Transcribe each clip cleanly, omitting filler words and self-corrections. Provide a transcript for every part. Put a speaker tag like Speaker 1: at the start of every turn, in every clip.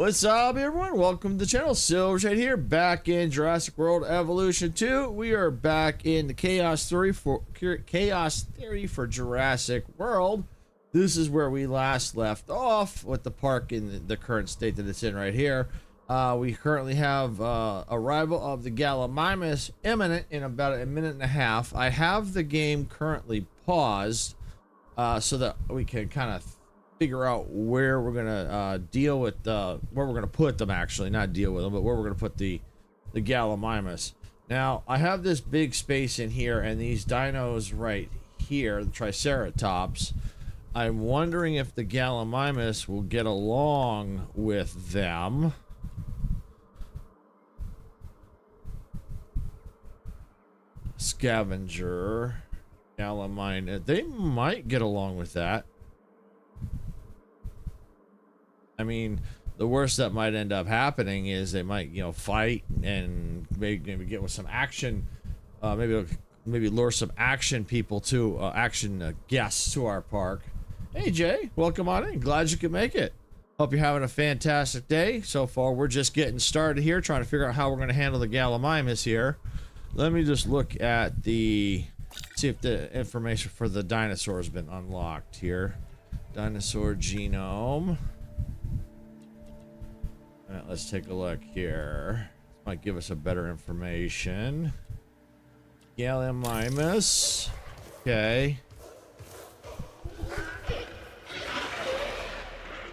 Speaker 1: What's up, everyone? Welcome to the channel. Silvershade here, back in Jurassic World Evolution 2. We are back in the Chaos Theory for Jurassic World. This is where we last left off with the park in the current state that it's in right here. We currently have arrival of the Gallimimus imminent in about a minute and a half. I have the game currently paused so that we can kind of figure out where we're gonna deal with where we're gonna put them. Actually, not deal with them, but where we're gonna put the Gallimimus. Now I have this big space in here and these dinos right here, the Triceratops. I'm wondering if the Gallimimus will get along with them. Scavenger, Gallimimus, they might get along with that. I mean, the worst that might end up happening is they might, you know, fight and maybe get with some action. Maybe lure some action people to action guests to our park. Hey Jay, welcome on in. Glad you could make it. Hope you're having a fantastic day. So far, we're just getting started here, trying to figure out how we're going to handle the Gallimimus here. Let me just look at see if the information for the dinosaur has been unlocked here. Dinosaur genome. All right, let's take a look here. This might give us a better information. Gallimimus. Okay.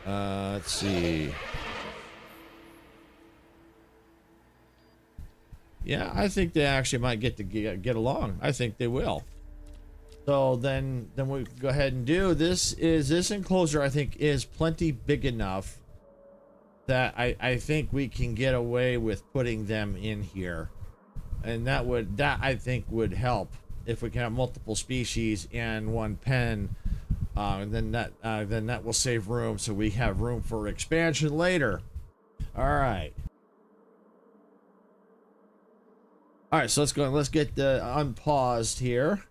Speaker 1: Let's see. Yeah, I think they actually might get along. I think they will. So then we go ahead and do this. This enclosure, I think, is plenty big enough that I think we can get away with putting them in here, and that I think would help if we can have multiple species in one pen. And then that will save room, so we have room for expansion later. All right, so let's go and let's get the unpaused here.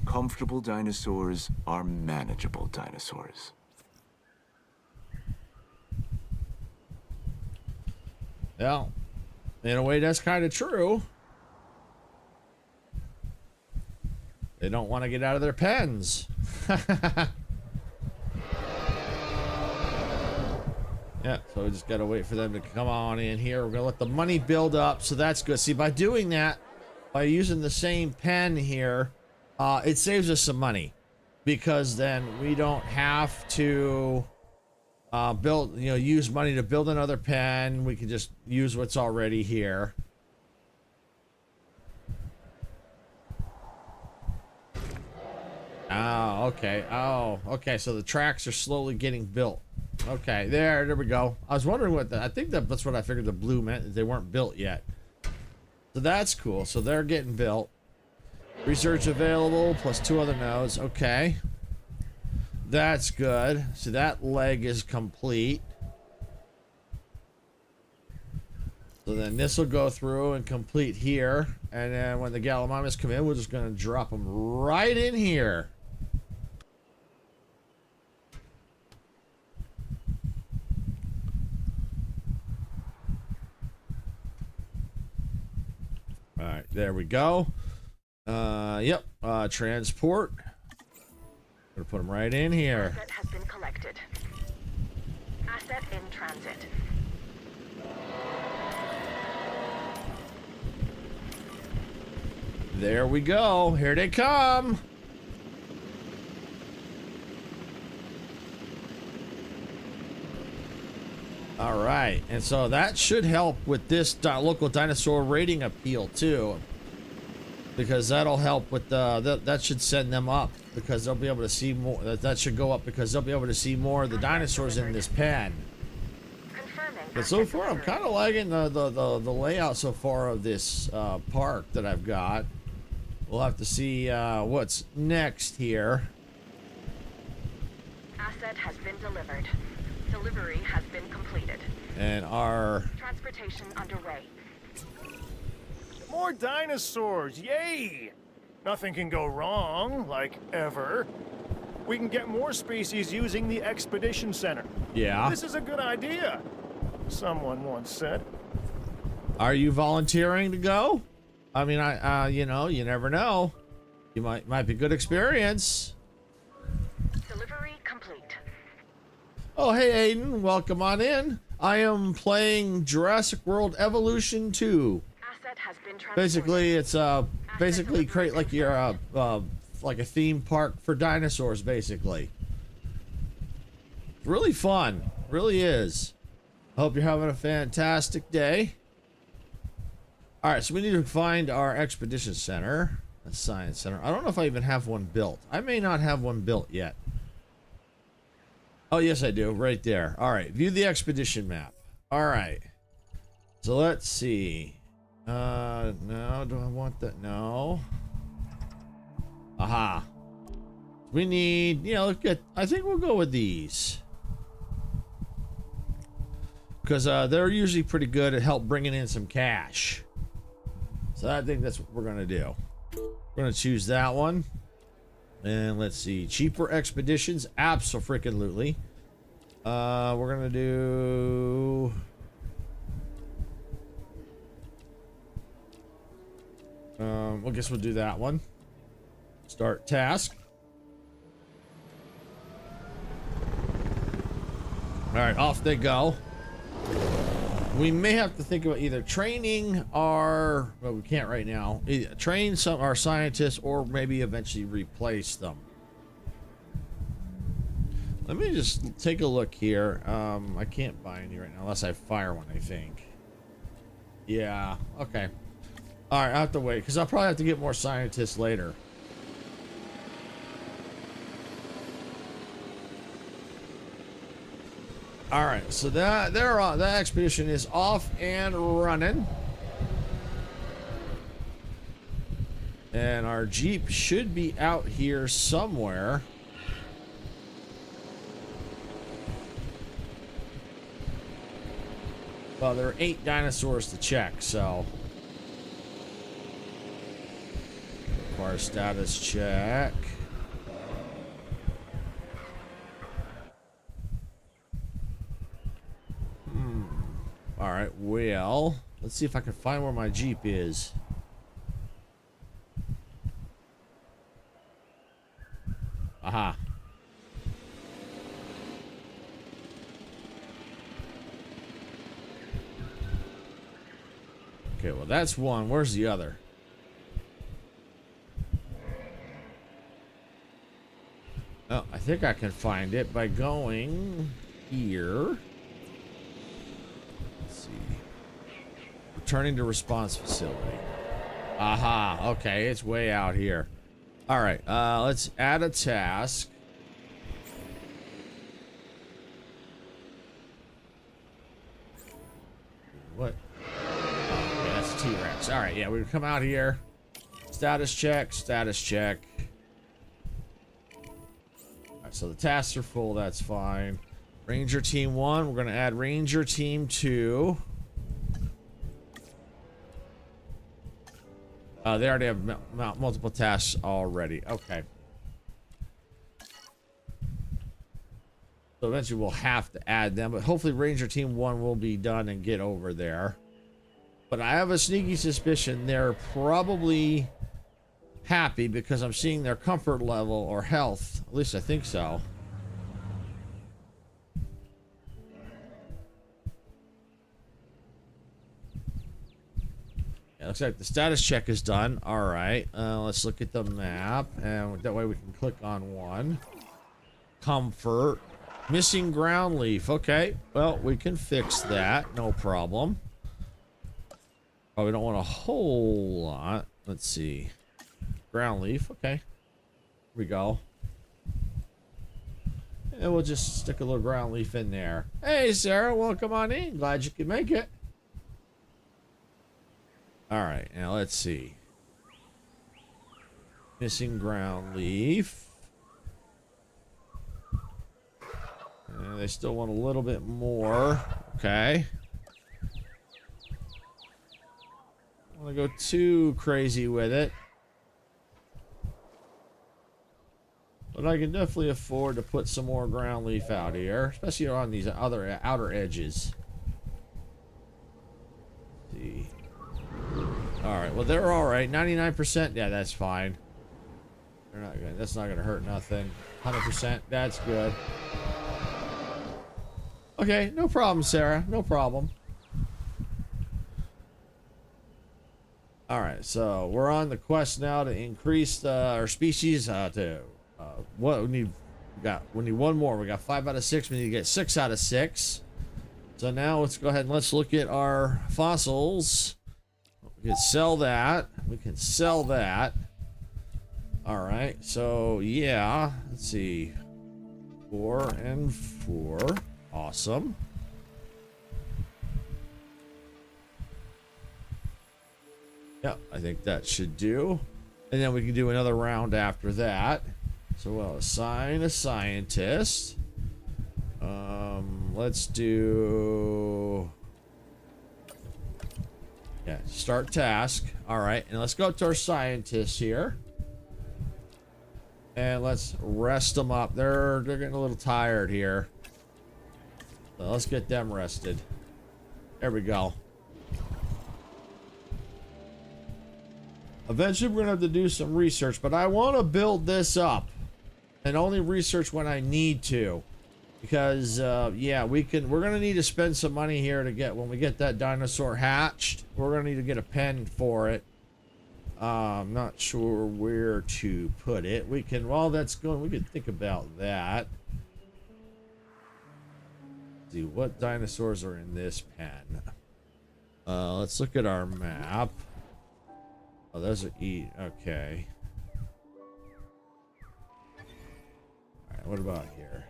Speaker 2: Comfortable dinosaurs are manageable dinosaurs.
Speaker 1: Well, in a way, that's kind of true. They don't want to get out of their pens. Yeah, so we just got to wait for them to come on in here. We're going to let the money build up, so that's good. See, by doing that, by using the same pen here, it saves us some money. Because then we don't have to use money to build another pen. We can just use what's already here. Oh, okay. Oh, okay. So the tracks are slowly getting built. Okay, there we go. I was wondering I think that's what I figured the blue meant. They weren't built yet. So that's cool. So they're getting built. Research available plus 2 other nodes. Okay. That's good. So that leg is complete. So then this will go through and complete here. And then when the Gallimimus come in, we're just going to drop them right in here. All right, there we go. Yep, transport. Gonna put them right in here.
Speaker 3: Asset has been collected. Asset in transit.
Speaker 1: There we go. Here they come. All right, and so that should help with this local dinosaur rating appeal too, because that'll help with that should send them up because they'll be able to see more. That should go up because they'll be able to see more of the dinosaurs in this pen. But so far, I'm kind of liking the layout so far of this park that I've got. We'll have to see what's next here.
Speaker 3: Asset has been delivered. Delivery has been completed.
Speaker 1: And our
Speaker 3: transportation underway.
Speaker 4: More dinosaurs, yay! Nothing can go wrong, like ever. We can get more species using the expedition center.
Speaker 1: Yeah.
Speaker 4: This is a good idea, someone once said.
Speaker 1: Are you volunteering to go? I mean, you know, you never know. You might be good experience.
Speaker 3: Delivery complete.
Speaker 1: Oh, hey, Aiden. Welcome on in. I am playing Jurassic World Evolution 2.
Speaker 3: Asset has been transported.
Speaker 1: Basically, it's basically create like your like a theme park for dinosaurs. Basically, really fun. Really is. I hope you're having a fantastic day. All right, so we need to find our expedition center, the science center. I don't know if I even have one built. I may not have one built yet. Oh, yes, I do. Right there. All right. View the expedition map. All right. So let's see. No. Do I want that? No. Aha. We need, you know, look at, I think we'll go with these. Because they're usually pretty good at help bringing in some cash. So I think that's what we're going to do. We're going to choose that one. And let's see, cheaper expeditions, abso-freaking-lutely. We're gonna do. I guess we'll do that one. Start task. All right, off they go. We may have to think about either training our, well, we can't right now. Either train some our scientists or maybe eventually replace them. Let me just take a look here. I can't buy any right now unless I fire one, I think. Yeah, okay. All right, I have to wait because I'll probably have to get more scientists later. All right, so that expedition is off and running. And our Jeep should be out here somewhere. Well, there are 8 dinosaurs to check, so. Require status check. All right, well, let's see if I can find where my Jeep is. Aha. Okay, well, that's one. Where's the other? Oh, I think I can find it by going here. Returning to response facility. Aha, okay, it's way out here. All right, let's add a task. What? Oh, yeah, that's a T-Rex. All right, yeah, we come out here. Status check, status check. All right, so the tasks are full, that's fine. Ranger Team 1, we're gonna add Ranger Team 2. They already have multiple tasks already. Okay. So eventually we'll have to add them, but hopefully Ranger Team 1 will be done and get over there. But I have a sneaky suspicion they're probably happy because I'm seeing their comfort level or health. At least I think so. Yeah, looks like the status check is done. All right, let's look at the map, and that way we can click on one. Comfort. Missing ground leaf. Okay, well, we can fix that. No problem. Oh, we don't want a whole lot. Let's see. Ground leaf. Okay. Here we go. And we'll just stick a little ground leaf in there. Hey, Sarah, welcome on in. Glad you could make it. All right, now let's see. Missing ground leaf. They still want a little bit more. Okay. I don't want to go too crazy with it. But I can definitely afford to put some more ground leaf out here, especially on these other outer edges. Let's see. All right, well, they're all right. 99%, yeah, that's fine. They're not gonna, that's not gonna hurt nothing. 100%, that's good. Okay, no problem, Sarah, no problem. All right, so we're on the quest now to increase our species to what we need. We need one more. We got 5 out of 6. We need to get 6 out of 6. So now let's go ahead and let's look at our fossils. We can sell that. We can sell that. All right, so yeah, let's see. 4 and 4. Awesome. Yep, I think that should do. And then we can do another round after that. So we'll assign a scientist. Let's do... yeah, start task. All right, and let's go to our scientists here. And let's rest them up. They're getting a little tired here. So let's get them rested. There we go. Eventually we're gonna have to do some research, but I want to build this up and only research when I need to, because yeah, we're gonna need to spend some money here to get, when we get that dinosaur hatched, we're gonna need to get a pen for it. I'm not sure where to put it. We can, while that's going, we can think about that. Let's see what dinosaurs are in this pen. Let's look at our map. Oh, those are okay. Alright, what about here?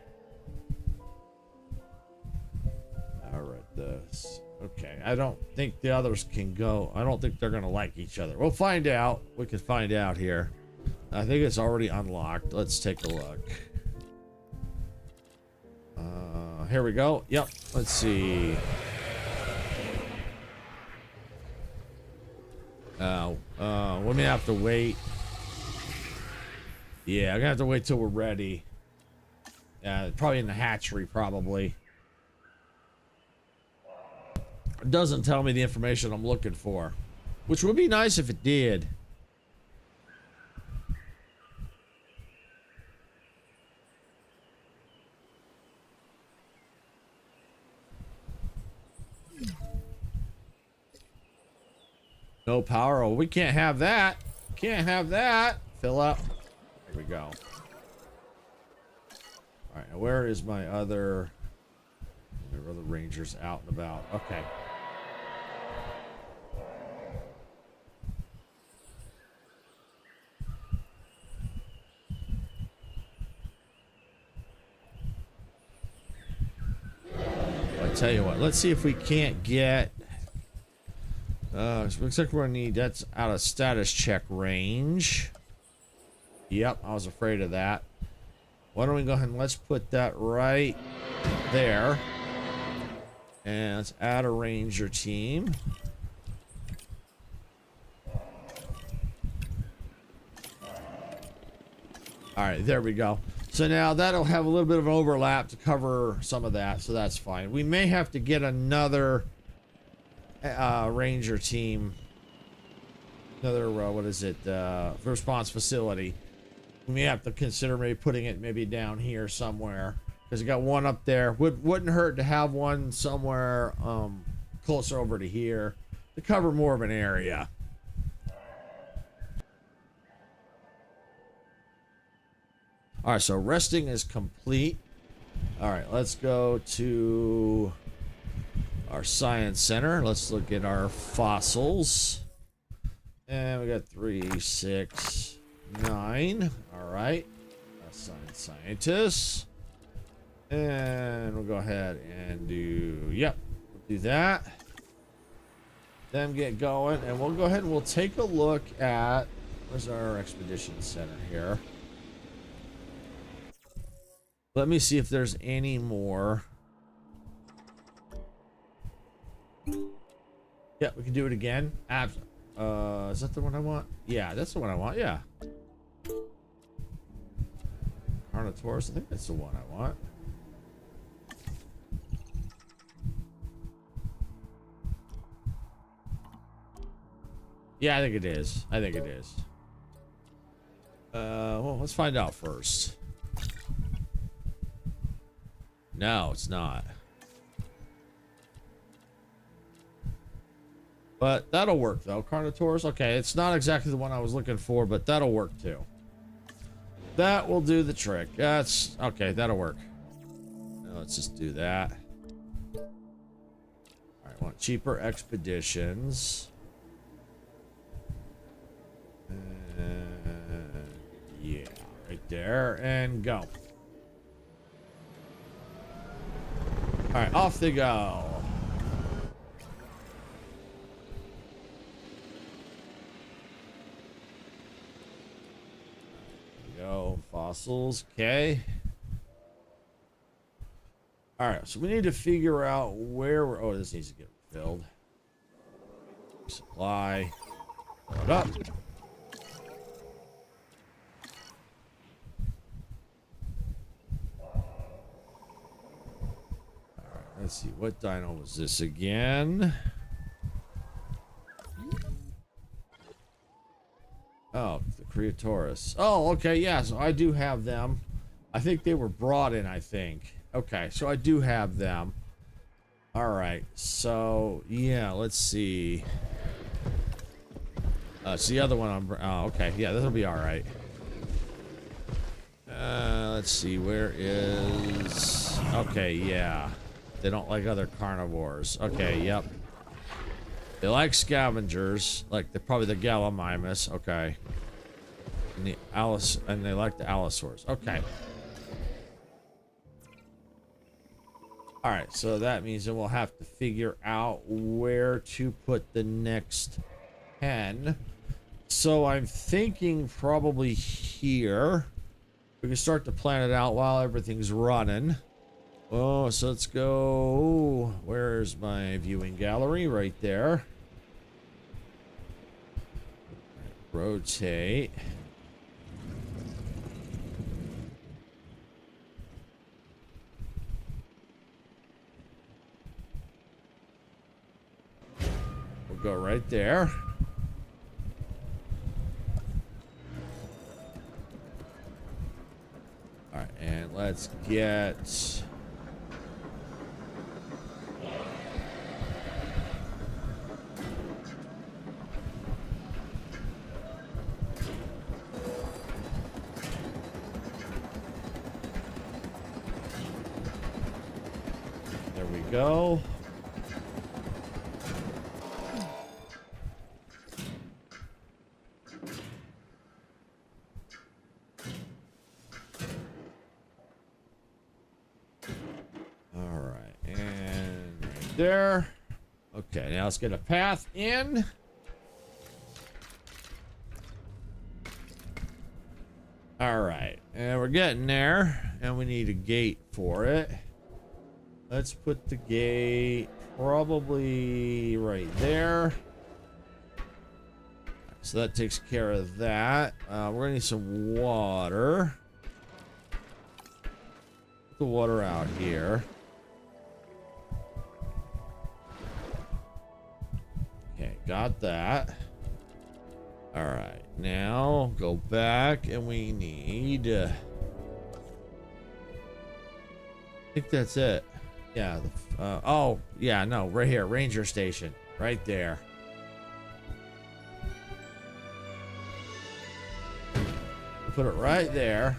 Speaker 1: Alright, this. Okay, I don't think the others can go. I don't think they're gonna like each other. We'll find out. We can find out here. I think it's already unlocked. Let's take a look. Here we go. Yep, let's see. We may have to wait. Yeah, I'm gonna have to wait till we're ready. Probably in the hatchery, probably. It doesn't tell me the information I'm looking for, which would be nice if it did. No power. Oh, we can't have that. Can't have that. Fill up. There we go. All right. Where is my other? There are other rangers out and about. Okay. I tell you what. Let's see if we can't get. Looks like we're gonna need, that's out of status check range. Yep, I was afraid of that. Why don't we go ahead and let's put that right there. And let's add a ranger team. Alright, there we go. So now that'll have a little bit of an overlap to cover some of that, so that's fine. We may have to get another ranger team, another what is it, response facility. We may have to consider maybe putting it maybe down here somewhere, because you got one up there. Wouldn't hurt to have one somewhere closer over to here to cover more of an area. All right, so resting is complete. All right, let's go to our science center. Let's look at our fossils. And we got 3, 6, 9. All right. Assign scientists. And we'll go ahead and do, yep, we'll do that. Then get going. And we'll go ahead and we'll take a look at, where's our expedition center here? Let me see if there's any more. Yeah, we can do it again. Is that the one I want? Yeah, that's the one I want. Yeah. Carnotaurus. I think that's the one I want. Yeah, I think it is. I think it is. Well, let's find out first. No, it's not. But that'll work though. Carnotaurus. Okay, it's not exactly the one I was looking for, but that'll work too. That will do the trick. That's okay. That'll work. Now let's just do that. All right, want cheaper expeditions. Yeah, right there, and go. All right, off they go. Go fossils. Okay. All right, so we need to figure out where we're. Oh, this needs to get filled. Supply. Fill it up. Let's see, what dino was this again? Oh, the Creatoris. Oh, okay, yeah, so I do have them. I think they were brought in, I think. Okay, so I do have them. All right, so, yeah, let's see. It's the other one I'm... Oh, okay, yeah, that'll be all right. Let's see, where is... Okay, yeah. They don't like other carnivores. Okay, yep. They like scavengers, like they're probably the Gallimimus. Okay. And they like the Allosaurs. Okay. All right, so that means that we'll have to figure out where to put the next pen. So I'm thinking probably here. We can start to plan it out while everything's running. Oh, so let's go. Where's my viewing gallery? Right there. Rotate. We'll go right there. All right, and let's get... Go. All right, and right there. Okay, now let's get a path in. All right, and we're getting there, and we need a gate for it. Let's put the gate probably right there. So that takes care of that. We're gonna need some water. Put the water out here. Okay, got that. All right, now go back and we need... I think that's it. Yeah. Oh, yeah, no, right here. Ranger station. Right there. Put it right there.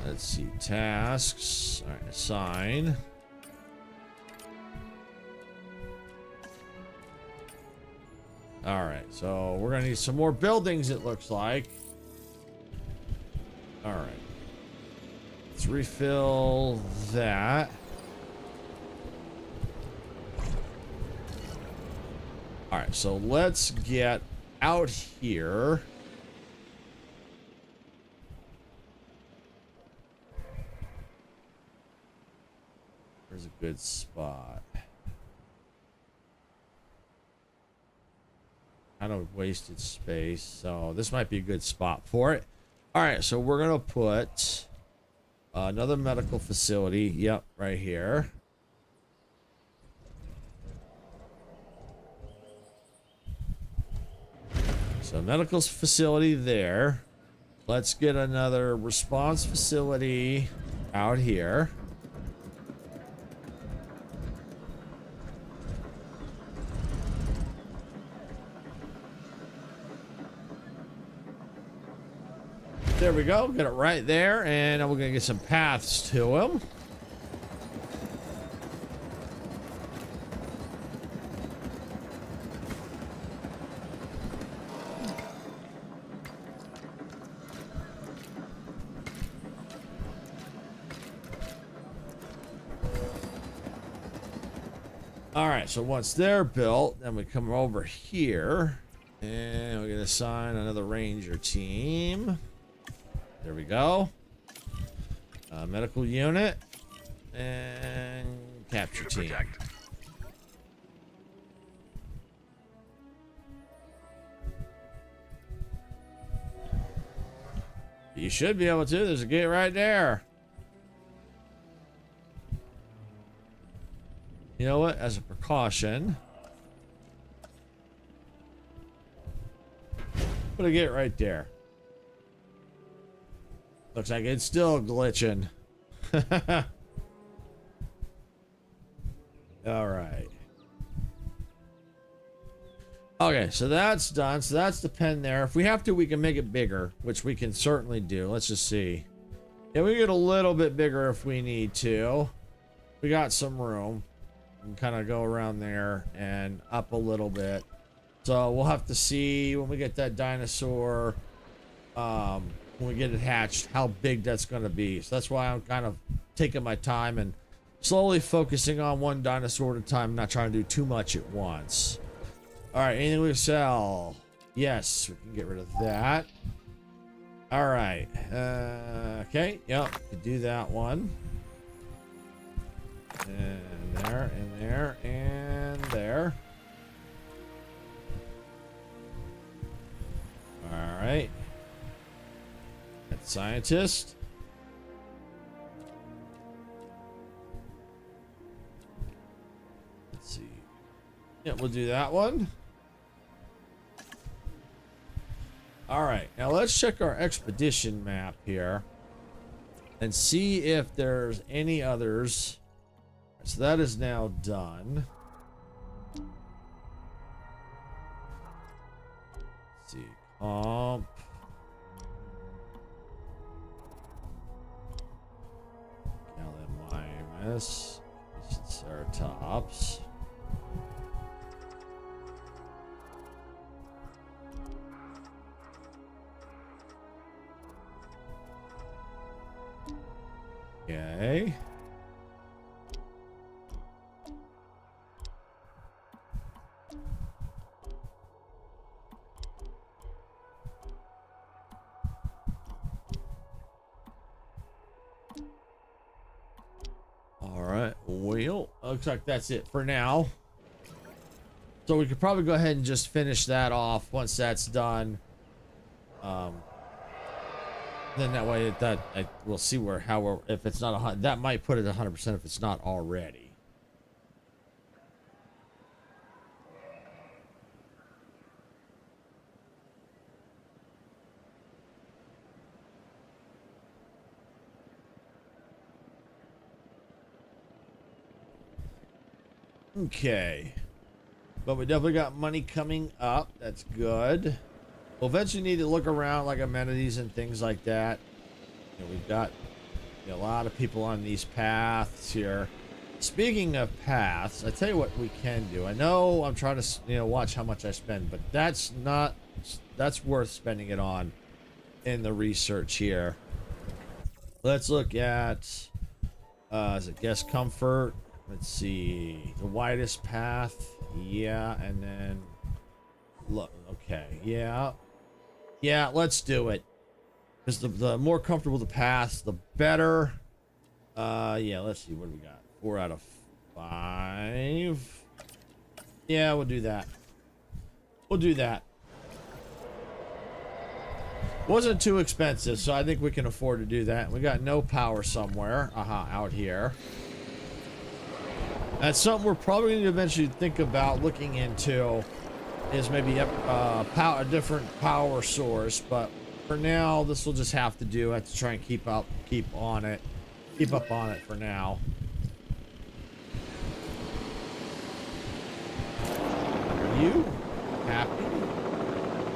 Speaker 1: Let's see. Tasks. All right, assign. All right, so we're going to need some more buildings, it looks like. All right. Let's refill that. All right, so let's get out here. There's a good spot. Kind of wasted space, so this might be a good spot for it. All right, so we're gonna put another medical facility. Yep, right here. So medical facility there. Let's get another response facility out here. There we go. Get it right there. And then we're going to get some paths to him. All right. So once they're built, then we come over here and we're going to assign another ranger team. There we go. Medical unit and capture team. You should be able to. There's a gate right there. You know what? As a precaution, put a gate right there. Looks like it's still glitching. All right. Okay, so that's done. So that's the pen there. If we have to, we can make it bigger, which we can certainly do. Let's just see. Yeah, we get a little bit bigger if we need to. We got some room. We can kind of go around there and up a little bit. So we'll have to see when we get that dinosaur. When we get it hatched, how big that's going to be. So that's why I'm kind of taking my time and slowly focusing on one dinosaur at a time, not trying to do too much at once. All right, anything we sell? Yes, we can get rid of that. All right. Okay, yep, we can do that one. And there, and there, and there. All right. Scientist. Let's see. Yeah, we'll do that one. All right, now let's check our expedition map here and see if there's any others. So that is now done. Let's see. Gallimimus, Ceratops. Okay. All right. Well, looks like that's it for now. So we could probably go ahead and just finish that off once that's done. Then that way we'll see if it's not 100, that might put it 100% if it's not already. Okay. But we definitely got money coming up. That's good. We'll eventually need to look around like amenities and things like that. You know, we've got a lot of people on these paths here. Speaking of paths, I tell you what we can do. I know I'm trying to watch how much I spend, but that's worth spending it on in the research here. Let's look at is it guest comfort? Let's see, the widest path. Yeah, and then look. Okay, yeah, let's do it. Because the more comfortable the path, the better. Yeah, let's see, what do we got? 4 out of 5. Yeah, we'll do that. We'll do that. Wasn't too expensive, so I think we can afford to do that. We got no power somewhere. Out here. That's something we're probably going to eventually think about looking into, is maybe a different power source. But for now, this will just have to do. I have to try and keep up on it for now. Are you happy?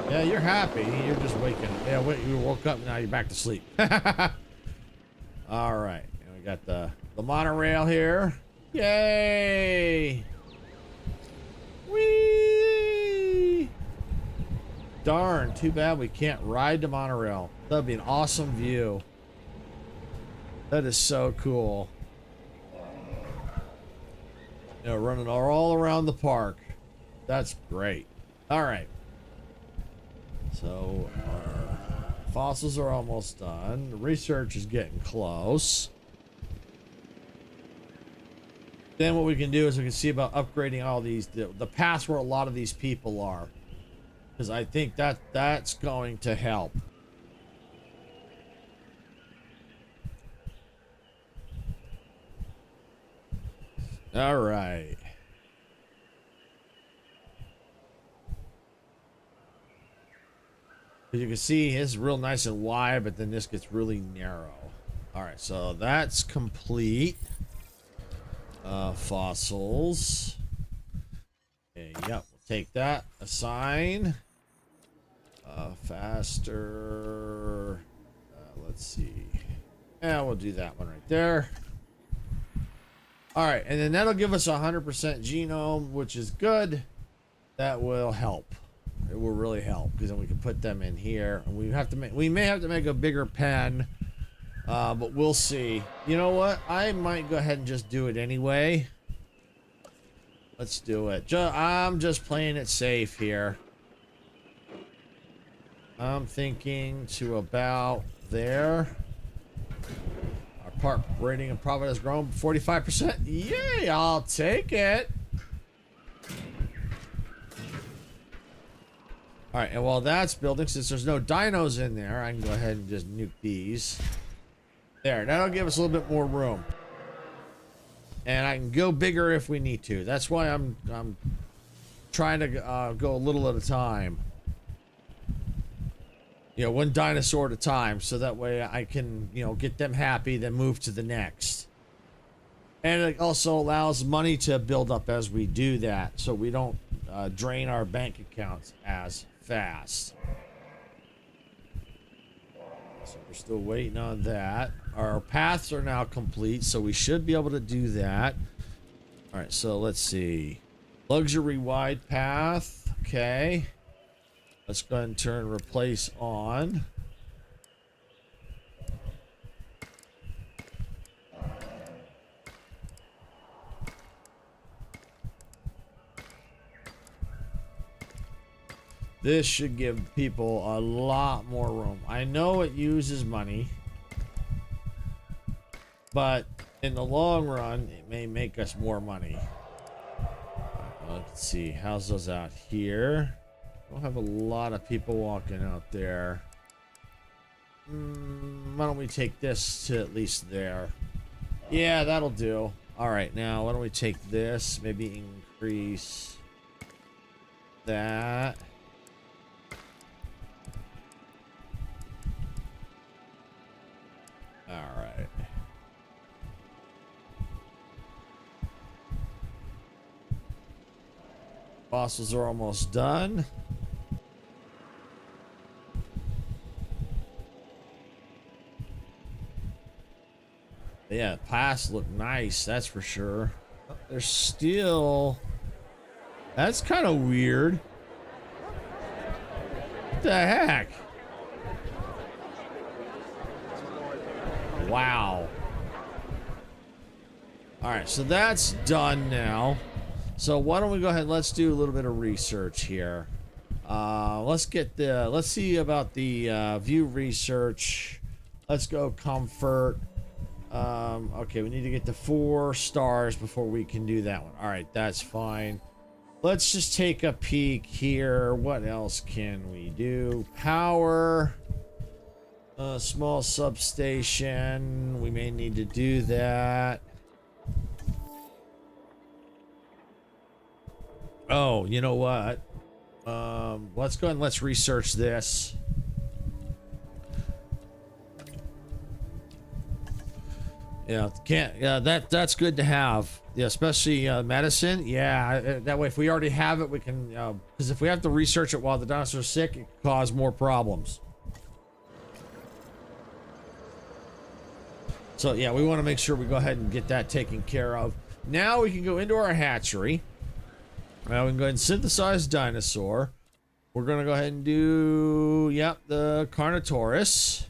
Speaker 1: Yeah, you're happy. You're just waking. Yeah, wait, you woke up, now you're back to sleep. All right, and we got the monorail here. Yay! Whee! Darn, too bad we can't ride the monorail. That'd be an awesome view. That is so cool. You know, running all around the park. That's great. All right. So our fossils are almost done. The research is getting close. Then what we can do is we can see about upgrading all these, the paths where a lot of these people are, because I think that's going to help. All right. As you can see, it's real nice and wide, but then this gets really narrow. All right, so that's complete. Fossils. Okay, yep, we'll take that. Assign. Faster. Let's see. Yeah, we'll do that one right there. All right, and then that'll give us 100% genome, which is good. That will help. It will really help, because then we can put them in here. And we may have to make a bigger pen, but we'll see. You know what? I might go ahead and just do it anyway. Let's do it. I'm just playing it safe here. I'm thinking to about there. Our park rating and profit has grown 45%. Yay! I'll take it. All right, and while that's building, since there's no dinos in there, I can go ahead and just nuke these. There, that'll give us a little bit more room. And I can go bigger if we need to. That's why I'm trying to go a little at a time. You know, one dinosaur at a time, so that way I can, you know, get them happy, then move to the next. And it also allows money to build up as we do that, so we don't drain our bank accounts as fast. So we're still waiting on that. Our paths are now complete, so we should be able to do that. All right, so let's see. Luxury wide path. Okay. Let's go ahead and turn replace on. This should give people a lot more room. I know it uses money, but in the long run, it may make us more money. Let's see. How's those out here? Don't have a lot of people walking out there. Why don't we take this to at least there? Yeah, that'll do. All right, now why don't we take this? Maybe increase that. All right. Fossils are almost done. Yeah, paths look nice, that's for sure. There's still... That's kind of weird. What the heck? Wow. All right, so that's done now. So why don't we go ahead and let's do a little bit of research here. Let's see about the view research. Let's go comfort. Okay, we need to get to 4 stars before we can do that one. All right, that's fine. Let's just take a peek here. What else can we do? Power. Small substation. We may need to do that. Oh, you know what? Let's go and let's research this. Yeah, can't. Yeah, that's good to have. Yeah, especially medicine. Yeah, that way if we already have it, we can. Because if we have to research it while the dinosaur's sick, it could cause more problems. So yeah, we want to make sure we go ahead and get that taken care of. Now we can go into our hatchery. Now we can go ahead and synthesize dinosaur. We're gonna go ahead and do, yep, the Carnotaurus.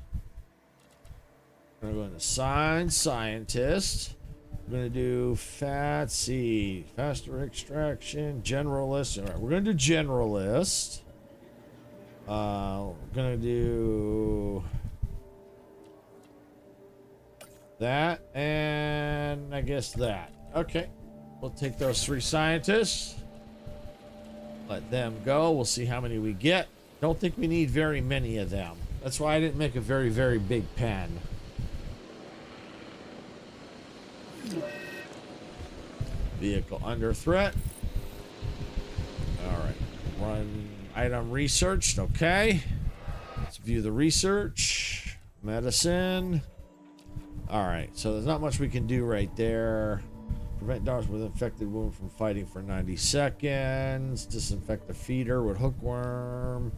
Speaker 1: We're going to assign scientist. We're gonna do faster extraction, generalist. All right, we're gonna do generalist. We're gonna do that, and I guess that. Okay, we'll take those 3 scientists. Let them go. We'll see how many we get. Don't think we need very many of them. That's why I didn't make a very, very big pen. Vehicle under threat. All right. Run item researched. Okay. Let's view the research. Medicine. All right. So there's not much we can do right there. Prevent dogs with infected wound from fighting for 90 seconds. Disinfect the feeder with hookworm.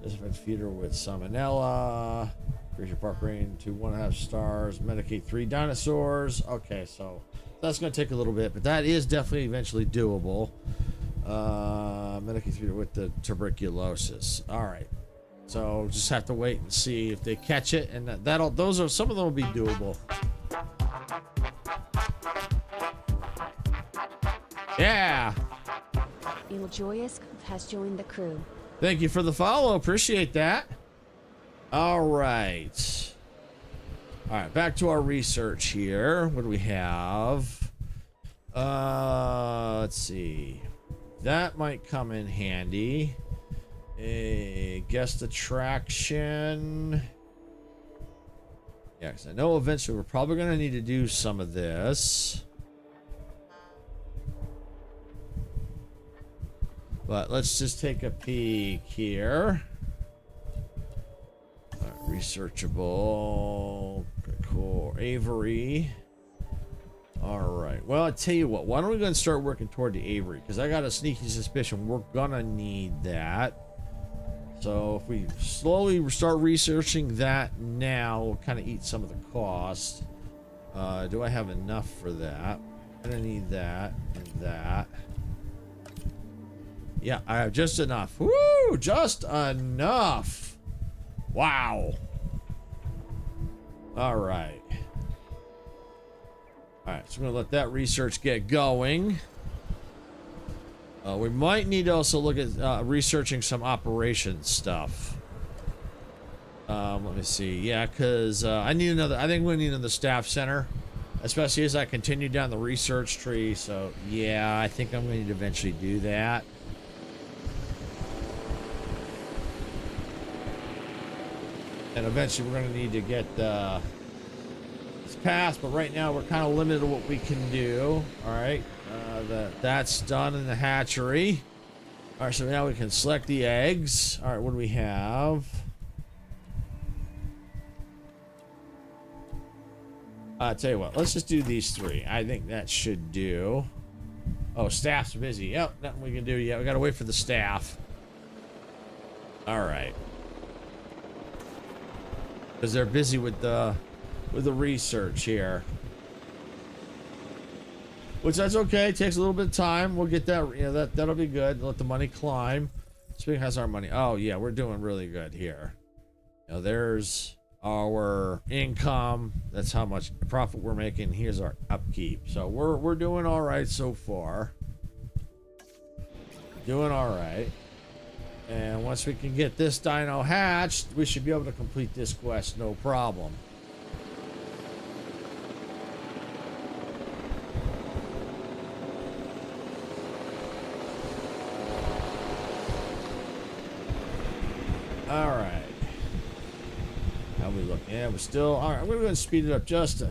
Speaker 1: Disinfect feeder with salmonella. Increase your park rating to 1.5 stars. Medicate 3 dinosaurs. Okay, so that's going to take a little bit, but that is definitely eventually doable. Medicate feeder with the tuberculosis. All right, so just have to wait and see if they catch it, and those are some of them will be doable. Yeah.
Speaker 5: Iljoysk has joined the crew.
Speaker 1: Thank you for the follow. Appreciate that. All right. All right, back to our research here. What do we have? Let's see. That might come in handy. A guest attraction. Yeah, because I know eventually we're probably going to need to do some of this. But let's just take a peek here. Researchable. Cool. Avery. All right. Well, I tell you what. Why don't we go and start working toward the Avery? Because I got a sneaky suspicion we're gonna need that. So if we slowly start researching that now, we'll kind of eat some of the cost. Do I have enough for that? I'm gonna need that and that. Yeah, I have just enough. Woo! Just enough. Wow. All right. All right, so we're gonna let that research get going. We might need to also look at researching some operations stuff. Let me see. Yeah, because I think we need another staff center, especially as I continue down the research tree. So yeah, I think I'm going to eventually do that. And eventually we're going to need to get this passed, but right now we're kind of limited to what we can do. All right, that's done in the hatchery. All right, so now we can select the eggs. All right, what do we have? I'll tell you what, let's just do these 3. I think that should do. Oh, staff's busy. Yep, nothing we can do yet. We got to wait for the staff. All right. Because they're busy with the research here, which that's okay. It takes a little bit of time. We'll get that. You know, that'll be good. Let the money climb. Speaking has our money. Oh yeah, we're doing really good here. You know, there's our income. That's how much profit we're making. Here's our upkeep. So we're doing all right so far. Doing all right. And once we can get this dino hatched, we should be able to complete this quest no problem. All right. How we looking Yeah, we're still. All right, I'm gonna go and speed it up just to,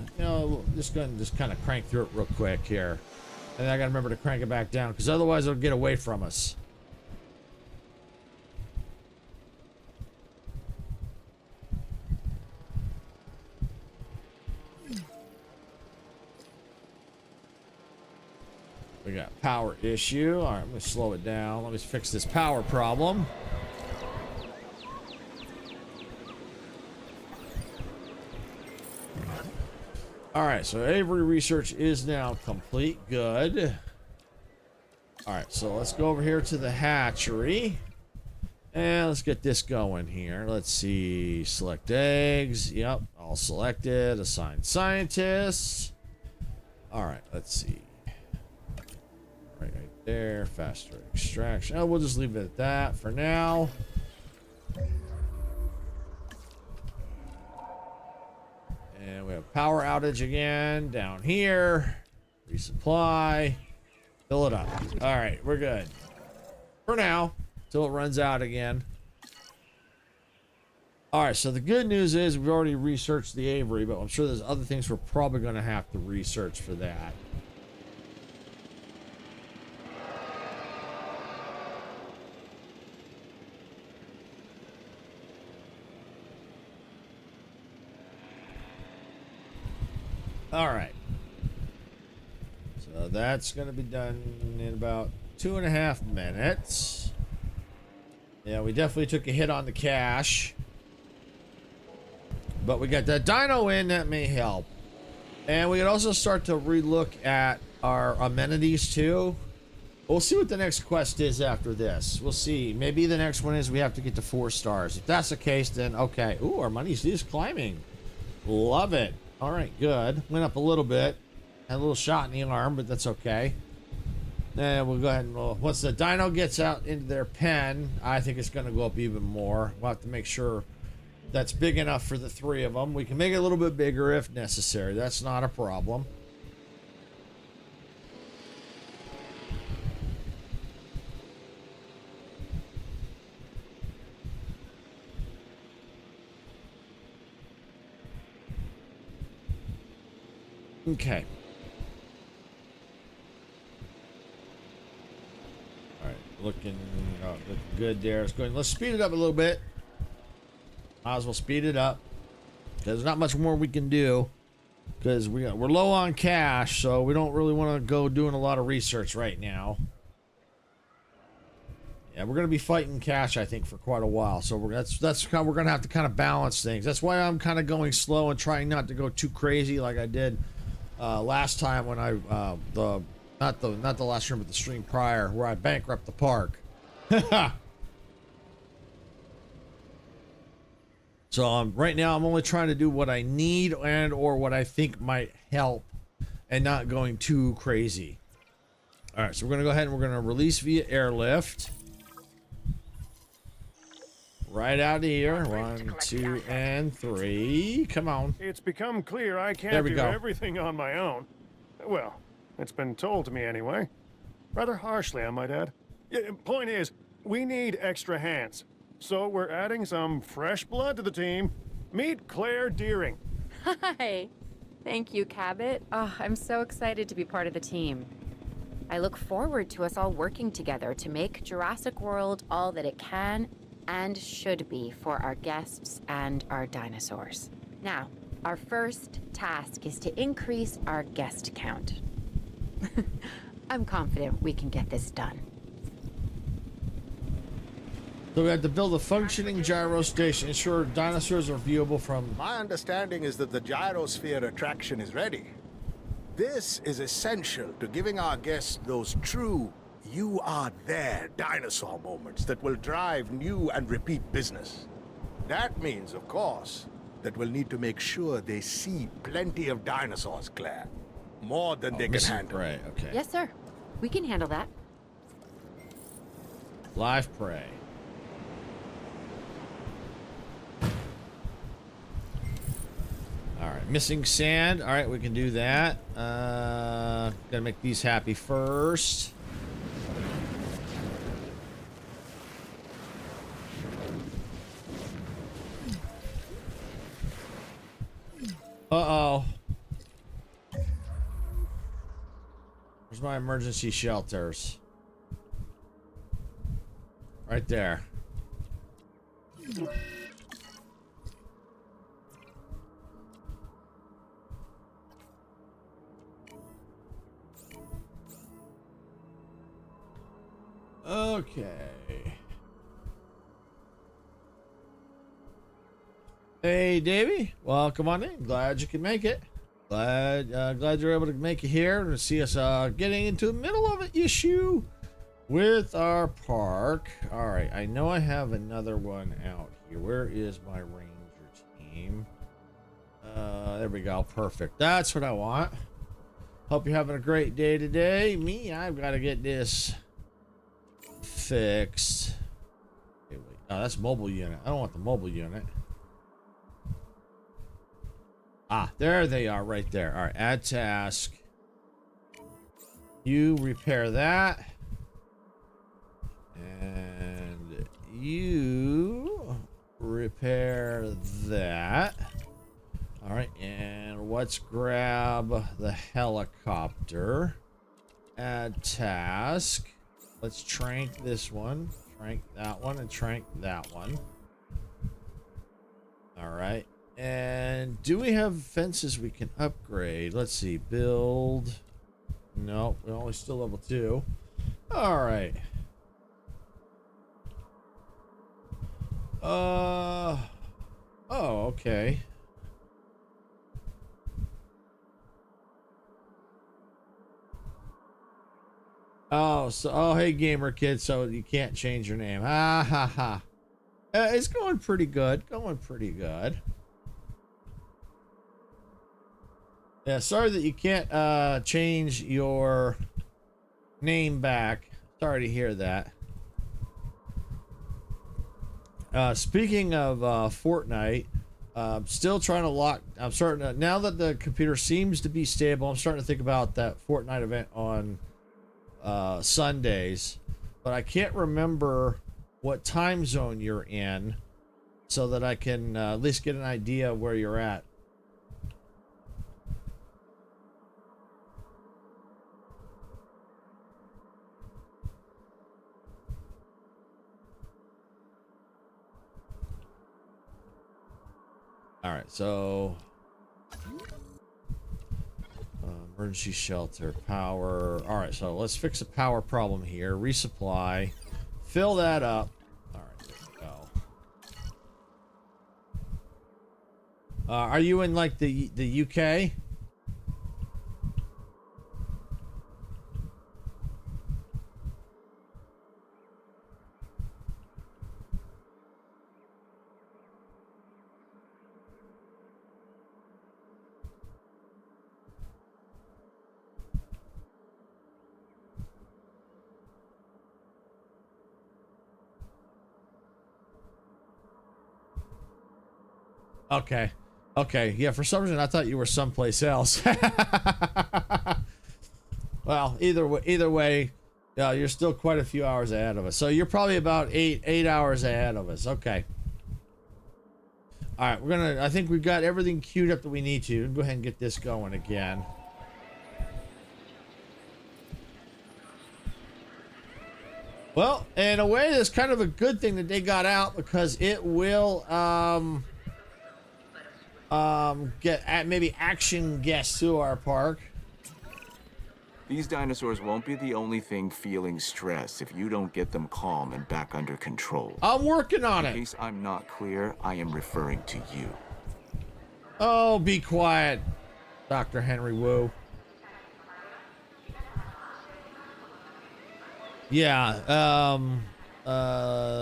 Speaker 1: just going to just kind of crank through it real quick here. And then I gotta remember to crank it back down because otherwise it'll get away from us. We got power issue. All right, I'm gonna slow it down. Let me fix this power problem. All right, so Avery research is now complete. Good. All right, so let's go over here to the hatchery. And let's get this going here. Let's see. Select eggs. Yep, all selected. Assign scientists. All right, let's see. Right there. Faster extraction. Oh, we'll just leave it at that for now. And we have power outage again down here. Resupply. Fill it up. All right, we're good. For now, till it runs out again. All right, so the good news is we've already researched the Avery, but I'm sure there's other things we're probably going to have to research for that. All right. So that's going to be done in about 2.5 minutes. Yeah, we definitely took a hit on the cash. But we got that Dino in, that may help. And we could also start to relook at our amenities too. We'll see what the next quest is after this. We'll see. Maybe the next one is we have to get to 4 stars. If that's the case, then okay. Ooh, our money's just climbing. Love it. All right, good. Went up a little bit. Had a little shot in the arm, but that's okay. And we'll go ahead and once the Dino gets out into their pen, I think it's going to go up even more. We'll have to make sure that's big enough for the 3 of them. We can make it a little bit bigger if necessary. That's not a problem. Okay. All right, looking good there. It's going. Let's speed it up a little bit. Might as well speed it up. There's not much more we can do because we're low on cash, so we don't really want to go doing a lot of research right now. Yeah, we're gonna be fighting cash, I think, for quite a while. So that's how we're gonna have to kind of balance things. That's why I'm kind of going slow and trying not to go too crazy like I did last time when I not the last stream but the stream prior where I bankrupt the park. So right now I'm only trying to do what I need and or what I think might help and not going too crazy. All right, so we're gonna go ahead and we're gonna release via airlift. Right out of here. 1, 2, and 3. Come on.
Speaker 4: It's become clear I
Speaker 1: There
Speaker 4: can't
Speaker 1: we
Speaker 4: do
Speaker 1: go.
Speaker 4: everything on my own. Well, it's been told to me anyway. Rather harshly, I might add. Point is, we need extra hands. So we're adding some fresh blood to the team. Meet Claire Deering.
Speaker 6: Hi. Thank you, Cabot. Oh, I'm so excited to be part of the team. I look forward to us all working together to make Jurassic World all that it can and should be for our guests and our dinosaurs. Now, our first task is to increase our guest count. I'm confident we can get this done.
Speaker 1: So we have to build a functioning gyro station, ensure dinosaurs are viewable from...
Speaker 7: My understanding is that the gyrosphere attraction is ready. This is essential to giving our guests those true, you are there dinosaur moments that will drive new and repeat business. That means, of course, that we'll need to make sure they see plenty of dinosaurs, Claire. More than they can handle.
Speaker 1: Right, okay.
Speaker 6: Yes, sir. We can handle that.
Speaker 1: Live prey. All right, missing sand. All right, we can do that. Gotta make these happy first. Where's my emergency shelters? Right there. Okay. Hey, Davey. Well, come on in. Glad you can make it. Glad you're able to make it here and see us getting into the middle of an issue with our park. All right. I know I have another one out here. Where is my ranger team? There we go. Perfect. That's what I want. Hope you're having a great day today. Me, I've got to get this fixed. Okay, wait. Oh, that's mobile unit. I don't want the mobile unit. Ah, there they are right there. All right, add task. You repair that. And you repair that. All right, and let's grab the helicopter. Add task. Let's trank this one, trank that one, and trank that one. All right. And do we have fences we can upgrade? Let's see. Build. No, we're only still level 2. All right. Oh, okay. Oh, hey, gamer kid. So you can't change your name. Ha ha ha. It's going pretty good. Going pretty good. Yeah, sorry that you can't change your name back. Sorry to hear that. Speaking of Fortnite, still trying to lock. I'm starting to, now that the computer seems to be stable, I'm starting to think about that Fortnite event on Sundays, but I can't remember what time zone you're in so that I can at least get an idea of where you're at. All right, so emergency shelter, power. All right, so let's fix a power problem here. Resupply, fill that up. All right, there we go. Are you in like the UK? Okay. Okay. Yeah, for some reason I thought you were someplace else. Well, either way, you're still quite a few hours ahead of us. So you're probably about eight hours ahead of us. Okay. All right, I think we've got everything queued up that we need to. Go ahead and get this going again. Well, in a way, that's kind of a good thing that they got out because it will, get maybe action guests to our park.
Speaker 2: These dinosaurs won't be the only thing feeling stress if you don't get them calm and back under control.
Speaker 1: I'm working on
Speaker 2: In
Speaker 1: it.
Speaker 2: case I'm not clear, I am referring to you.
Speaker 1: Oh, be quiet, Dr. Henry Wu. Yeah,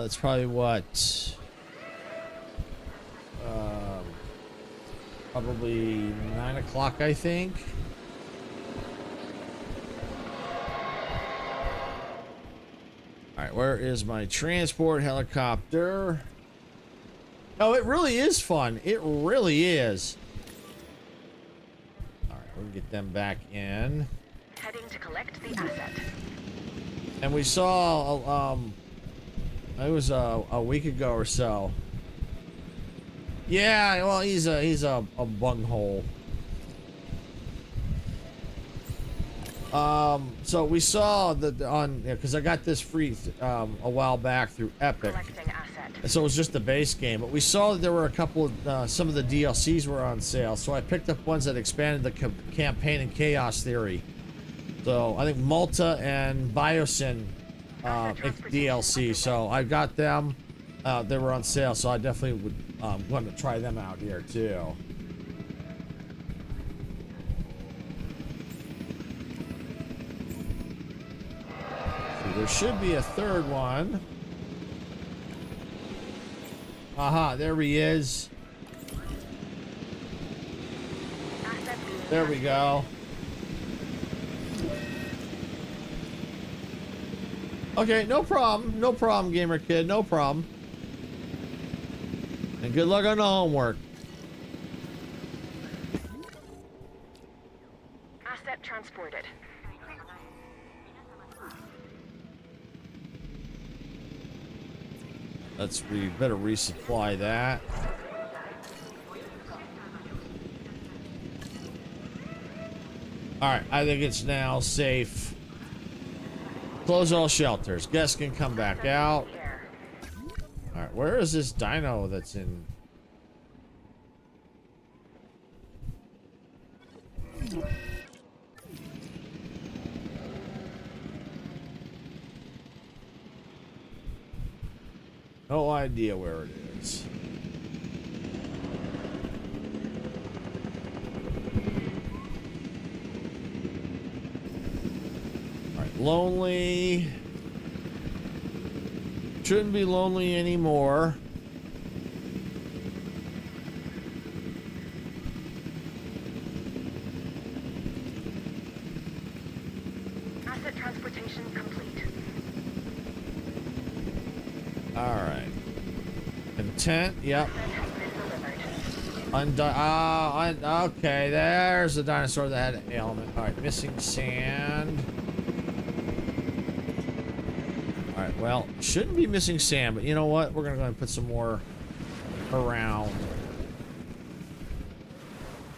Speaker 1: it's probably what? Probably 9 o'clock, I think. All right, where is my transport helicopter? Oh, it really is fun. It really is. All right, we'll get them back in.
Speaker 3: Heading to collect the asset.
Speaker 1: And we saw, it was a week ago or so. Yeah, well, he's a bunghole. So we saw that on, because I got this free a while back through Epic.
Speaker 3: Collecting asset.
Speaker 1: And so it was just the base game, but we saw that there were a couple of, some of the DLCs were on sale. So I picked up ones that expanded the campaign and chaos theory. So I think Malta and Biosyn DLC. So I got them. They were on sale, so I definitely would want to try them out here too. There should be a third one. Aha, there he is. There we go. Okay, no problem. No problem, gamer kid. No problem. And good luck on the homework.
Speaker 3: Asset transported.
Speaker 1: We better resupply that. Alright, I think it's now safe. Close all shelters. Guests can come back out. Alright, where is this dino that's in? No idea where it is. All right, lonely. Shouldn't be lonely anymore.
Speaker 3: Asset transportation complete.
Speaker 1: All right. Content. Yep. Okay, there's the dinosaur that had an ailment. All right, missing sand. All right, well, shouldn't be missing sand, but you know what? We're gonna go and put some more around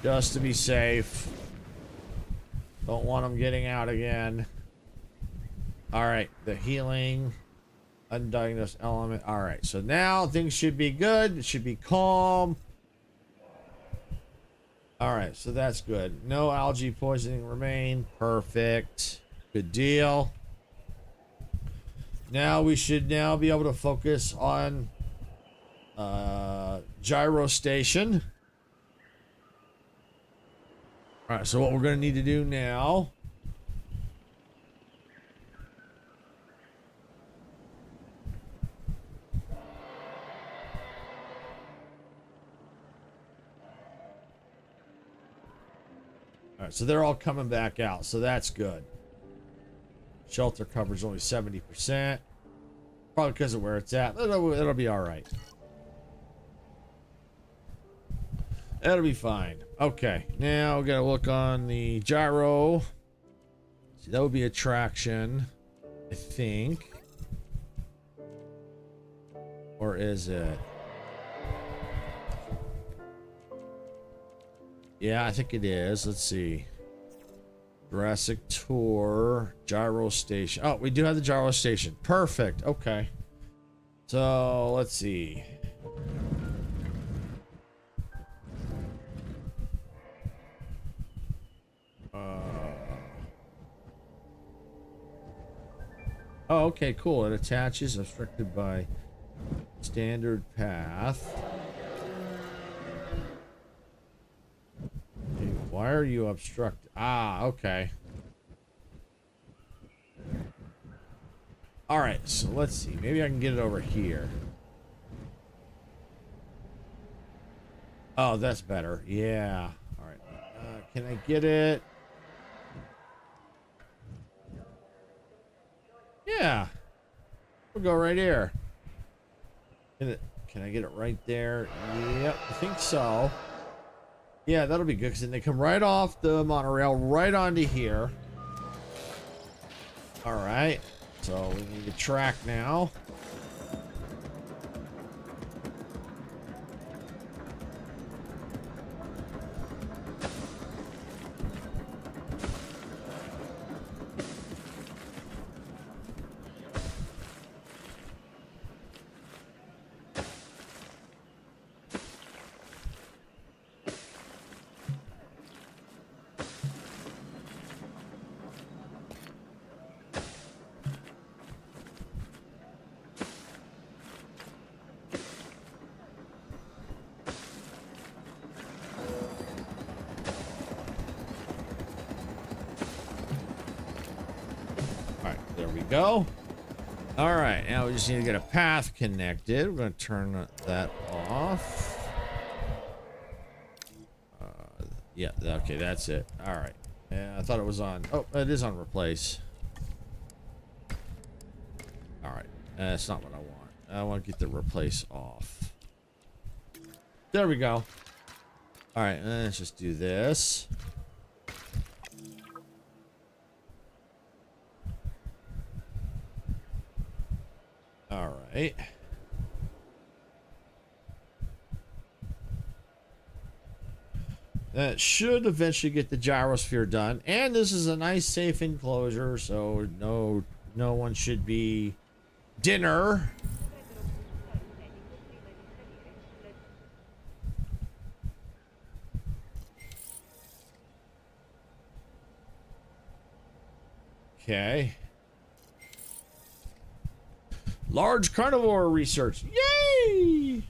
Speaker 1: just to be safe. Don't want them getting out again. All right, the healing. Undiagnosed element. All right, so now things should be good. It should be calm. All right, so that's good. No algae poisoning remain. Perfect. Good deal. Now we should now be able to focus on gyro station. All right, so what we're going to need to do now. All right, so they're all coming back out, so that's good. Shelter cover's only 70%. Probably because of where it's at. It'll be all right. That'll be fine. Okay, now we gotta look on the gyro. See, that would be attraction, I think. Or is it? Yeah, I think it is. Let's see. Jurassic Tour, gyro station. Oh, we do have the gyro station. Perfect. Okay. So let's see. Oh, okay, cool. It attaches, obstructed by standard path. Okay, why are you obstructed? Ah, okay. All right, so let's see. Maybe I can get it over here. Oh, that's better. Yeah. All right. Can I get it? Yeah. We'll go right here. Can I get it right there? Yep, I think so. Yeah, that'll be good because then they come right off the monorail right onto here. All right. So we need a track now. There we go. All right, now we just need to get a path connected. We're going to turn that off. Yeah, okay, that's it. All right. Yeah, I thought it was on. Oh, it is on replace. All right, that's not what I want. I want to get the replace off. There we go. All right, let's just do this. All right. That should eventually get the gyrosphere done. And this is a nice safe enclosure, so no one should be dinner. Okay. Large carnivore research. Yay!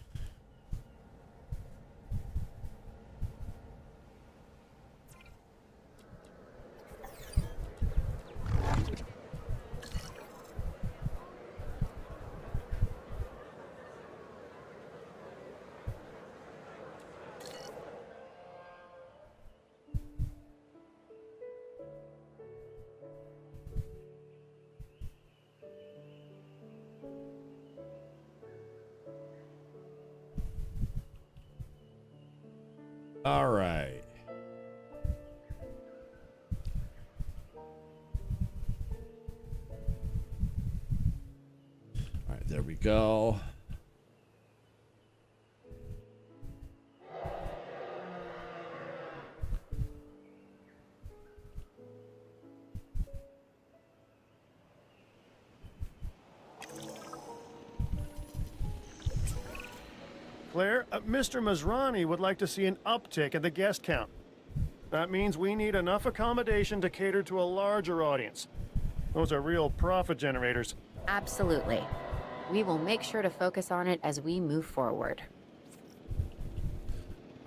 Speaker 1: All right. All right, there we go.
Speaker 4: Claire, Mr. Masrani would like to see an uptick in the guest count. That means we need enough accommodation to cater to a larger audience. Those are real profit generators.
Speaker 6: Absolutely. We will make sure to focus on it as we move forward.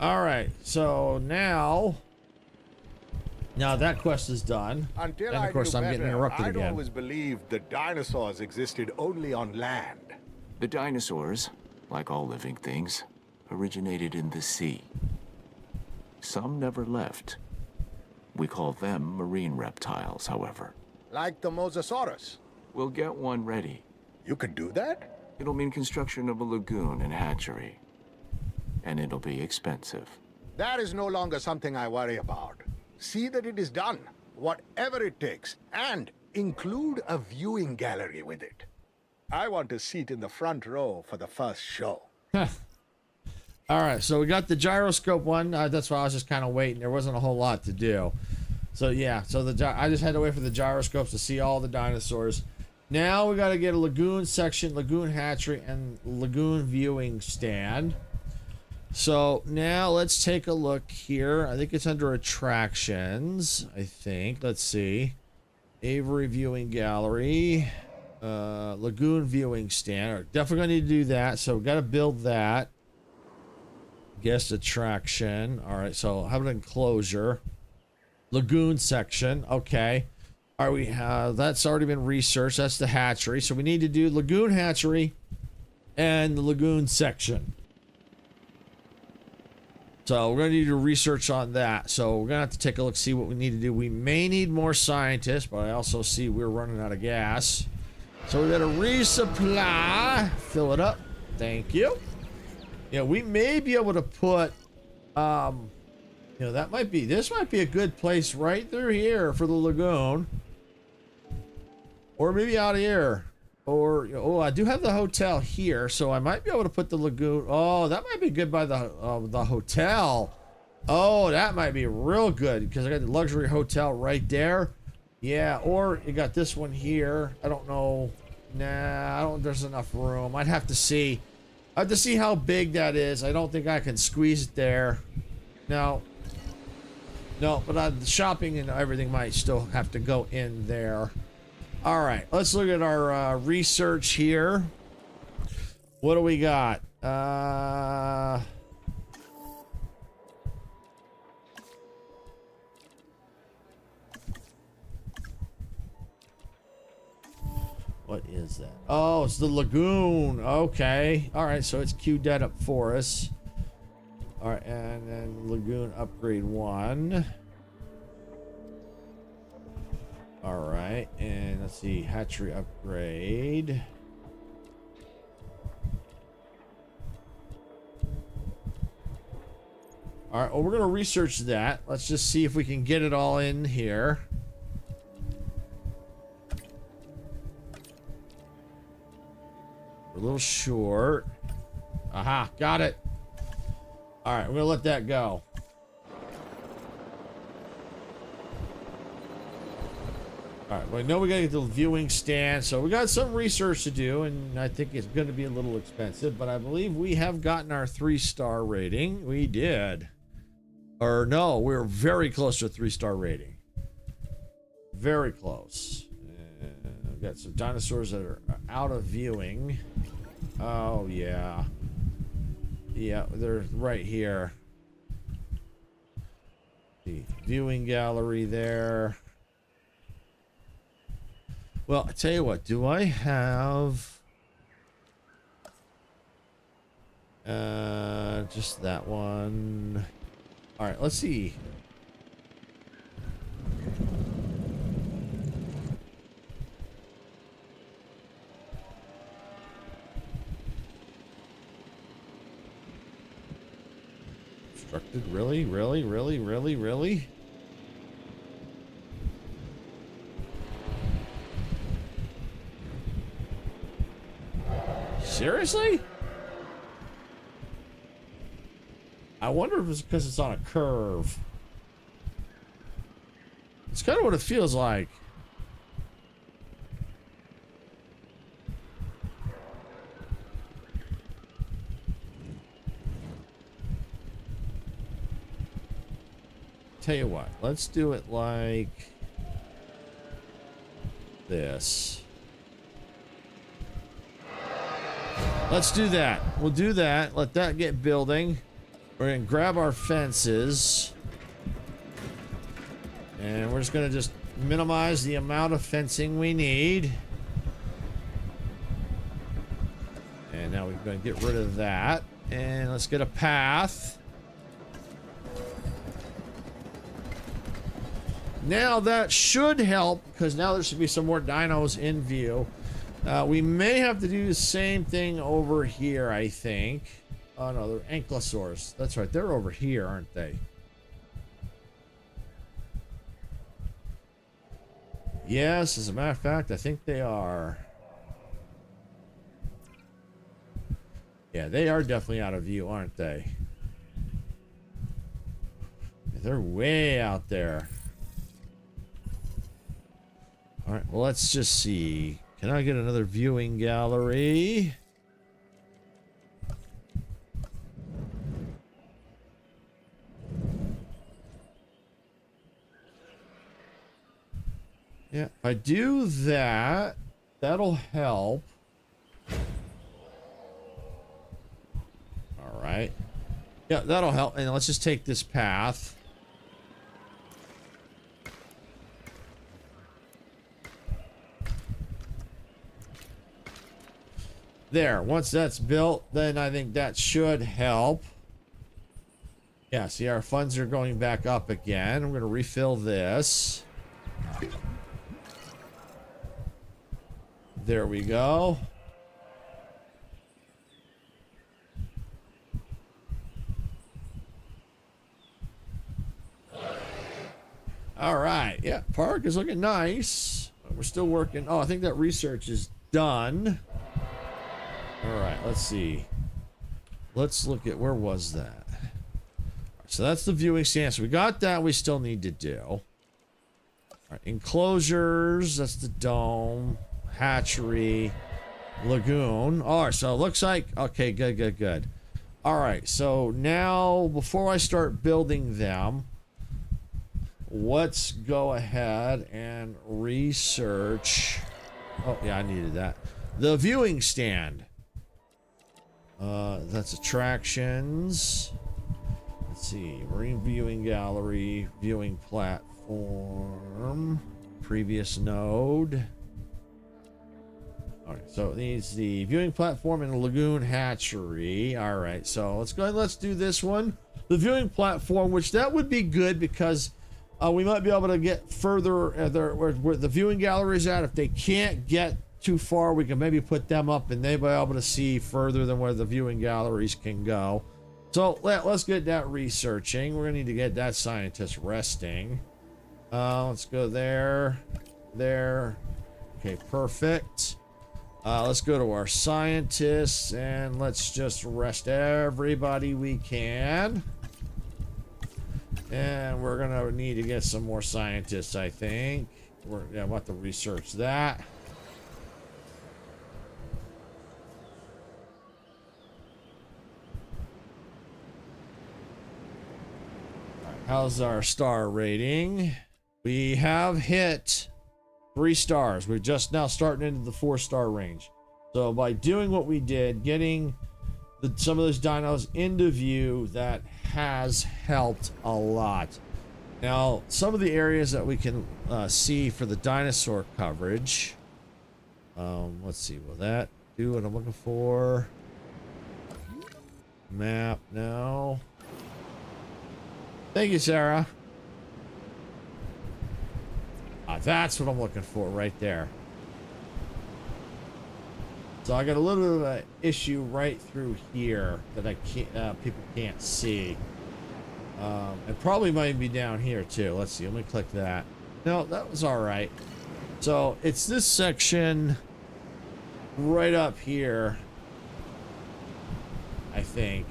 Speaker 1: All right, so now that quest is done.
Speaker 7: Until
Speaker 1: and of course
Speaker 7: I knew
Speaker 1: I'm getting
Speaker 7: better,
Speaker 1: interrupted
Speaker 7: I'd
Speaker 1: again.
Speaker 7: always believed that dinosaurs existed only on land.
Speaker 2: The dinosaurs, like all living things, originated in the sea. Some never left. We call them marine reptiles, however.
Speaker 7: Like the Mosasaurus.
Speaker 2: We'll get one ready.
Speaker 7: You can do that?
Speaker 2: It'll mean construction of a lagoon and hatchery. And it'll be expensive.
Speaker 7: That is no longer something I worry about. See that it is done, whatever it takes, and include a viewing gallery with it. I want a seat in the front row for the first show.
Speaker 1: All right, so we got the gyroscope one. That's why I was just kind of waiting. There wasn't a whole lot to do. So yeah, so I just had to wait for the gyroscopes to see all the dinosaurs. Now we got to get a lagoon section, lagoon hatchery, and lagoon viewing stand. So now let's take a look here. I think it's under attractions. I think. Let's see. Avery viewing gallery. Lagoon viewing stand. Definitely gonna need to do that. So we got to build that. Guest attraction. All right. So how about enclosure? Lagoon section. Okay. All right. We have that's already been researched. That's the hatchery. So we need to do lagoon hatchery and the lagoon section. So we're going to need to research on that. So we're going to have to take a look, see what we need to do. We may need more scientists, but I also see we're running out of gas. So we got to resupply, fill it up. Thank you. Yeah, we may be able to put, this might be a good place right through here for the lagoon. Or maybe out here. Or, I do have the hotel here, so I might be able to put the lagoon. Oh, that might be good by the hotel. Oh, that might be real good because I got the luxury hotel right there. Yeah, or you got this one here. I don't know. Nah, I don't. There's enough room. I'd have to see. I have to see how big that is. I don't think I can squeeze it there. No, but the shopping and everything might still have to go in there. All right, let's look at our research here. What do we got? What is that? Oh, it's the lagoon. Okay. All right, so it's queued that up for us. All right, and then lagoon upgrade 1. All right, and let's see, hatchery upgrade. All right, well, we're gonna research that. Let's just see if we can get it all in here. We're a little short. Aha, got it. All right, we're gonna let that go. All right, well, I know we gotta get the viewing stand, so we got some research to do, and I think it's gonna be a little expensive, but I believe we have gotten our 3-star rating. We did. Or no, we were very close to a 3-star rating. Very close. We've got some dinosaurs that are out of viewing. Oh, yeah. Yeah, they're right here. The viewing gallery there. Well, I tell you what, do I have just that one? All right, let's see. Constructed, really? Seriously? I wonder if it's because it's on a curve. It's kind of what it feels like. Tell you what, let's do it like this. Let's do that. We'll do that. Let that get building. We're going to grab our fences. And we're just going to minimize the amount of fencing we need. And now we're going to get rid of that. And let's get a path. Now that should help, because now there should be some more dinos in view. We may have to do the same thing over here, I think. Oh no, they're ankylosaurs. That's right, they're over here, aren't they? Yes, as a matter of fact, I think they are. Yeah, they are definitely out of view, aren't they? They're way out there. All right, well, let's just see. Can I get another viewing gallery? Yeah, if I do that, that'll help. All right. Yeah, that'll help. And let's just take this path. There, once that's built, then I think that should help. Yeah, see, our funds are going back up again. I'm going to refill this. There we go. All right, yeah, park is looking nice. We're still working. Oh, I think that research is done. All right, let's see. Let's look at, where was that? So that's the viewing stand. So we got that. We still need to do. All right, enclosures. That's the dome, hatchery, lagoon. All right, so it looks like, okay, good. All right, so now before I start building them, let's go ahead and research. Oh yeah, I needed that. The viewing stand. That's attractions. Let's see, marine viewing gallery, viewing platform, previous node. All right, so it needs the viewing platform and the lagoon hatchery. All right, so let's go ahead. Let's do this one. The viewing platform, which that would be good because we might be able to get further where the viewing gallery is at. If they can't get too far, we can maybe put them up and they'll be able to see further than where the viewing galleries can go. So let's get that researching. We're gonna need to get that scientist resting. Let's go there. Okay, perfect. Let's go to our scientists and let's just rest everybody we can. And we're gonna need to get some more scientists, I think. We're about to research that. All right, how's our star rating? We have hit 3 stars. We're just now starting into the 4-star range. So by doing what we did, getting some of those dinos into view, that has helped a lot. Now, some of the areas that we can see for the dinosaur coverage. Let's see, will that do what I'm looking for? Map, no. Thank you, Sarah. That's what I'm looking for right there. So I got a little bit of an issue right through here that I can't, people can't see. It probably might be down here too. Let's see. Let me click that. No, that was all right. So it's this section right up here, I think.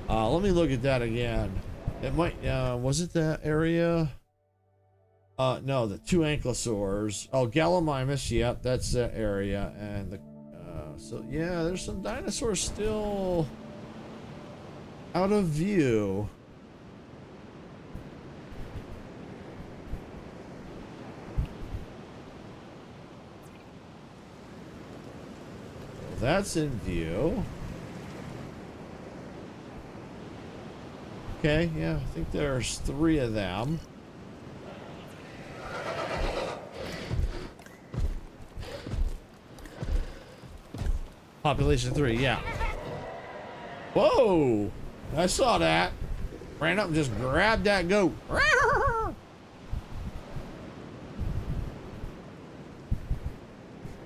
Speaker 1: Let me look at that again. It might. Was it that area? No, the 2 ankylosaurs. Oh, Gallimimus. Yep, that's that area. And the so yeah, there's some dinosaurs still out of view. Well, that's in view. Okay, yeah, I think there's 3 of them. Population 3, yeah. Whoa! I saw that. Ran up and just grabbed that goat.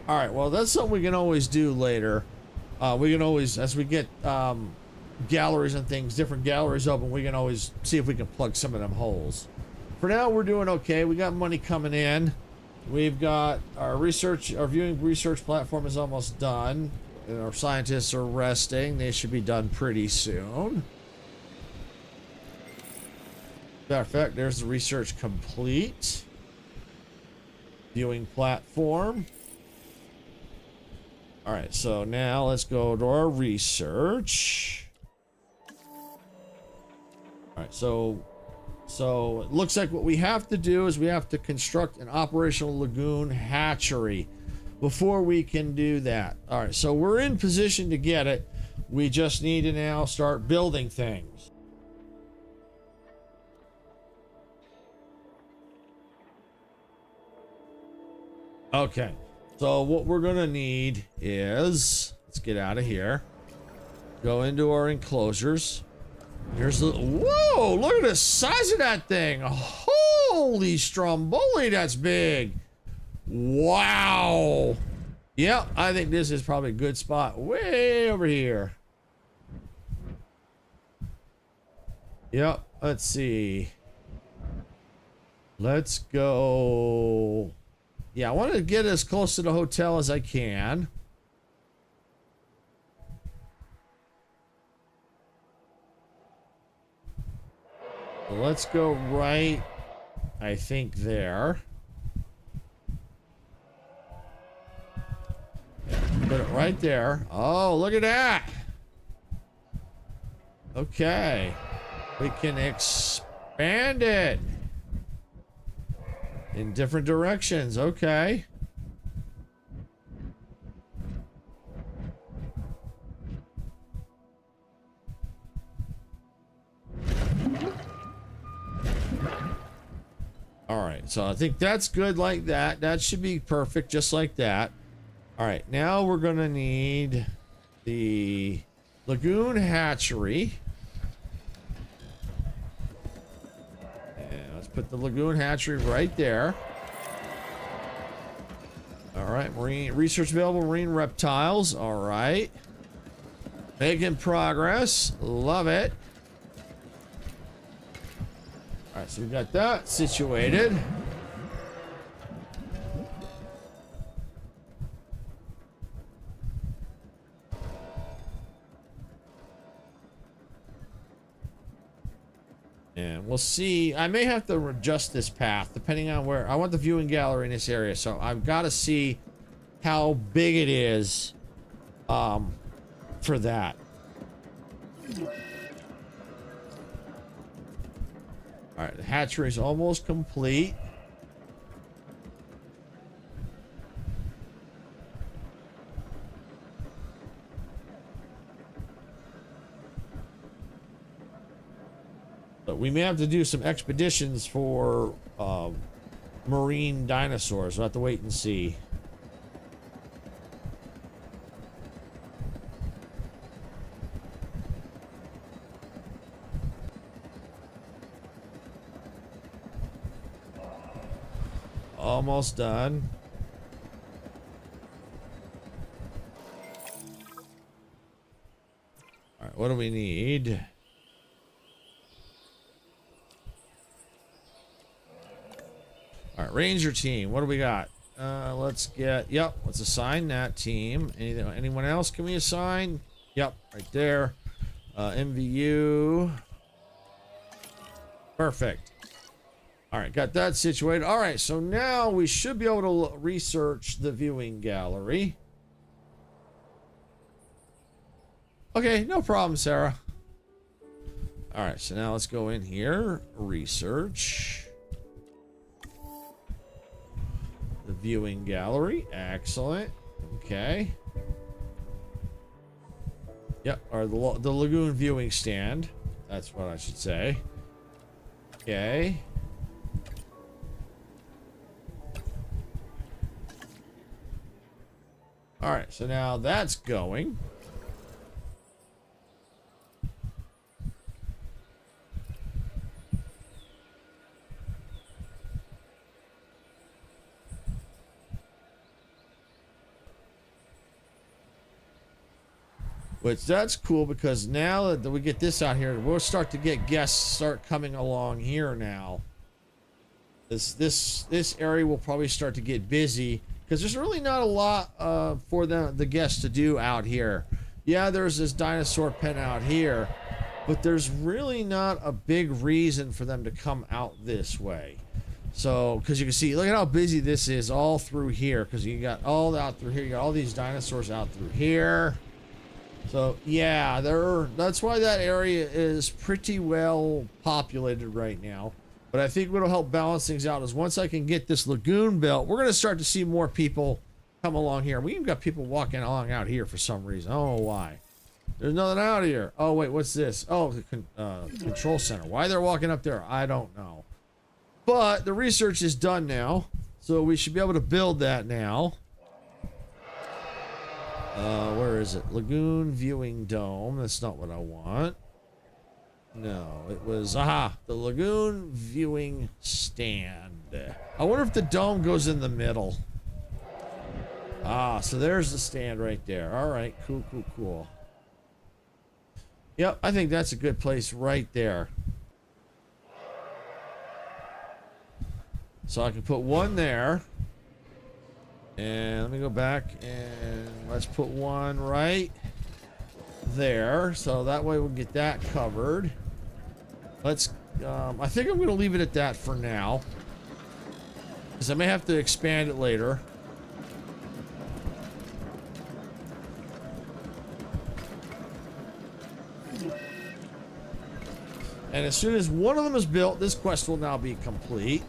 Speaker 1: Alright, well, that's something we can always do later. We can always, as we get galleries and things, different galleries open, we can always see if we can plug some of them holes. For now, we're doing okay. We got money coming in. We've got our viewing research platform is almost done. And our scientists are resting. They should be done pretty soon. Matter of fact, there's the research complete. Viewing platform. All right, so now let's go to our research. All right, so it looks like what we have to do is we have to construct an operational lagoon hatchery before we can do that. All right, so we're in position to get it. We just need to now start building things. Okay, so what we're gonna need is, let's get out of here. Go into our enclosures. Here's the, whoa, look at the size of that thing. Holy stromboli, that's big. Wow. Yep, I think this is probably a good spot way over here. Yep, let's see. Let's go. Yeah, I want to get as close to the hotel as I can. So let's go right, I think, there. Put it right there. Oh, look at that. Okay. We can expand it in different directions. Okay. All right. So I think that's good like that. That should be perfect just like that. All right, now we're gonna need the lagoon hatchery. And let's put the lagoon hatchery right there. All right, marine research available, marine reptiles. All right, making progress. Love it. All right, so we got that situated. And we'll see. I may have to adjust this path depending on where I want the viewing gallery in this area. So I've got to see how big it is for that. All right, the hatchery is almost complete. But we may have to do some expeditions for marine dinosaurs. We'll have to wait and see. Almost done. All right, what do we need? All right, Ranger team. What do we got? Let's get. Yep. Let's assign that team. Anyone else? Can we assign? Yep. Right there. MVU. Perfect. All right, got that situated. All right, so now we should be able to research the viewing gallery. Okay, no problem, Sarah. All right, so now let's go in here. Research. The viewing gallery. Excellent. Okay. Yep, or the lagoon viewing stand. That's what I should say. Okay. All right, so now that's going. Which that's cool because now that we get this out here, we'll start to get guests start coming along here now. This area will probably start to get busy because there's really not a lot for the guests to do out here. Yeah, there's this dinosaur pen out here, but there's really not a big reason for them to come out this way. So, because you can see, look at how busy this is all through here. Because you got all out through here, you got all these dinosaurs out through here. So yeah, that's why that area is pretty well populated right now. But I think what'll help balance things out is once I can get this lagoon built, we're gonna start to see more people come along here. We even got people walking along out here for some reason. I don't know why. There's nothing out here. Oh wait, what's this? Oh, the control center. Why they're walking up there, I don't know. But the research is done now, so we should be able to build that now. Where is it? Lagoon viewing dome. That's not what I want. No, it was, the lagoon viewing stand. I wonder if the dome goes in the middle. So there's the stand right there. All right, cool. Yep, I think that's a good place right there. So I can put one there. And let me go back and let's put one right there. So that way we'll get that covered. Let's, I think I'm going to leave it at that for now. Because I may have to expand it later. And as soon as one of them is built, this quest will now be complete.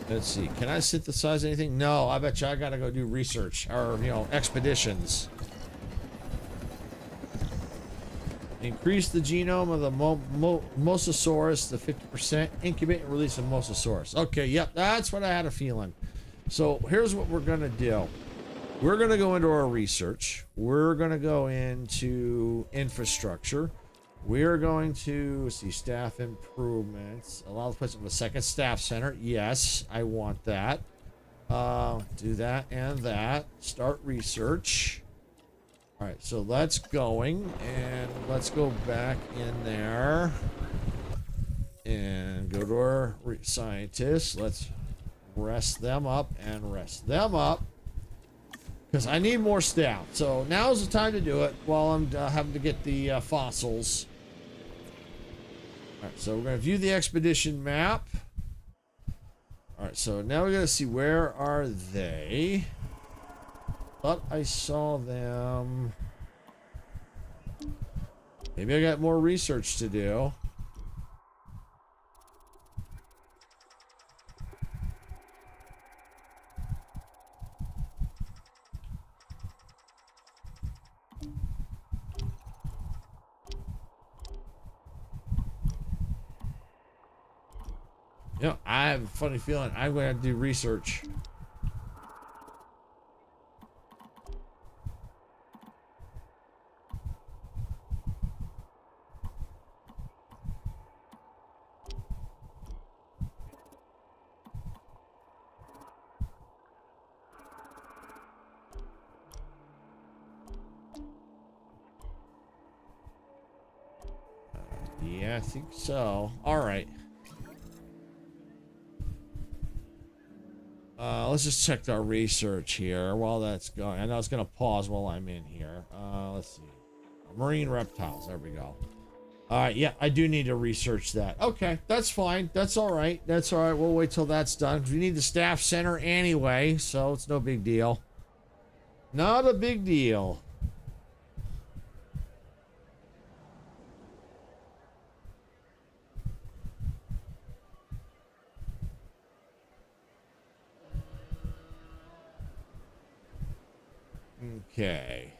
Speaker 1: Let's see. Can I synthesize anything? No, I bet you I gotta go do research or, expeditions. Increase the genome of the Mosasaurus to 50%. Incubate and release a Mosasaurus. Okay, yep, that's what I had a feeling. So here's what we're going to do. We're going to go into our research. We're going to go into infrastructure. We're going to see staff improvements. Allow the placement of a second staff center. Yes, I want that. Do that and that. Start research. All right, so that's going, and let's go back in there and go to our scientists. Let's rest them up and rest them up because I need more staff. So now's the time to do it while I'm having to get the fossils. All right, so we're going to view the expedition map. All right, so now we got to see where are they. Thought I saw them. Maybe I got more research to do. You know, I have a funny feeling I'm going to do research. Yeah, I think so. All right. Let's just check our research here while that's going. I know it's going to pause while I'm in here. Let's see. Marine reptiles. There we go. All right. Yeah, I do need to research that. Okay, that's fine. That's all right. That's all right. We'll wait till that's done. We need the staff center anyway, so it's no big deal. Not a big deal. Okay.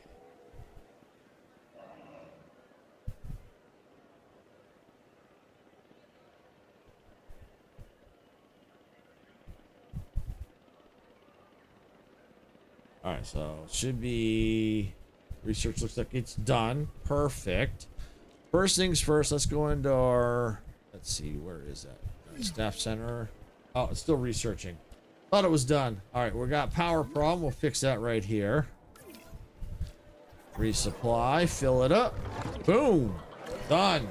Speaker 1: All right, so it should be research looks like it's done. Perfect. First things first, let's go into our, let's see, where is that? Staff center. Oh, it's still researching. Thought it was done. All right, we got power problem. We'll fix that right here. Resupply, fill it up. Boom. Done.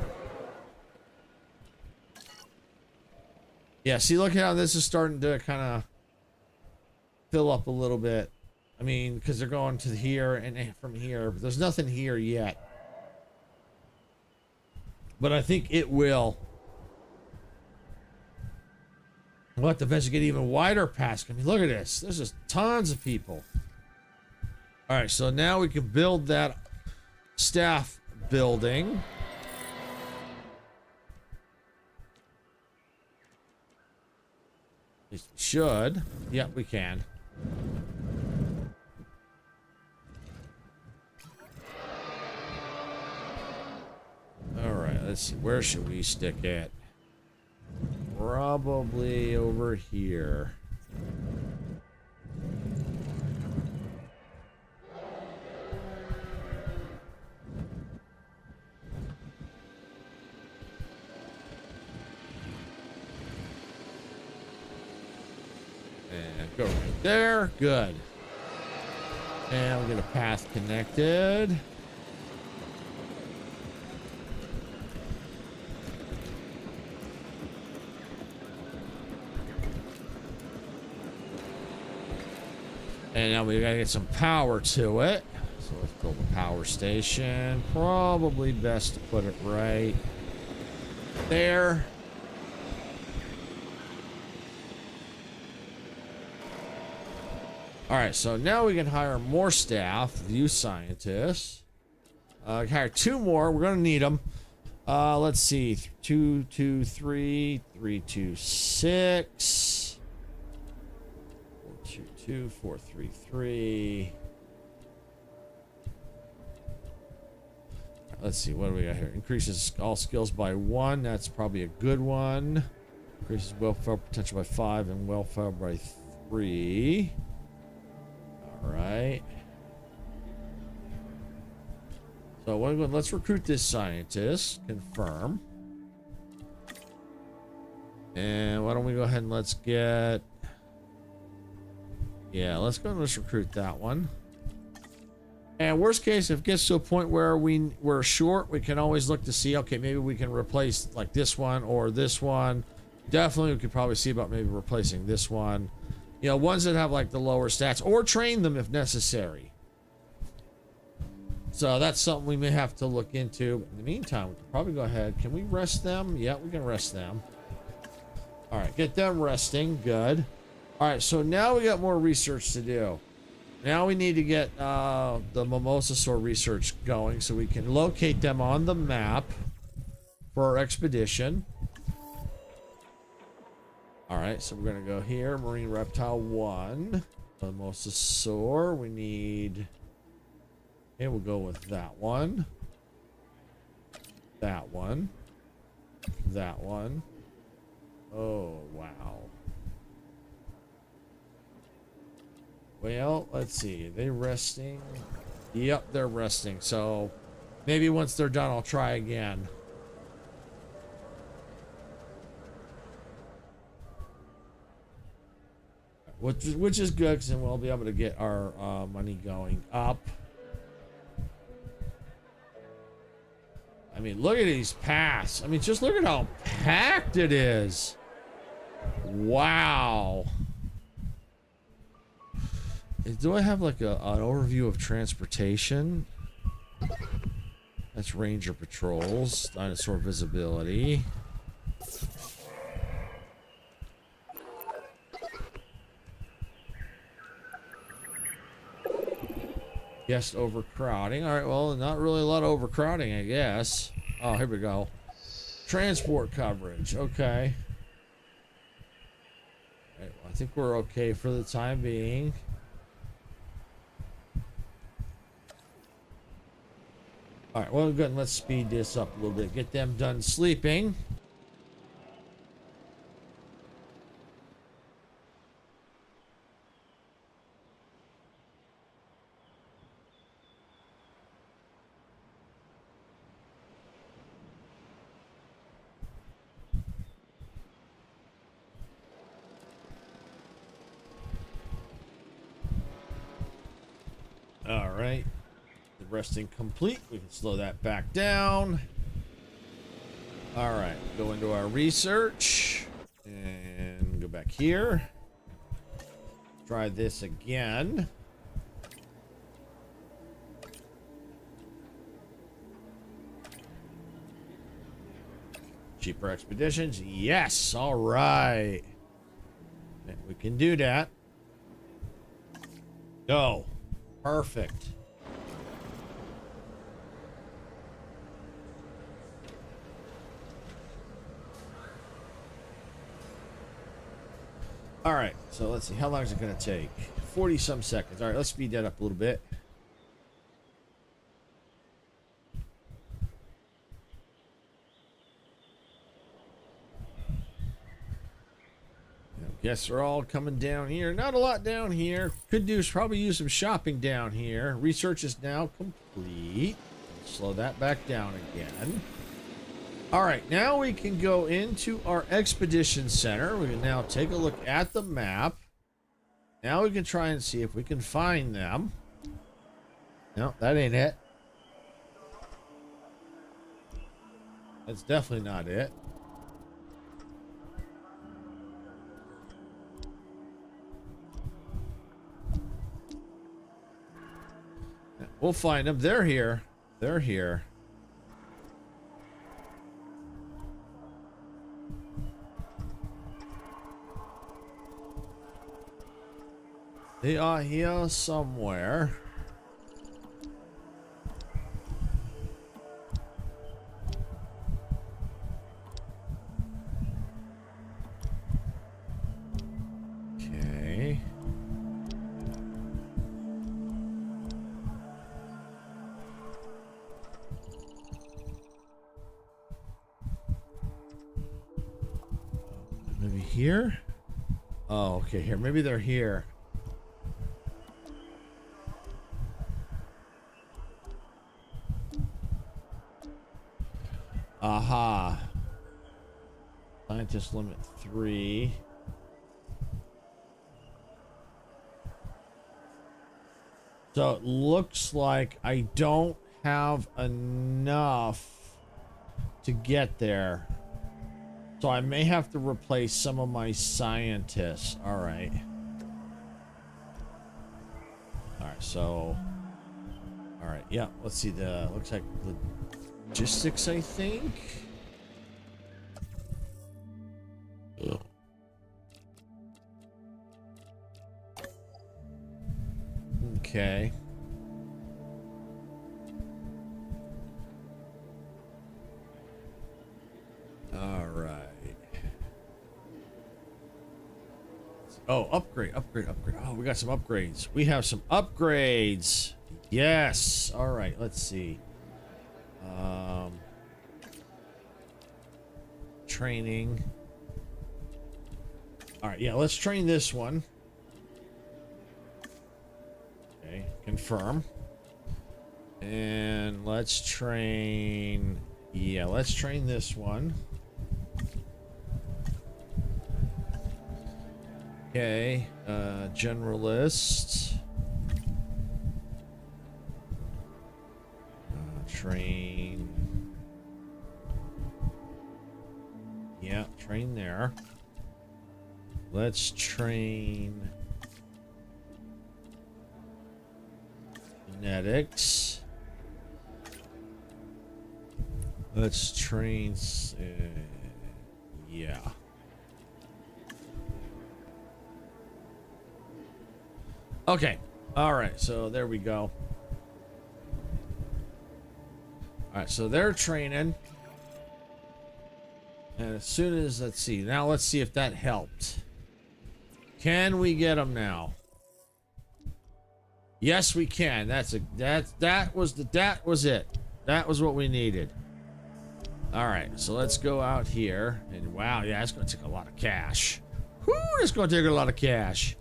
Speaker 1: Yeah, see, look how this is starting to kind of fill up a little bit. I mean, because they're going to here and from here, but there's nothing here yet. But I think it will. We'll have to eventually get even wider past. I mean, look at this. There's just tons of people. All right, so now we can build that staff building. At least we should. Yep, we can. All right, let's see. Where should we stick it? Probably over here. And go right there. Good. And we'll get a path connected. And now we gotta get some power to it. So let's build a power station. Probably best to put it right there. All right, so now we can hire more staff, view scientists. Hire 2 more. We're gonna need them. Let's see, 2, 2, 3, 3, 2, 6. 4, 2, 2, 4, 3, 3. let's see. What do we got here? Increases all skills by 1. That's probably a good one. Increases welfare potential by 5 and welfare by 3. All right. So let's recruit this scientist. Confirm. And why don't we go ahead and let's get... Yeah, let's go and let's recruit that one. And worst case, if it gets to a point where we're short, we can always look to see, okay, maybe we can replace like this one or this one. Definitely, we could probably see about maybe replacing this one. You know, ones that have like the lower stats, or train them if necessary. So that's something we may have to look into. In the meantime, we can probably go ahead. Can we rest them? Yeah, we can rest them. All right, get them resting. Good. All right, so now we got more research to do. Now we need to get the Mimosasaur research going so we can locate them on the map for our expedition. All right, so we're going to go here. Marine Reptile 1. Mimosasaur. We need... Okay, we'll go with that one. That one. That one. Oh, wow. Well, let's see. Are they resting? Yep, they're resting. So maybe once they're done, I'll try again. Which is good, because then we'll be able to get our money going up. I mean, look at these paths. I mean, just look at how packed it is. Wow. Do I have like an overview of transportation? That's ranger patrols, dinosaur visibility. Guest overcrowding. All right, well, not really a lot of overcrowding, I guess. Oh, here we go. Transport coverage. Okay. All right, well, I think we're okay for the time being. All right, well, good. Let's speed this up a little bit. Get them done sleeping. All right. The resting complete. We can slow that back down. All right. Go into our research and go back here. Try this again. Cheaper expeditions. Yes. All right. We can do that. Go. Perfect. All right, so let's see. How long is it going to take? 40 some seconds. All right, let's speed that up a little bit. Guess they're all coming down here. Not a lot down here. Could do is probably use some shopping down here. Research is now complete. Slow that back down again. All right, now we can go into our expedition center. We can now take a look at the map. Now we can try and see if we can find them. No, that ain't it. That's definitely not it. We'll find them. They're here. They're here. They are here somewhere. Okay. here? Oh, okay, here. Maybe they're here. Aha. Scientist limit 3. So it looks like I don't have enough to get there. So I may have to replace some of my scientists. All right. All right, so... All right, yeah, let's see. Looks like logistics, I think. Okay. All right. Oh, upgrade. Oh, we got some upgrades. We have some upgrades. Yes. All right, let's see. Training. All right, yeah, let's train this one. Okay, confirm. And let's train... Yeah, let's train this one. Okay, generalist. Train. Yeah, train there. Let's train genetics. Let's train. Yeah. Okay. All right. So there we go. All right. So they're training. And as soon as, let's see. Now let's see if that helped. Can we get them now? Yes, we can. That was it. That was what we needed. All right. So let's go out here. And wow, yeah, it's going to take a lot of cash. Whoo, it's going to take a lot of cash.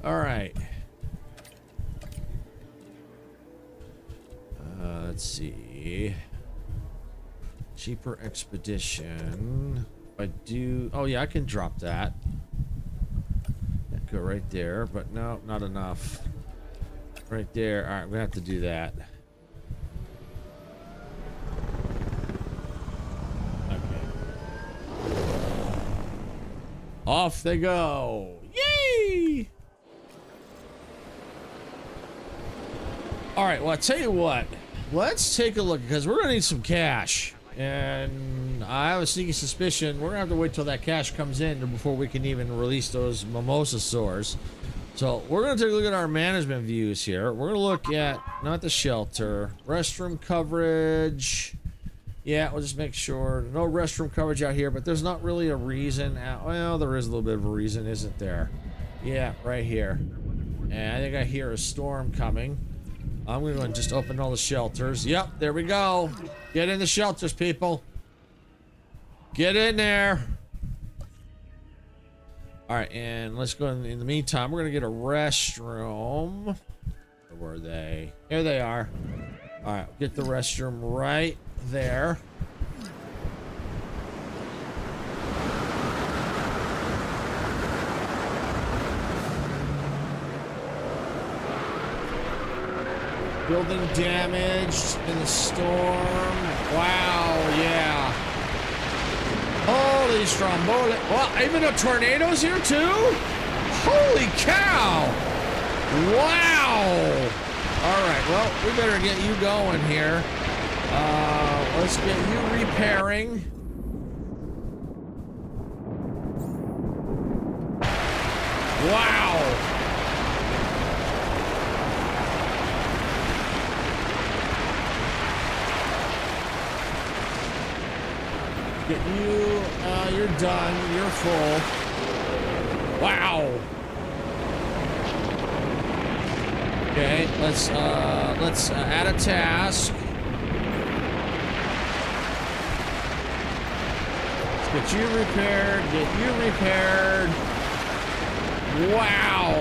Speaker 1: All right. Let's see. Cheaper expedition. If I do... Oh, yeah, I can drop that. Go right there, but no, not enough. Right there. All right, we're going to have to do that. Okay. Off they go. Yay! All right, well, I'll tell you what. Let's take a look, because we're going to need some cash. And I have a sneaky suspicion we're going to have to wait till that cash comes in before we can even release those mimosasaurs. So we're going to take a look at our management views here. We're going to look at, not the shelter, restroom coverage. Yeah, we'll just make sure. No restroom coverage out here, but there's not really a reason. Well, there is a little bit of a reason, isn't there? Yeah, right here. And I think I hear a storm coming. I'm going to just open all the shelters. Yep, there we go. Get in the shelters, people. Get in there. All right, and let's go in the meantime. We're going to get a restroom. Where were they? Here they are. All right, get the restroom right there. Building damaged in the storm. Wow, yeah. Holy stromboli. Well, even the tornadoes here too? Holy cow. Wow. All right, well, we better get you going here. Let's get you repairing. Wow. Get you, you're done. You're full. Wow. Okay, let's add a task. Let's Get you repaired. Get you repaired. Wow.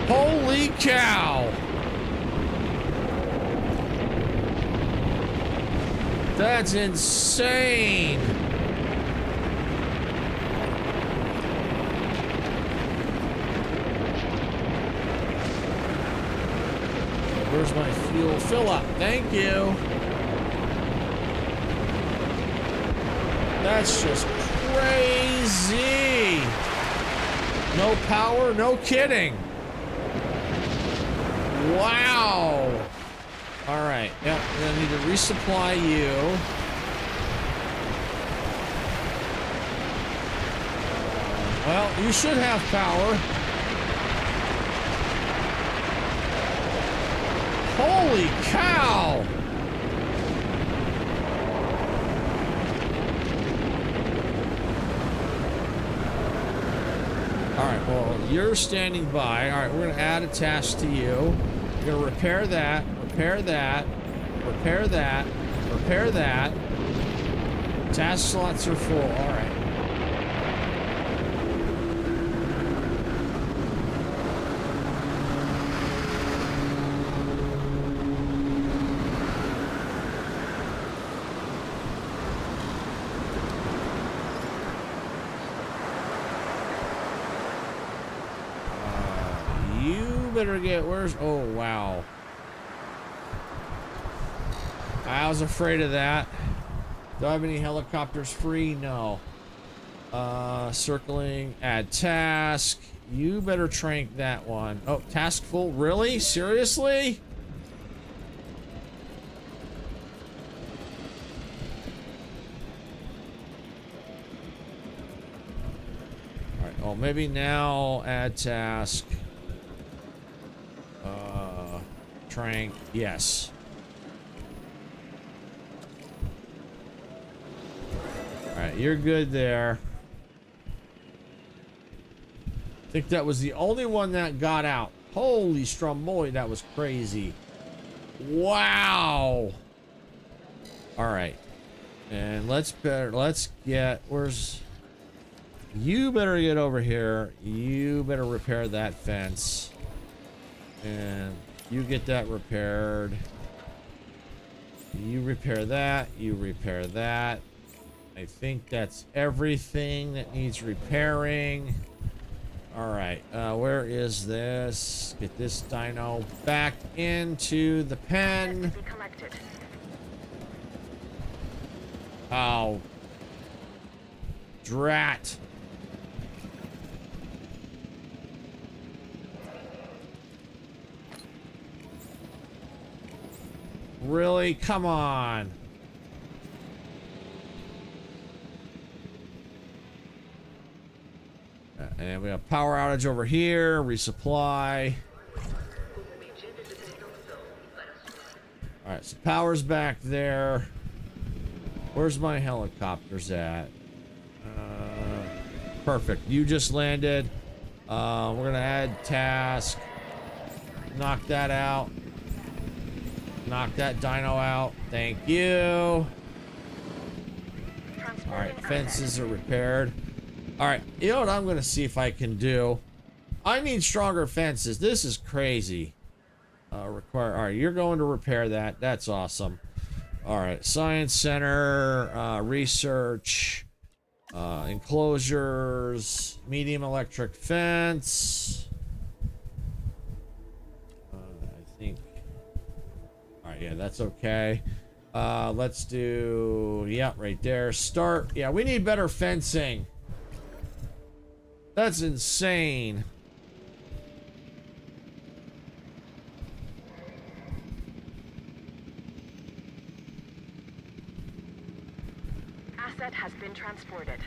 Speaker 1: Holy cow. That's insane. Where's my fuel fill up? Thank you. That's just crazy. No power, no kidding. Wow. All right. Yep. I'm gonna need to resupply you. Well, you should have power. Holy cow! All right, well, you're standing by. All right, we're gonna add a task to you. We're gonna repair that, repair that, repair that, repair that. Task slots are full. All right. Better get where's oh wow. I was afraid of that. Do I have any helicopters free? No. Circling, add task. You better trank that one. Oh, task full. Really? Seriously? All right. Oh, maybe now add task. Trank, yes. All right, you're good there. I think that was the only one that got out. Holy stromboli, that was crazy. Wow. All right, and let's get where's. You better get over here. You better repair that fence. And you get that repaired. You repair that. You repair that. I think that's everything that needs repairing. All right. Where is this? Get this dino back into the pen. Oh. Drat. Really? Come on. And we have power outage over here. Resupply. All right, so power's back there. Where's my helicopters at? Perfect. You just landed. We're gonna add task. Knock that out. Knock that dino out. Thank you. All right, fences are repaired. All right, you know what I'm going to see if I can do? I need stronger fences. This is crazy. All right, you're going to repair that. That's awesome. All right, science center, research, enclosures, medium electric fence. I think. All right, yeah, that's okay. Let's do, yeah, right there. Start. Yeah, we need better fencing. That's insane.
Speaker 3: Asset has been transported.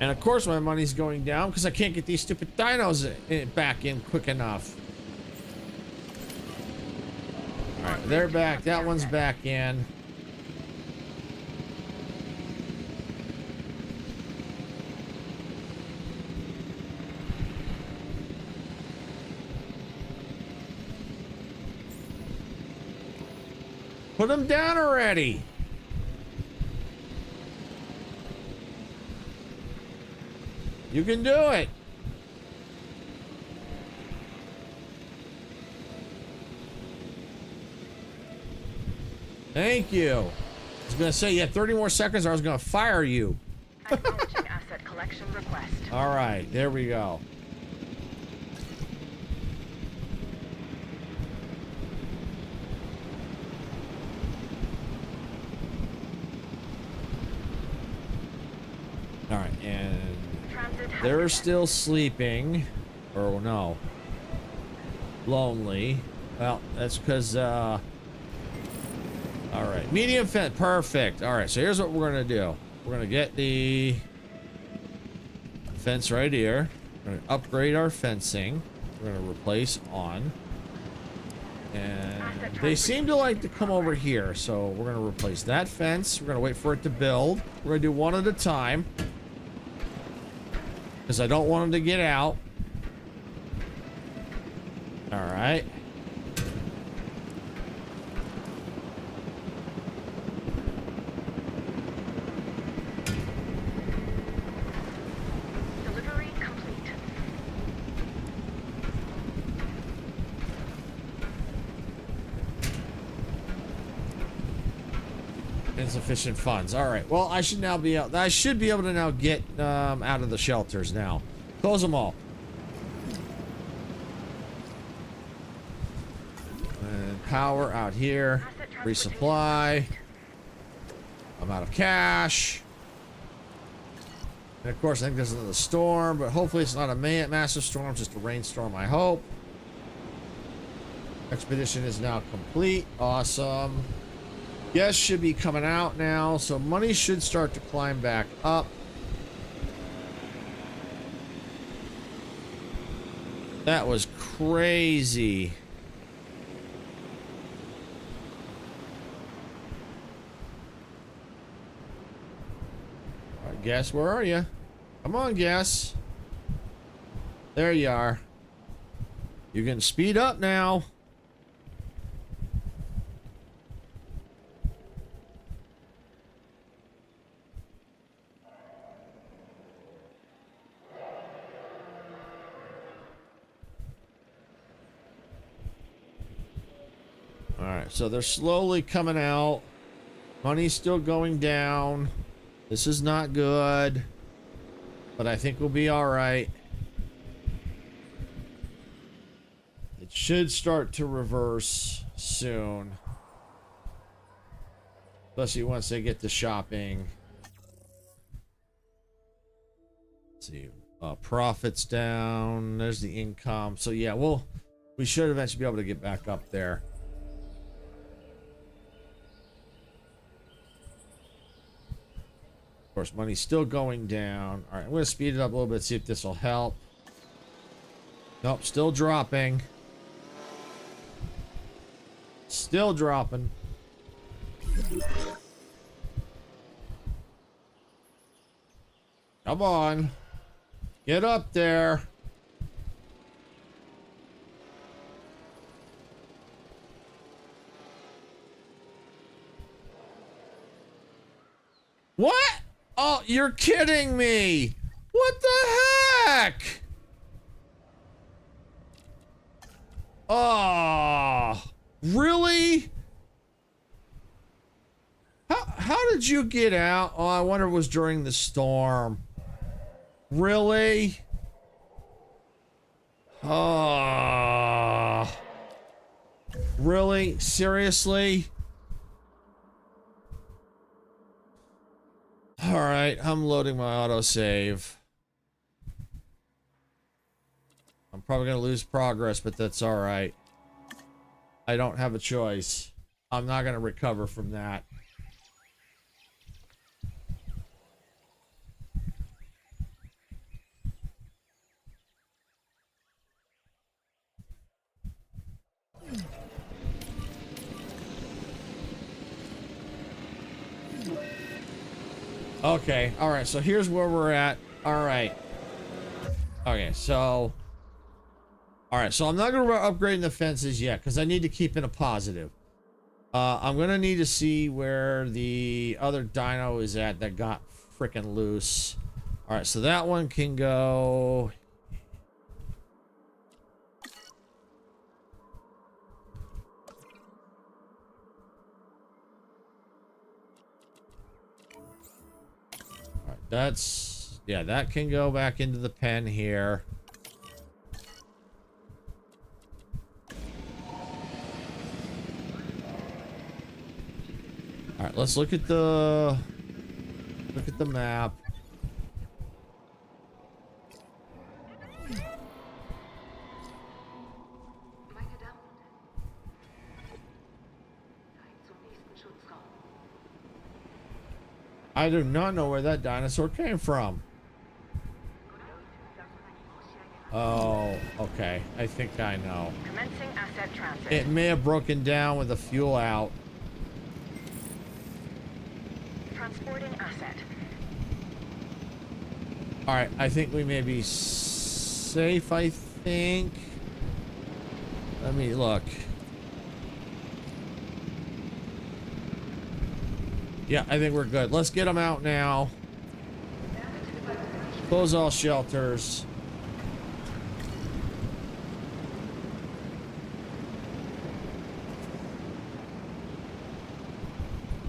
Speaker 1: And of course my money's going down because I can't get these stupid dinos back in quick enough. All right, they're back. That one's back in. Put them down already. You can do it. Thank you. I was gonna say you had 30 more seconds or I was gonna fire you.
Speaker 3: Acknowledging asset collection request.
Speaker 1: All right, there we go. All right, and
Speaker 3: Transit has
Speaker 1: they're
Speaker 3: begun.
Speaker 1: still sleeping, or no, lonely. Well, that's because, all right, medium fence, perfect. All right, so here's what we're gonna do. We're gonna get the fence right here. We're gonna upgrade our fencing. We're gonna replace on. And they seem to like to come over here, so we're gonna replace that fence. We're gonna wait for it to build. We're gonna do one at a time, because I don't want them to get out. All right.
Speaker 3: Delivery complete.
Speaker 1: Insufficient funds. All right. Well, I should now be out. I should be able to now get out of the shelters now. Close them all. And power out here. Resupply. I'm out of cash. And of course, I think this is a storm, but hopefully it's not a massive storm, just a rainstorm, I hope. Expedition is now complete. Awesome. Guests should be coming out now, so money should start to climb back up. That was crazy. All right, guess, where are you? Come on, guess. There you are. You can speed up now. Alright, so they're slowly coming out. Money's still going down. This is not good. But I think we'll be alright. It should start to reverse soon. Especially once they get to shopping. Let's see. Profits down. There's the income. So yeah, we should eventually be able to get back up there. Of course, money's still going down. All right, I'm going to speed it up a little bit, see if this will help. Nope, still dropping. Still dropping. Come on. Get up there. What? Oh, you're kidding me. What the heck? Oh, really? How did you get out? Oh, I wonder if it was during the storm. Really? Oh. Really? Seriously? All right, I'm loading my autosave. I'm probably going to lose progress, but that's all right. I don't have a choice. I'm not going to recover from that. Okay, all right, so here's where we're at. All right. Okay, so... All right, so I'm not going to upgrade the fences yet because I need to keep in a positive. I'm gonna need to see where the other dino is at that got freaking loose. All right, so that one can go. All right, that's, yeah, that can go back into the pen here. All right, let's look at the map.
Speaker 3: Meine Damen und Herren, zum nächsten Schutzraum.
Speaker 1: I do not know where that dinosaur came from. Oh, okay. I think I know.
Speaker 3: Commencing asset transit.
Speaker 1: It may have broken down with the fuel out.
Speaker 3: Transporting asset.
Speaker 1: All right, I think we may be safe, I think. Let me look. Yeah, I think we're good. Let's get them out now. Close all shelters.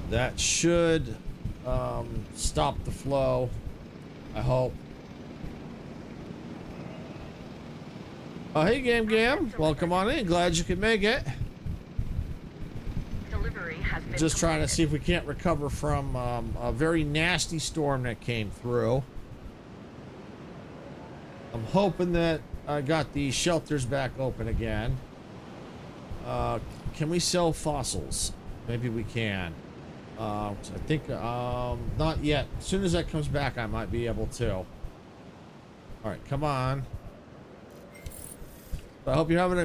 Speaker 1: That should stop the flow, I hope. Oh, hey, Gam. Welcome on in. Glad you could make it.
Speaker 3: Delivery has been
Speaker 1: Just trying to
Speaker 3: completed.
Speaker 1: see if we can't recover from a very nasty storm that came through. I'm hoping that I got the shelters back open again. Can we sell fossils? Maybe we can. I think not yet. As soon as that comes back, I might be able to. All right, come on. I hope you're having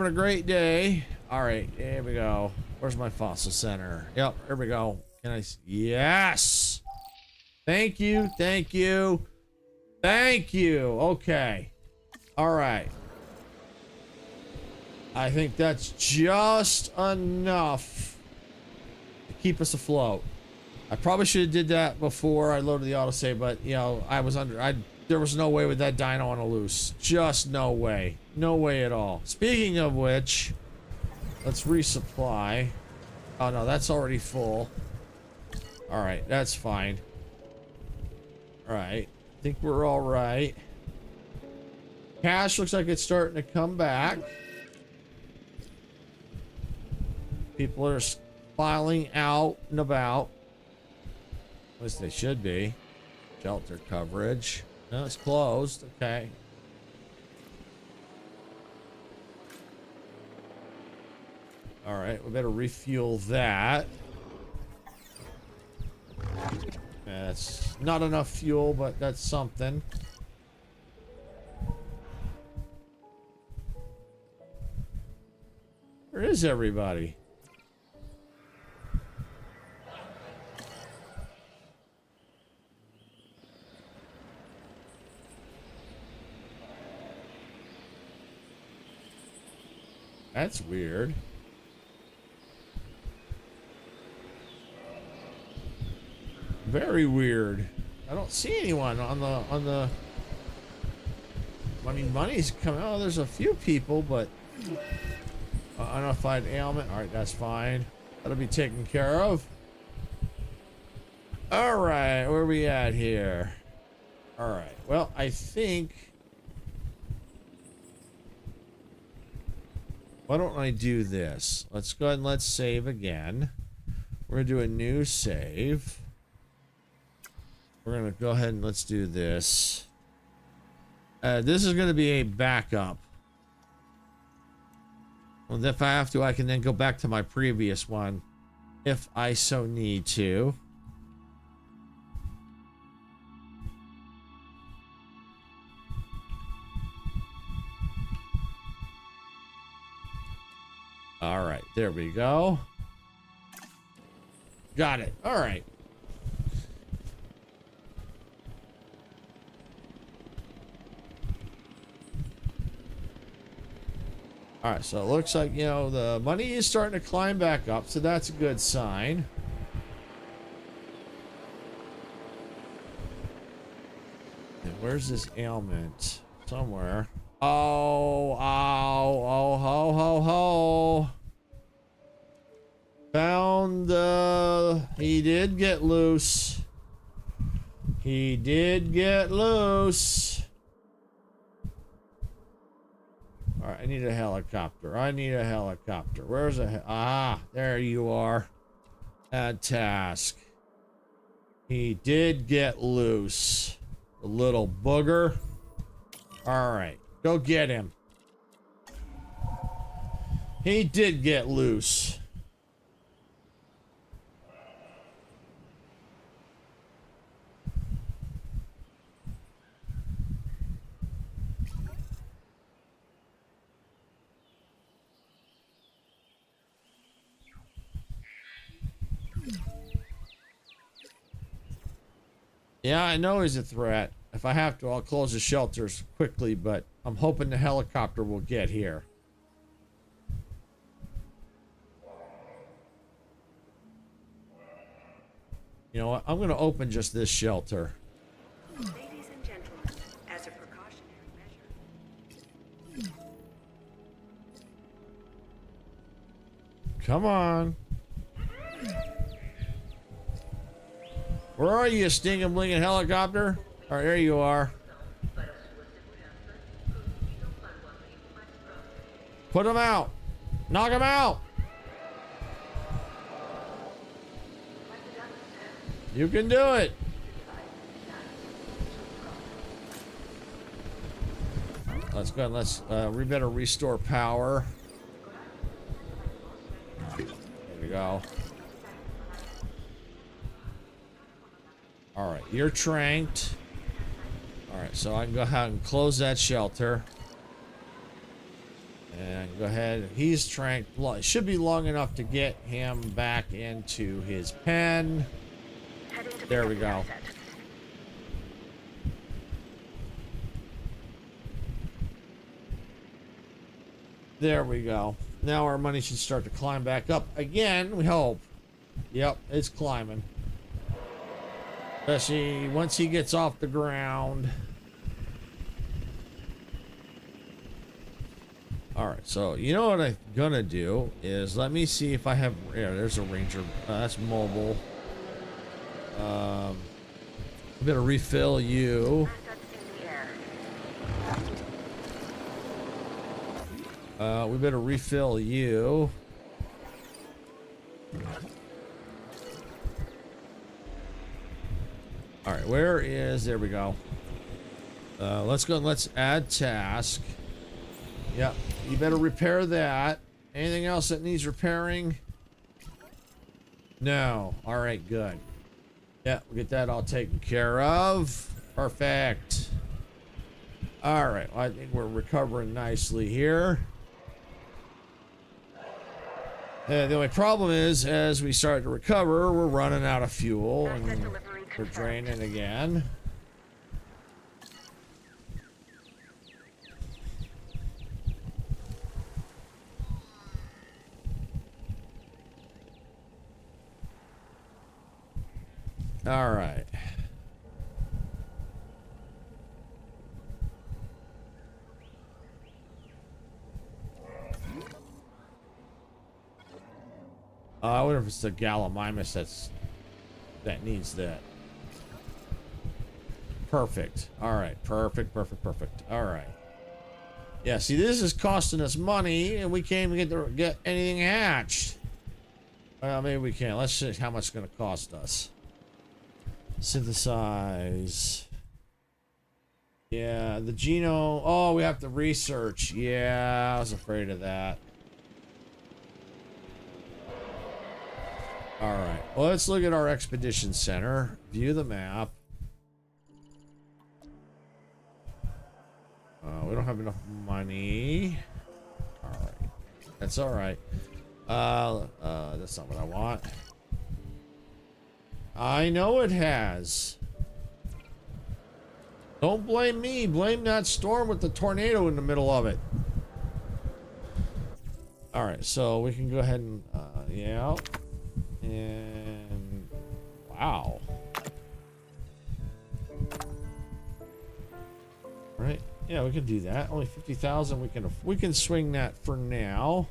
Speaker 1: a great day. All right, here we go. Where's my fossil center? Yep, here we go. Can I? Yes. Thank you. Thank you. Thank you. Okay. All right. I think that's just enough to keep us afloat. I probably should have did that before I loaded the autosave, but you know, there was no way with that dino on a loose. Just no way. No way at all. Speaking of which, let's resupply. Oh no, that's already full. All right, that's fine. All right, I think we're all right. Cash looks like it's starting to come back. People are filing out and about. At least they should be. Shelter coverage. No, it's closed. Okay. All right, we better refuel that. That's not enough fuel, but that's something. Where is everybody? That's weird. Very weird. I don't see anyone on the I mean, money's coming. Oh, there's a few people, but unidentified ailment. All right, that's fine. That'll be taken care of. All right, where are we at here? All right. Well, I think. Why don't I do this? Let's go ahead and let's save again. We're gonna do a new save. We're gonna go ahead and let's do this. This is gonna be a backup. Well, if I have to, I can then go back to my previous one, if I so need to. All right, there we go. Got it. All right. All right, so it looks like, you know, the money is starting to climb back up, so that's a good sign. And where's this ailment? Somewhere. Oh, ho, ho, ho. Found, he did get loose. He did get loose. All right, I need a helicopter. I need a helicopter. Where's a... there you are. Add task. He did get loose. The little booger. All right, go get him. He did get loose. Yeah, I know he's a threat. If I have to, I'll close the shelters quickly, but I'm hoping the helicopter will get here. You know what? I'm going to open just this shelter.
Speaker 3: Ladies and gentlemen, as a precautionary measure.
Speaker 1: Come on. Where are you, stinging, blinging helicopter? All right, there you are. Put him out. Knock him out. You can do it. Let's go. Let's. We better restore power. There we go. All right, you're tranked. All right, so I can go ahead and close that shelter. And go ahead. He's tranked. It should be long enough to get him back into his pen. There we go. There we go. Now our money should start to climb back up again, we hope. Yep, it's climbing. Especially once he gets off the ground. Alright, so you know what I'm gonna do is let me see if I have... Yeah, there's a ranger. That's mobile. I'm gonna refill you. We better refill you. All right, where is... There we go. Let's go and let's add task. Yep, you better repair that. Anything else that needs repairing? No. All right, good. Yeah, we'll get that all taken care of. Perfect. All right, well, I think we're recovering nicely here. The only problem is, as we start to recover, we're running out of fuel and we're draining again. All right. I wonder if it's the Gallimimus that needs that. Perfect. All right. Perfect. All right. Yeah. See, this is costing us money, and we can't even get anything hatched. Well, maybe we can. Let's see how much it's going to cost us. Synthesize. Yeah, the genome. Oh, we have to research. Yeah, I was afraid of that. All right. Well, let's look at our expedition center. View the map. We don't have enough money. All right. That's all right. That's not what I want. I know it has. Don't blame me. Blame that storm with the tornado in the middle of it. right, so we can go ahead and yeah, and wow. Right, yeah, we can do that. Only 50,000. We can swing that for now.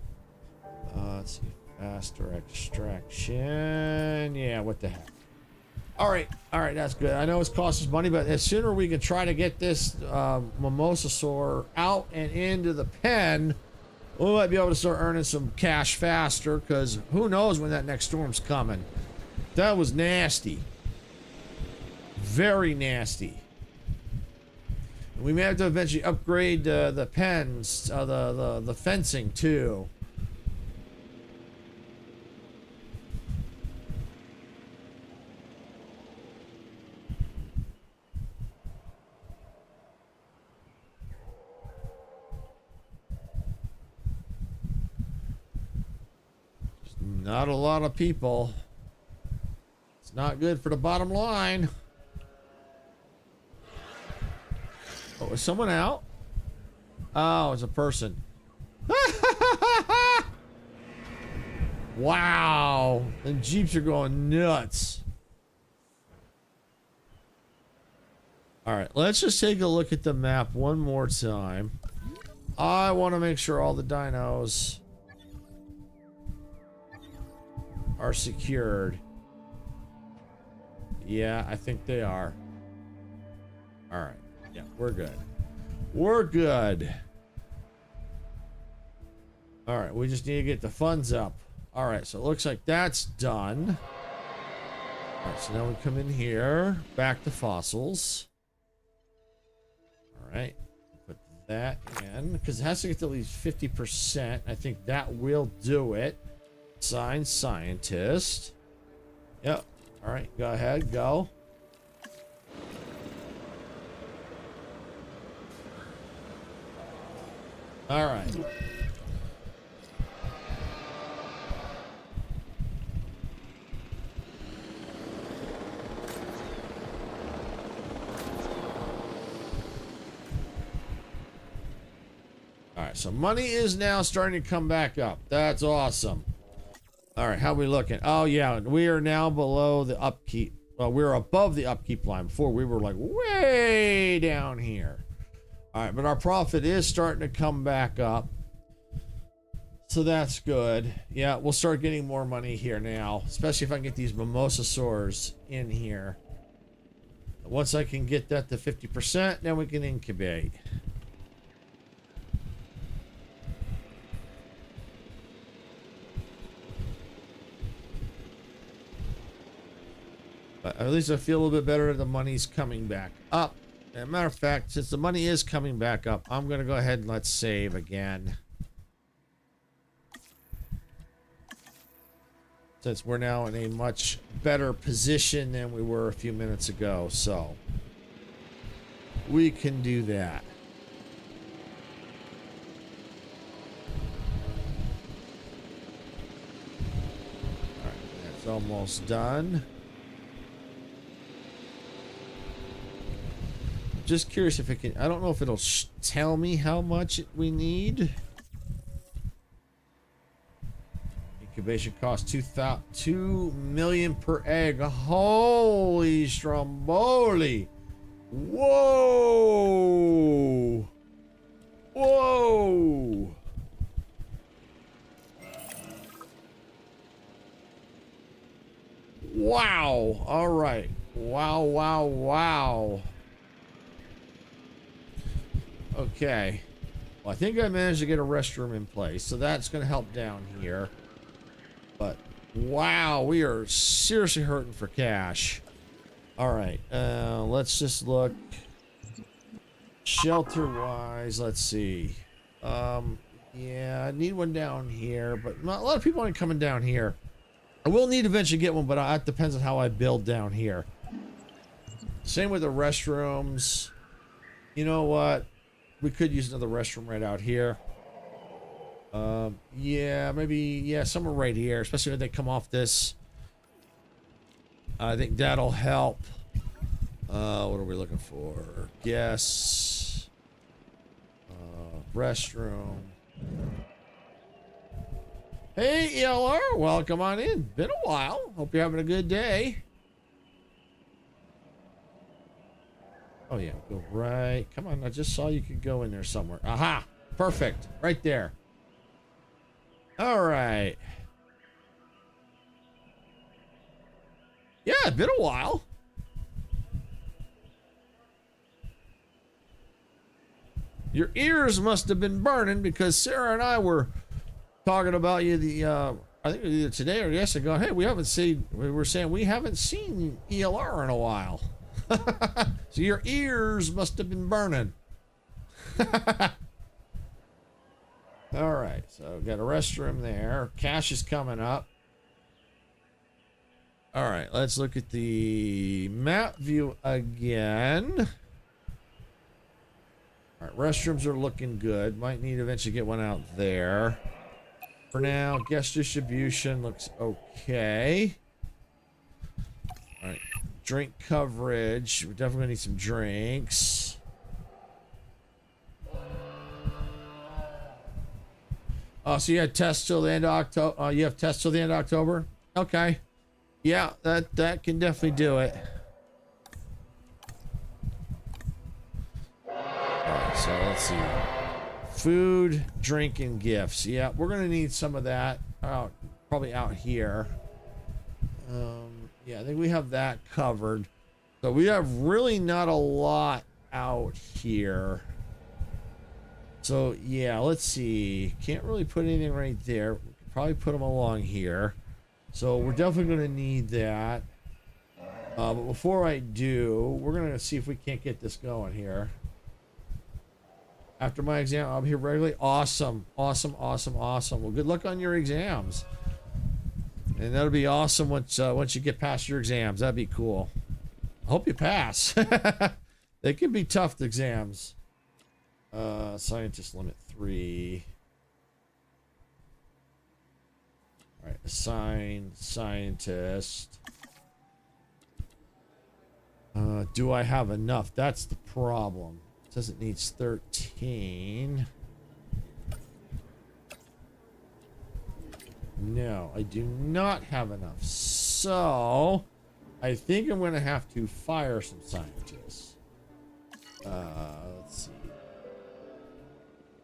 Speaker 1: Let's see, faster extraction. Yeah, what the heck. All right, that's good. I know it's cost us money, but as sooner we can try to get this mimosasaur out and into the pen, we might be able to start earning some cash faster, because who knows when that next storm's coming. That was nasty. Very nasty. We may have to eventually upgrade the pens, the fencing too. Not a lot of people. It's not good for the bottom line. Oh, is someone out? Oh, it's a person. Wow. The Jeeps are going nuts. All right, let's just take a look at the map one more time. I want to make sure all the dinos are secured. Yeah, I think they are. All right. Yeah, we're good. We're good. All right, we just need to get the funds up. All right, so it looks like that's done. All right, so now we come in here, back to fossils. All right, put that in, because it has to get to at least 50%. I think that will do it. Sign scientist. Yep. All right, go ahead, go. All right. All right, so money is now starting to come back up. That's awesome. All right, how are we looking? Oh, yeah, we are now below the upkeep. Well, we're above the upkeep line. Before, we were like way down here. All right, but our profit is starting to come back up. So that's good. Yeah, we'll start getting more money here now, especially if I can get these mimosasaurs in here. Once I can get that to 50%, then we can incubate. But at least I feel a little bit better that the money's coming back up. As a matter of fact, since the money is coming back up, I'm going to go ahead and let's save again. Since we're now in a much better position than we were a few minutes ago. So we can do that. All right, that's almost done. Just curious if it can. I don't know if it'll tell me how much we need. Incubation cost $2 million per egg. Holy stromboli! Whoa! Whoa! Wow! All right. Wow! Wow! Wow! Okay. Well, I think I managed to get a restroom in place, so that's going to help down here. But, wow, we are seriously hurting for cash. All right, let's just look. Shelter-wise, let's see. Yeah, I need one down here, but not a lot of people aren't coming down here. I will need to eventually get one, but it depends on how I build down here. Same with the restrooms. You know what? We could use another restroom right out here. Yeah, maybe, yeah, somewhere right here, especially when they come off this. I think that'll help. What are we looking for? Guests. Restroom. Hey, ELR, welcome on in. Been a while. Hope you're having a good day. Oh, yeah, go right. Come on, I just saw you could go in there somewhere. Aha, perfect. Right there. All right. Yeah, been a while. Your ears must have been burning because Sarah and I were talking about you I think either today or yesterday. Hey, we were saying we haven't seen ELR in a while. So your ears must have been burning. All right, so got a restroom there. Cash is coming up. All right, let's look at the map view again. All right, restrooms are looking good. Might need to eventually get one out there. For now, guest distribution looks okay. All right, drink coverage. We're definitely gonna need some drinks. Oh, so you had tests till the end of October. You have tests till the end of October. Okay. Yeah, that can definitely do it. Alright, so let's see. Food, drink, and gifts. Yeah, we're gonna need some of that out, probably out here. Yeah, I think we have that covered. So we have really not a lot out here. So yeah, let's see. Can't really put anything right there. We could probably put them along here. So we're definitely going to need that. But before I do, we're going to see if we can't get this going here. After my exam, I'll be here regularly. Awesome. Awesome, awesome, awesome. Well, good luck on your exams. And that'll be awesome once you get past your exams. That'd be cool. I hope you pass. They can be tough, the exams. Scientist limit 3. All right, assign scientist. Do I have enough? That's the problem. It says it needs 13. No, I do not have enough. So, I think I'm going to have to fire some scientists. Let's see.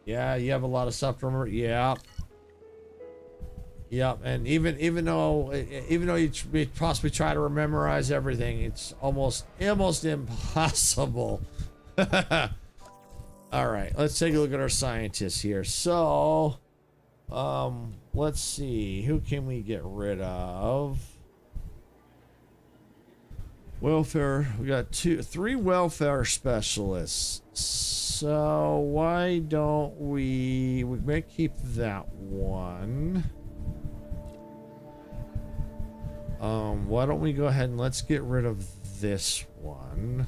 Speaker 1: Yeah, you have a lot of stuff to remember. Yeah. Yep, and even though you possibly try to memorize everything, it's almost impossible. All right, let's take a look at our scientists here. So, let's see, who can we get rid of? Welfare. We got 3 welfare specialists. So why don't we may keep that one. Why don't we go ahead and let's get rid of this one.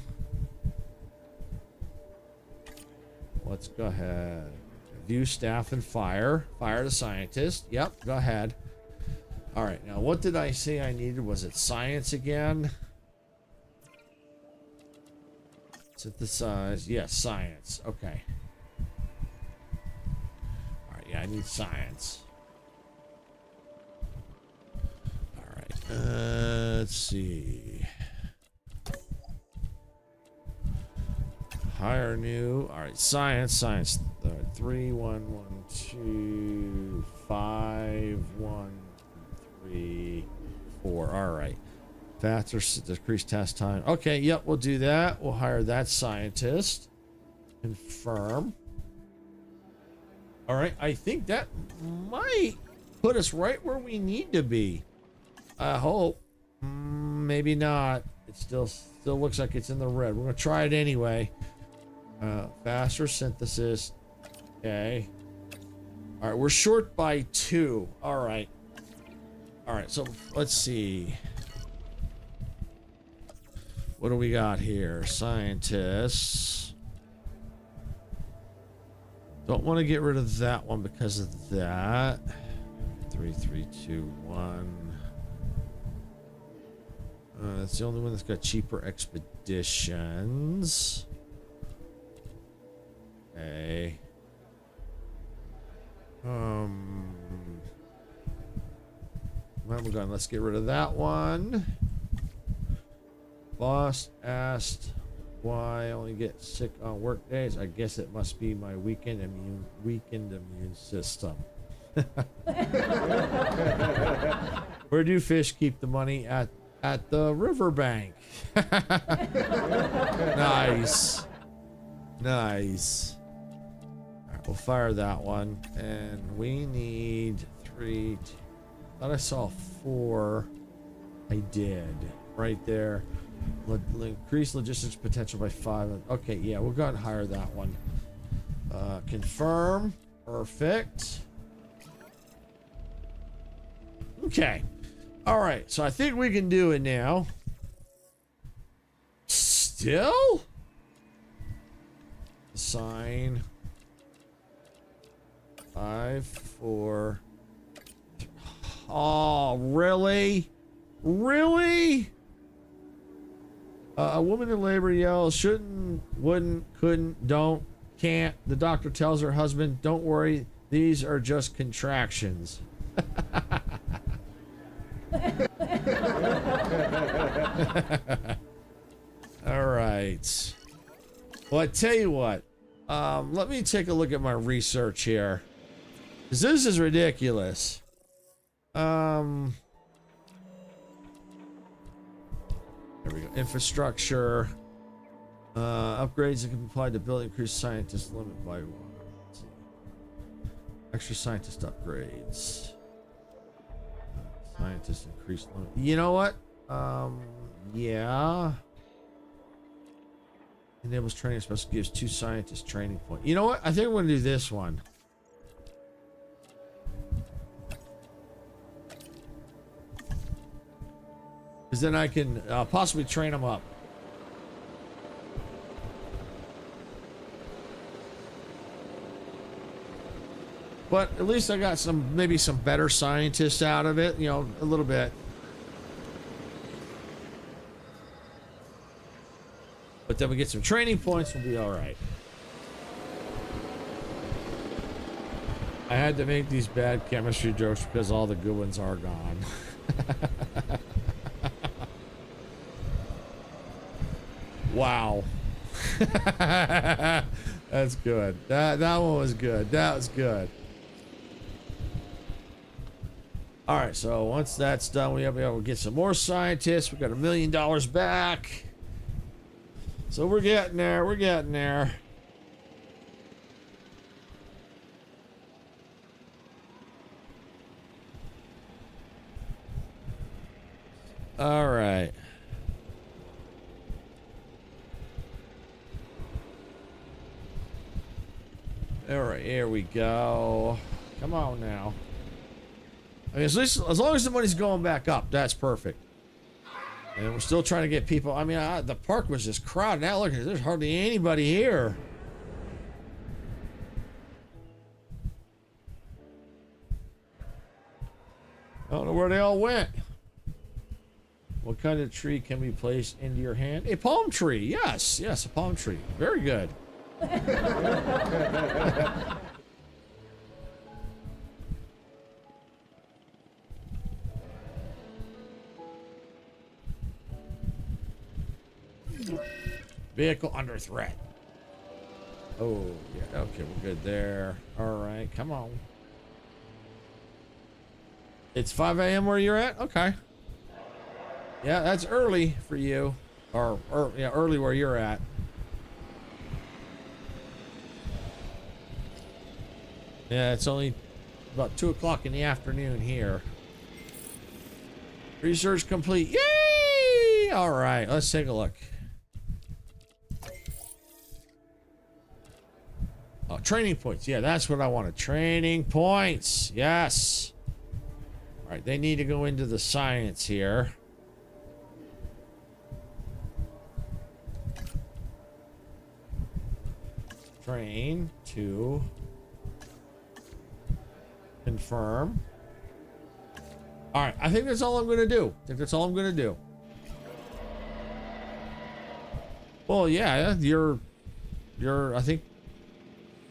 Speaker 1: Let's go ahead. View staff and fire. Fire the scientist. Yep, go ahead. All right, now what did I say I needed? Was it science again? Synthesize. Yes, science. Okay. All right, yeah, I need science. Let's see. Hire new. All right, science. 3 1 1 2 5 1 3 4. All right. Faster, decrease test time. Okay, yep, we'll do that. We'll hire that scientist. Confirm. All right, I think that might put us right where we need to be. I hope. Maybe not. It still looks like it's in the red. We're gonna try it anyway. Faster synthesis. Okay. All right, we're short by 2. All right. All right. So let's see. What do we got here? Scientists. Don't want to get rid of that one because of that. 3 3 2 1. That's the only one that's got cheaper expeditions. Okay. we're going. Let's get rid of that one. Boss asked why I only get sick on work days. I guess it must be my weakened immune system. Where do fish keep the money? At the riverbank. Nice. Nice. All right, we'll fire that one. And we need 3. Thought I saw 4. I did. Right there. Increase logistics potential by 5. Okay, yeah, we'll go ahead and hire that one. Confirm. Perfect. Okay. All right, so I think we can do it now. Still? Assign 5, 4. Oh, really? Really? A woman in labor yells, shouldn't, wouldn't, couldn't, don't, can't. The doctor tells her husband, don't worry, these are just contractions. All right. Well, I tell you what. Let me take a look at my research here, because this is ridiculous. There we go. Infrastructure. Upgrades that can be applied to building increase scientist limit by 1. Let's see. Extra scientist upgrades. Scientist increase limit. You know what? Yeah. Enables training, especially gives 2 scientists training points. You know what? I think I'm going to do this one. Because then I can possibly train them up. But at least I got maybe some better scientists out of it, you know, a little bit. But then we get some training points, we'll be all right. I had to make these bad chemistry jokes because all the good ones are gone. Wow. That's good. That one was good. That was good. All right, so once that's done, we'll be able to get some more scientists. We got $1 million back. So we're getting there. We're getting there. All right. All right, here we go. Come on now. I mean, as long as the money's going back up, that's perfect. And we're still trying to get people. I mean, the park was just crowded. Now look, there's hardly anybody here. I don't know where they all went. What kind of tree can be placed into your hand? A palm tree. Yes, yes, a palm tree. Very good. Vehicle under threat. Oh, yeah. Okay, we're good there. All right, come on. It's 5 a.m. where you're at? Okay. Yeah, that's early for you. Or yeah, early where you're at. Yeah, it's only about 2 o'clock in the afternoon here. Research complete. Yay! All right, let's take a look. Oh, training points. Yeah, that's what I wanted. Training points. Yes. All right, they need to go into the science here. Train to confirm. All right, I think that's all I'm going to do. Well, yeah, you're I think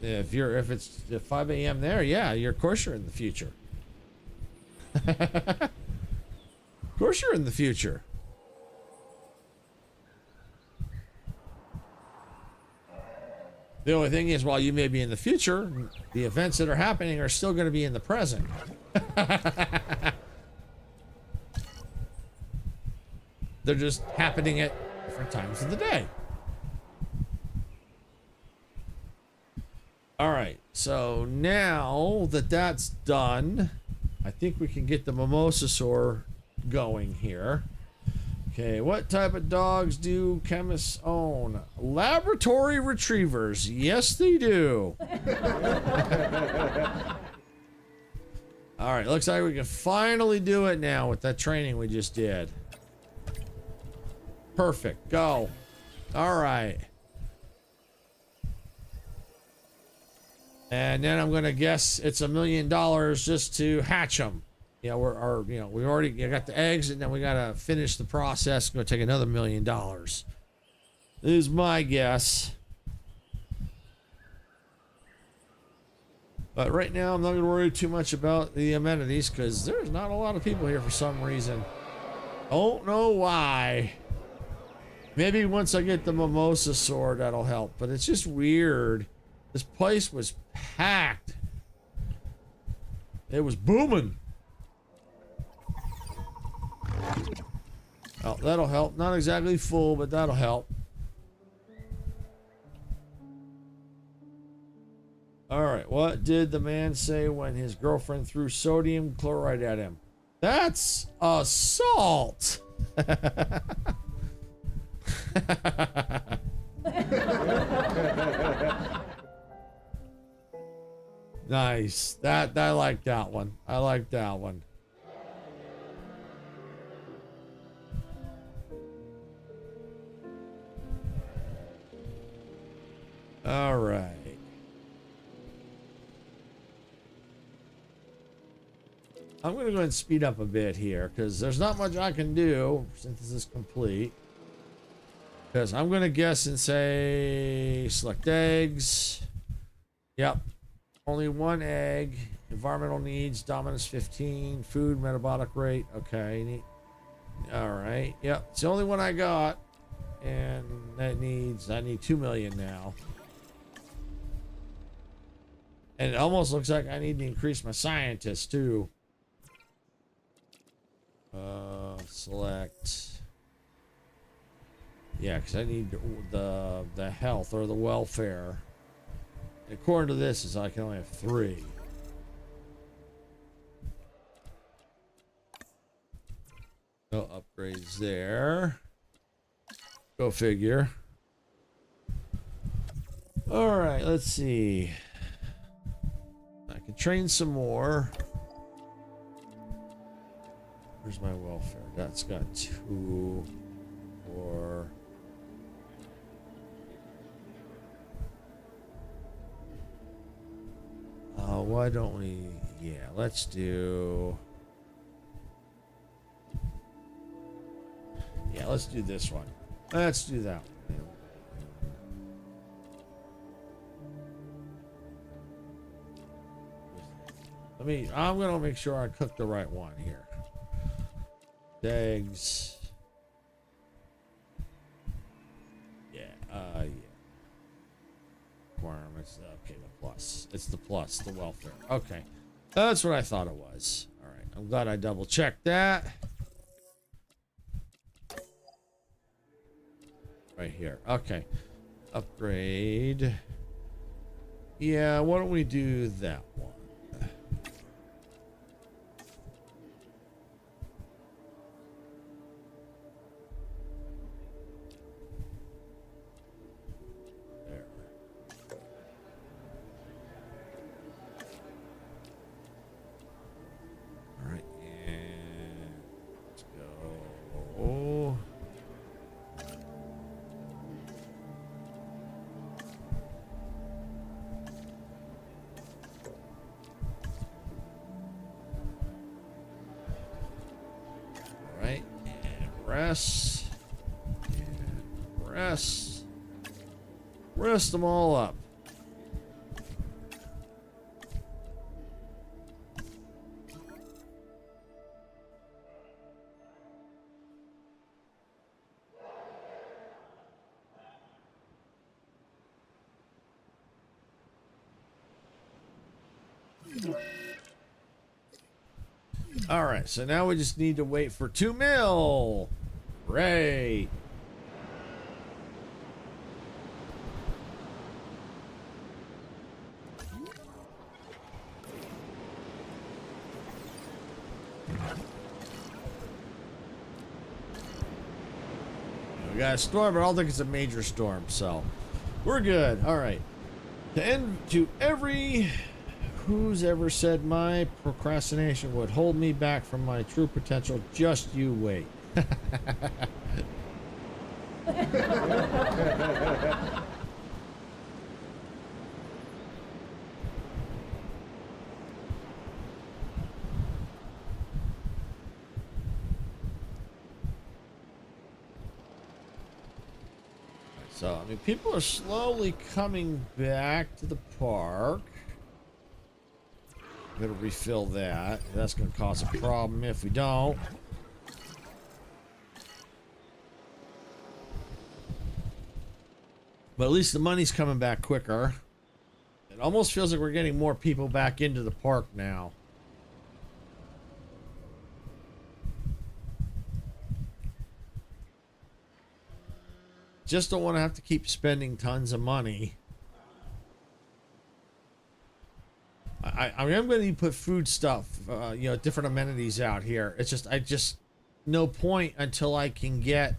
Speaker 1: if it's 5 a.m. there, yeah, of course you're in the future. Of course you're in the future. The only thing is, while you may be in the future, the events that are happening are still going to be in the present. They're just happening at different times of the day. All right, so now that that's done, I think we can get the Mimosasaur going here. Okay, what type of dogs do chemists own? Laboratory retrievers. Yes, they do. All right, looks like we can finally do it now with that training we just did. Perfect, go. All right. And then I'm gonna guess it's $1 million just to hatch them. Yeah, we already got the eggs, and then we gotta finish the process. It's gonna take another $1 million. This is my guess. But right now, I'm not gonna worry too much about the amenities because there's not a lot of people here for some reason. Don't know why. Maybe once I get the Mimosasaur, that'll help. But it's just weird. This place was packed. It was booming. Oh, that'll help. Not exactly full, but that'll help. All right, what did the man say when his girlfriend threw sodium chloride at him? That's assault. Nice. I like that one. I like that one. All right. I'm going to go ahead and speed up a bit here because there's not much I can do since this is complete. Because I'm going to guess and say select eggs. Yep. Only one egg. Environmental needs, dominance 15, food, metabolic rate. Okay. All right. Yep. It's the only one I got. And I need 2 million now. And it almost looks like I need to increase my scientists too. Select. Yeah, because I need the health or the welfare. According to this, is I can only have 3. No upgrades there. Go figure. All right, let's see. I can train some more. Where's my welfare? That's got 2, 4. Why don't we? Yeah, let's do. Yeah, let's do this one. Let's do that one. I'm gonna make sure I cook the right one here. Eggs. Yeah, yeah. Requirements. Okay, the plus. It's the plus, the welfare. Okay. That's what I thought it was. All right. I'm glad I double checked that. Right here. Okay. Upgrade. Yeah, why don't we do that one? Rest them all up. All right, so now we just need to wait for 2 mil. Right. We got a storm, but I don't think it's a major storm, so we're good. All right. To every who's ever said my procrastination would hold me back from my true potential, just you wait. So, I mean, people are slowly coming back to the park. Gotta refill that. That's gonna cause a problem if we don't. But at least the money's coming back quicker. It almost feels like we're getting more people back into the park now. Just don't want to have to keep spending tons of money. I am going to put food stuff, you know, different amenities out here. It's just no point until I can get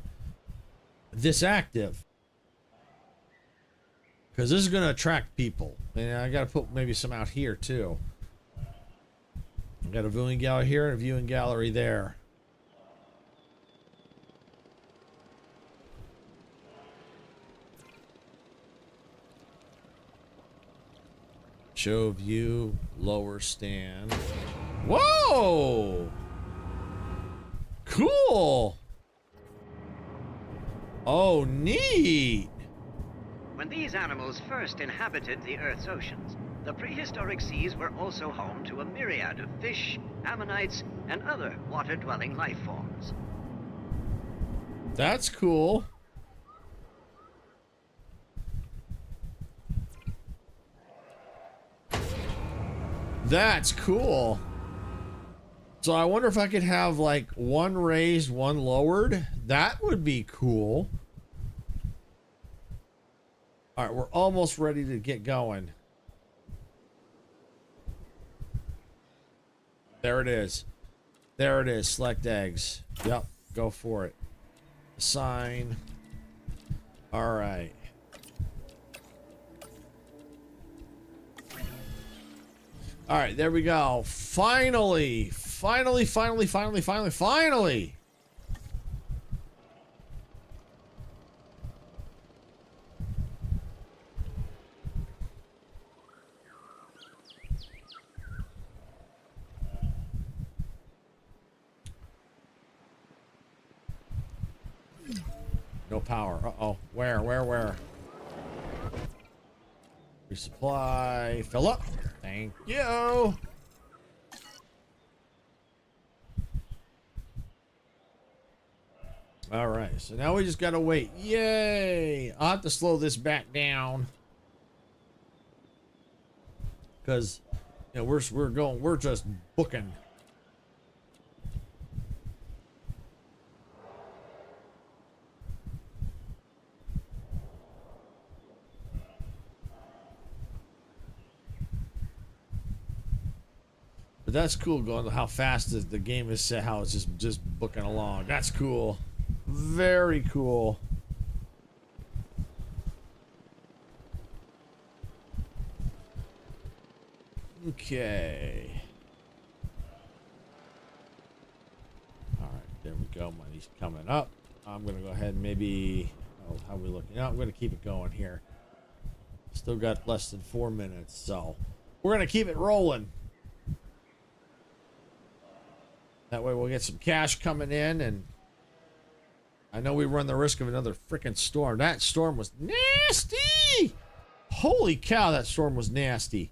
Speaker 1: this active. Because this is going to attract people. And I got to put maybe some out here too. I got a viewing gallery here and a viewing gallery there. Show view, lower stand. Whoa! Cool! Oh, neat!
Speaker 8: When these animals first inhabited the Earth's oceans, the prehistoric seas were also home to a myriad of fish, ammonites, and other water-dwelling life forms.
Speaker 1: That's cool. That's cool. So I wonder if I could have like one raised, one lowered. That would be cool. All right, we're almost ready to get going. There it is. There it is. Select eggs. Yep, go for it. Assign. All right. All right, there we go. Finally. Finally. No power. Uh-oh. Where? Resupply. Fill up. Thank you. All right. So now we just got to wait. Yay. I'll have to slow this back down. Because, you know, we're just booking. But that's cool, going how fast the game is set, how it's just booking along. That's cool. Very cool. Okay. All right, there we go. Money's coming up. I'm gonna go ahead and maybe. Oh, how are we looking? No, I'm gonna keep it going here. Still got less than 4 minutes, so we're gonna keep it rolling. That way we'll get some cash coming in, and I know we run the risk of another freaking storm. That storm was nasty! Holy cow, that storm was nasty.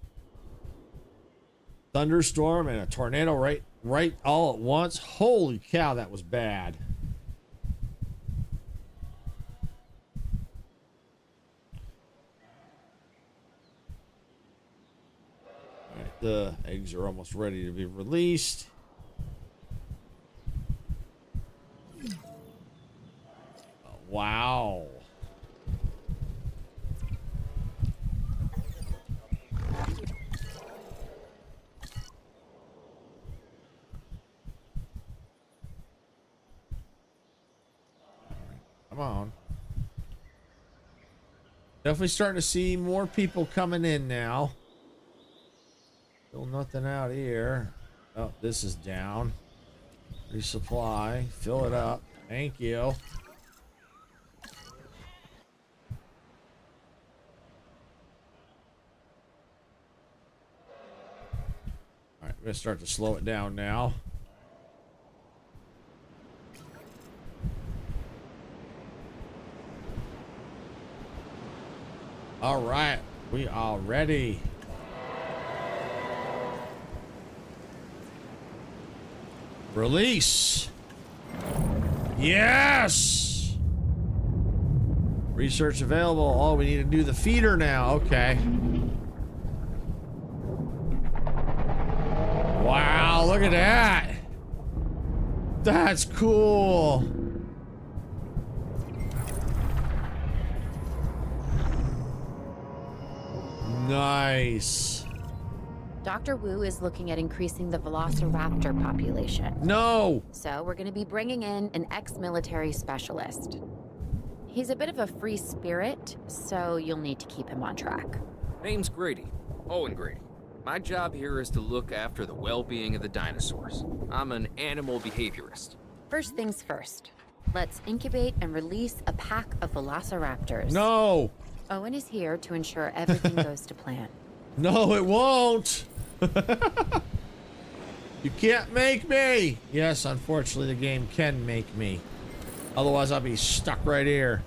Speaker 1: Thunderstorm and a tornado right all at once. Holy cow, that was bad. All right, The eggs are almost ready to be released. Wow. Come on. Definitely starting to see more people coming in now. Still nothing out here. Oh, this is down. Resupply. Fill it up. Thank you. All right, we're gonna start to slow it down now. All right, we are ready. Release. Yes. Research available. Oh, we need to do the feeder now. Okay. Wow, look at that. That's cool. Nice.
Speaker 6: Dr. Wu is looking at increasing the velociraptor population.
Speaker 1: No.
Speaker 6: So we're going to be bringing in an ex-military specialist. He's a bit of a free spirit, so you'll need to keep him on track.
Speaker 9: Name's Grady. Owen Grady. My job here is to look after the well-being of the dinosaurs. I'm an animal behaviorist.
Speaker 6: First things first. Let's incubate and release a pack of velociraptors.
Speaker 1: No.
Speaker 6: Owen is here to ensure everything goes to plan.
Speaker 1: No, it won't. You can't make me. Yes, unfortunately, the game can make me. Otherwise, I'll be stuck right here.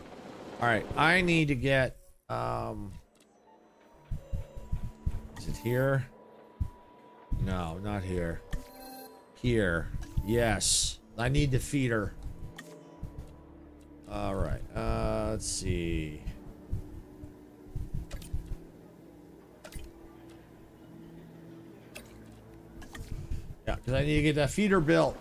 Speaker 1: All right, I need to get. Is it here? No, not here. Here. Yes, I need the feeder. All right. Let's see. Yeah, because I need to get that feeder built.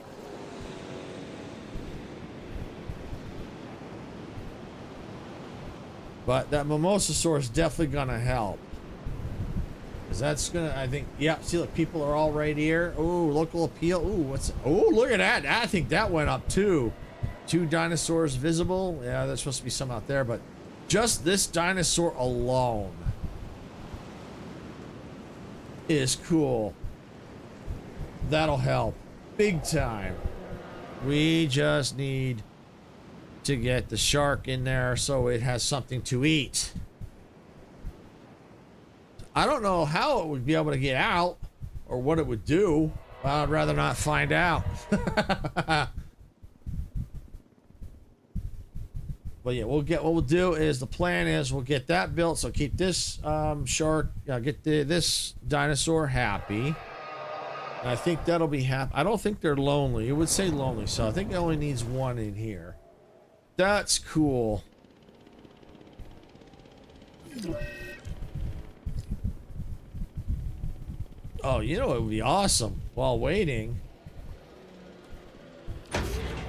Speaker 1: But that Mimosasaur is definitely gonna help. Because that's gonna, I think, yeah, see, look, people are all right here. Ooh, local appeal. Ooh, what's, oh, look at that. I think that went up too. 2 dinosaurs visible. Yeah, there's supposed to be some out there, but just this dinosaur alone is cool. That'll help big time. We just need to get the shark in there so it has something to eat. I don't know how it would be able to get out or what it would do. I'd rather not find out. But yeah, we'll get, what we'll do is, the plan is we'll get that built. So keep this shark, get this dinosaur happy. And I think that'll be happy. I don't think they're lonely. It would say lonely, so I think it only needs 1 in here. That's cool. Oh, you know it would be awesome while waiting.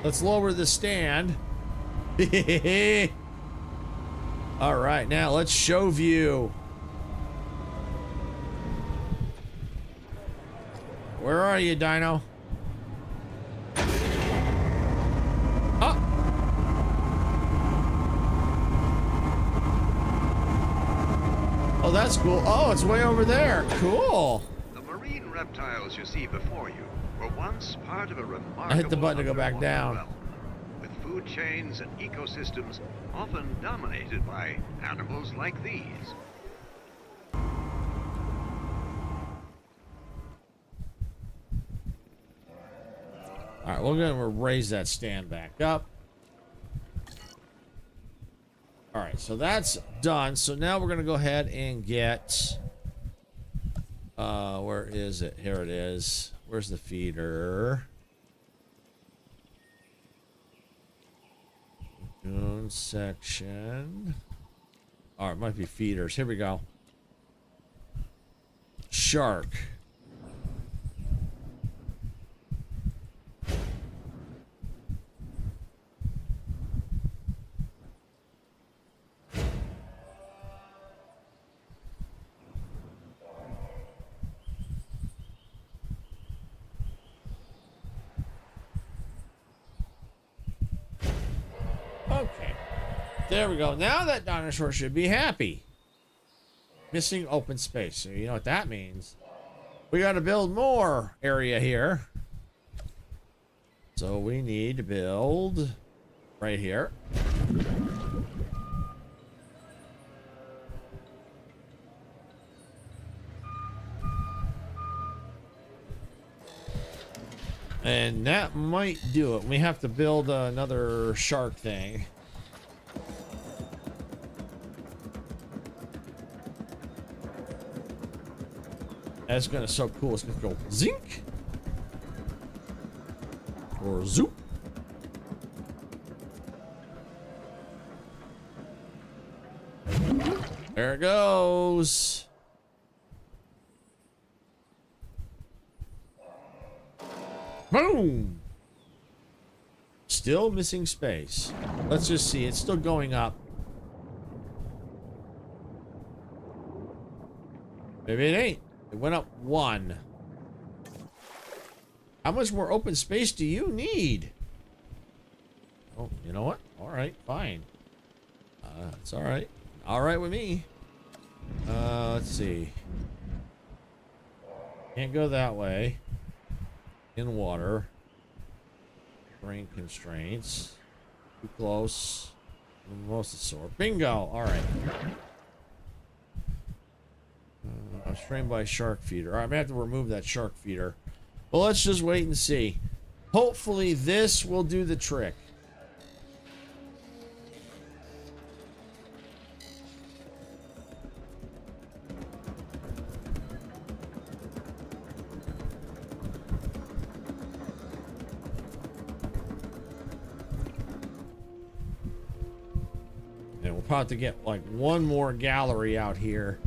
Speaker 1: Let's lower the stand. All right, now let's show view. Where are you, Dino? Oh. Oh, that's cool. Oh, it's way over there. Cool.
Speaker 8: The marine reptiles you see before you were once part of a remarkable
Speaker 1: I hit the button to go back
Speaker 8: underwater
Speaker 1: down.
Speaker 8: realm, with food chains and ecosystems often dominated by animals like these.
Speaker 1: All right, we're gonna raise that stand back up. All right, so that's done. So now we're gonna go ahead and get, where is it? Here it is. Where's the feeder? Lagoon section. All right, it might be feeders. Here we go. Shark. There we go. Now that dinosaur should be happy. Missing open space. So you know what that means. We got to build more area here. So we need to build right here. And that might do it. We have to build another shark thing. That's gonna so cool. It's gonna go zink or zoop. There it goes. Boom. Still missing space. Let's just see. It's still going up. Maybe it ain't. It went up 1. How much more open space do you need? Oh, you know what? All right, fine. It's all right. All right with me. Let's see. Can't go that way. In water. Terrain constraints. Too close. Mosasaur. Bingo! All right. I'm strained by shark feeder. All right, I'm gonna have to remove that shark feeder. Well, let's just wait and see. Hopefully this will do the trick. And we'll probably have to get like one more gallery out here.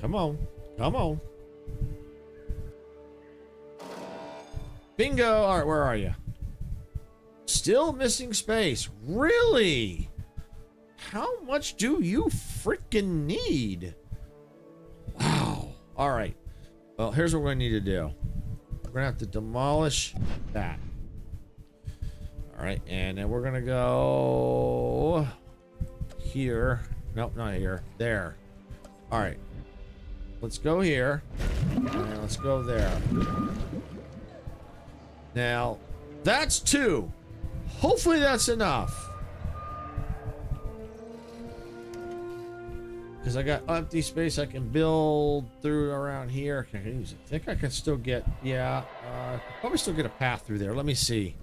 Speaker 1: Come on. Come on. Bingo. All right, where are you? Still missing space. Really? How much do you freaking need? Wow. All right. Well, here's what we're going to need to do. We're going to have to demolish that. All right. And then we're going to go here. Nope, not here. There. All right. Let's go here. And let's go there. Now, that's 2. Hopefully that's enough. Because I got empty space I can build through around here. Can I use it? I think I can still get, yeah, probably still get a path through there. Let me see.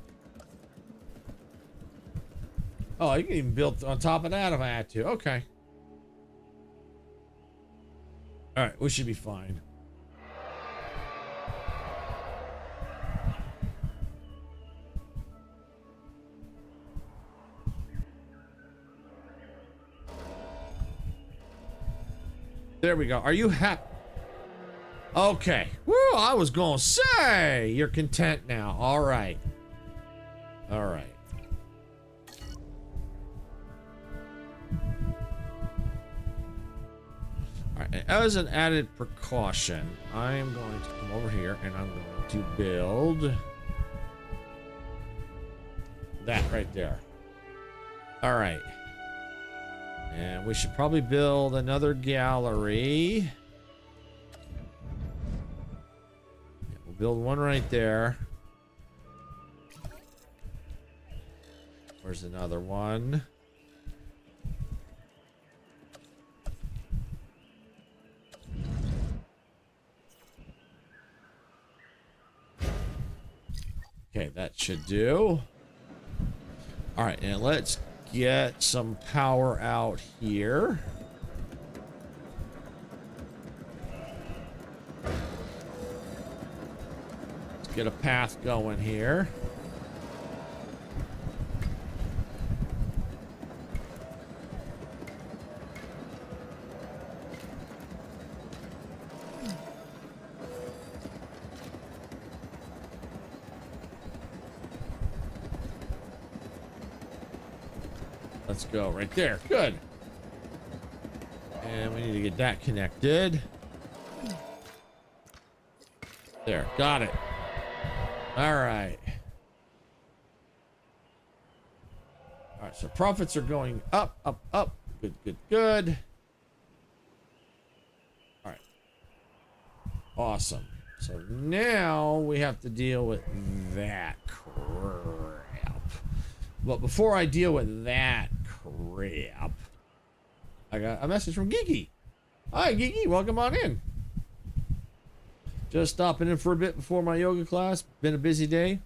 Speaker 1: Oh, you can even build on top of that if I had to. Okay. All right, we should be fine. There we go. Are you happy? Okay. Woo, I was gonna say you're content now. All right. All right. All right, and as an added precaution, I am going to come over here and I'm going to build that right there. All right. And we should probably build another gallery. We'll build one right there. Where's another one? Okay, that should do. All right, and let's get some power out here. Let's get a path going here. Let's go right there. Good. And we need to get that connected. There. Got it. All right. All right, so profits are going up, up, up. Good, good, good. All right. Awesome. So now we have to deal with that crap. But before I deal with that crap, I got a message from Geeky. Hi, Geeky. Welcome on in. Just stopping in for a bit before my yoga class. Been a busy day.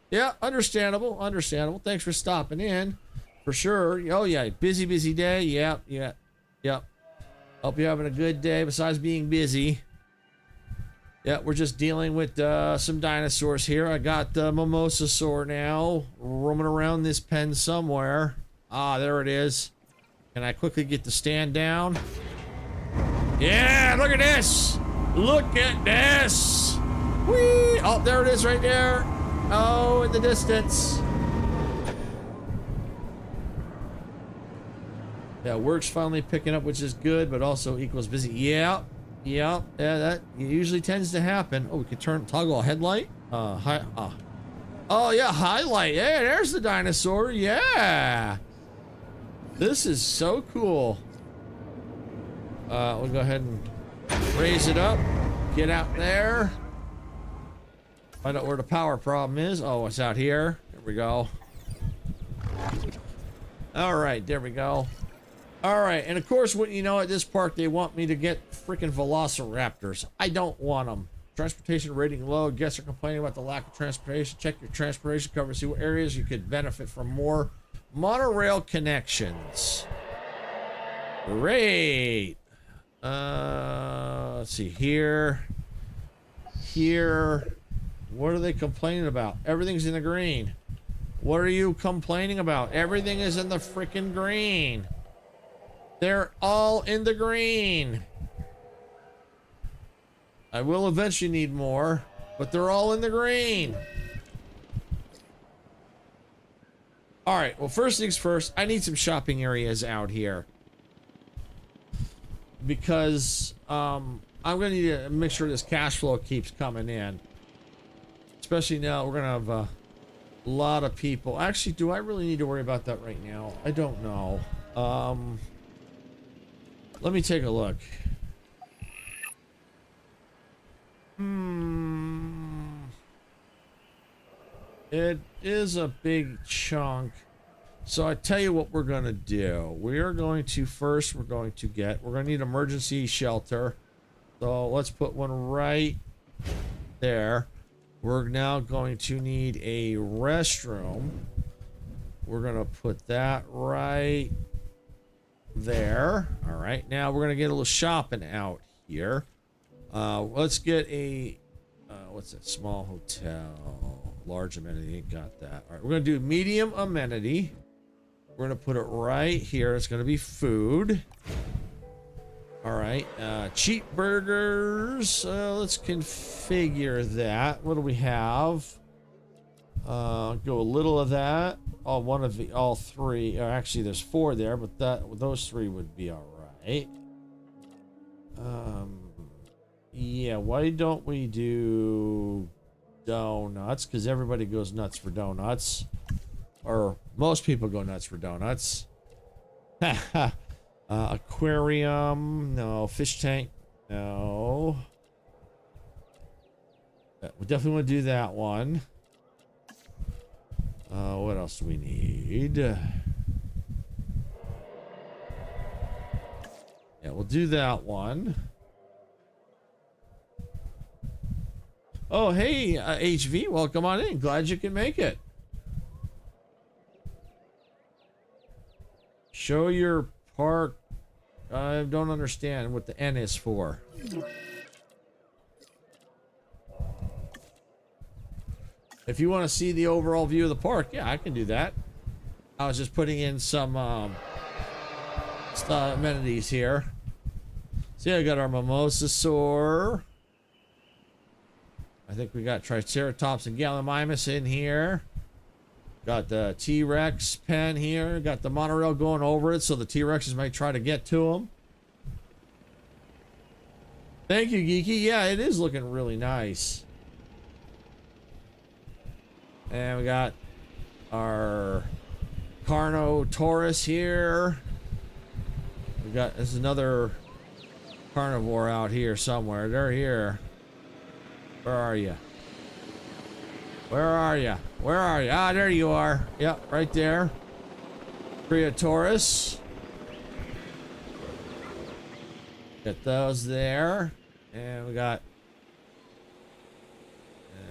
Speaker 1: Yeah, understandable. Understandable. Thanks for stopping in. For sure. Oh, yeah. Busy, busy day. Yep, yep, yep. Hope you're having a good day besides being busy. Yeah, we're just dealing with some dinosaurs here. I got the Mimosasaur now roaming around this pen somewhere. Ah, there it is. Can I quickly get the stand down? Yeah, look at this. Look at this. Whee! Oh, there it is right there. Oh, in the distance. Yeah, work's finally picking up, which is good, but also equals busy. Yeah. Yeah, that usually tends to happen. Oh, we can toggle a headlight. Oh yeah, highlight. Yeah, there's the dinosaur. Yeah. This is so cool. We'll go ahead and raise it up. Get out there. Find out where the power problem is. Oh, it's out here. There we go. All right, there we go. All right, and of course, what you know, at this park, they want me to get freaking velociraptors. I don't want them. Transportation rating low. Guests are complaining about the lack of transportation. Check your transportation cover. See what areas you could benefit from more monorail connections. Great. Let's see here. Here. What are they complaining about? Everything's in the green. What are you complaining about? Everything is in the freaking green. They're all in the green. I will eventually need more, but they're all in the green. All right, well, first things first, I need some shopping areas out here. Because I'm going to need to make sure this cash flow keeps coming in. Especially now, we're going to have a lot of people. Actually, do I really need to worry about that right now? I don't know. Let me take a look. It is a big chunk. So I tell you what we're going to do. We are going to first, we're going to need emergency shelter. So let's put one right there. We're now going to need a restroom. We're going to put that right there. All right, now we're gonna get a little shopping out here. Let's get a what's that? Small hotel, large amenity. Ain't got that. All right, we're gonna do medium amenity. We're gonna put it right here. It's gonna be food. All right, cheap burgers. Let's configure that. What do we have? Go a little of that. Oh, one of the all three. Actually, there's four there, but those three would be all right. Yeah. Why don't we do donuts? Because everybody goes nuts for donuts, or most people go nuts for donuts. Aquarium, no. Fish tank, no. We definitely want to do that one. What else do we need? Yeah, we'll do that one. Oh, hey, HV, welcome on in. Glad you can make it. Show your park. I don't understand what the N is for. If you want to see the overall view of the park, yeah, I can do that. I was just putting in some amenities here. See, I got our Mimosasaur. I think we got Triceratops and Gallimimus in here. Got the T-Rex pen here. Got the monorail going over it, so the T-Rexes might try to get to them. Thank you, Geeky. Yeah, it is looking really nice. And we got our Carnotaurus here. We got, there's another carnivore out here somewhere. They're here. Where are you? Where are you? Where are you? Ah, there you are. Yep, right there. Creatoris. Got those there. And we got...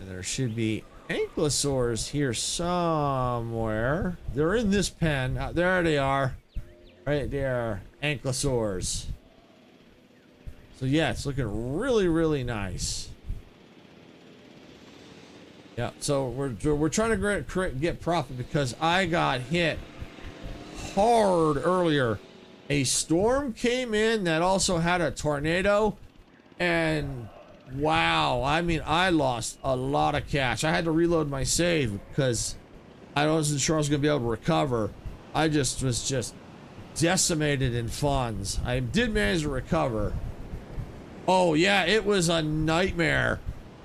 Speaker 1: there should be ankylosaurs here somewhere. They're in this pen. There they are. Right there. Ankylosaurs. So yeah, it's looking really, really nice. Yeah, so we're trying to get profit because I got hit hard earlier. A storm came in that also had a tornado, and wow, I mean, I lost a lot of cash. I had to reload my save because I wasn't sure I was going to be able to recover. I just was decimated in funds. I did manage to recover. Oh yeah, it was a nightmare.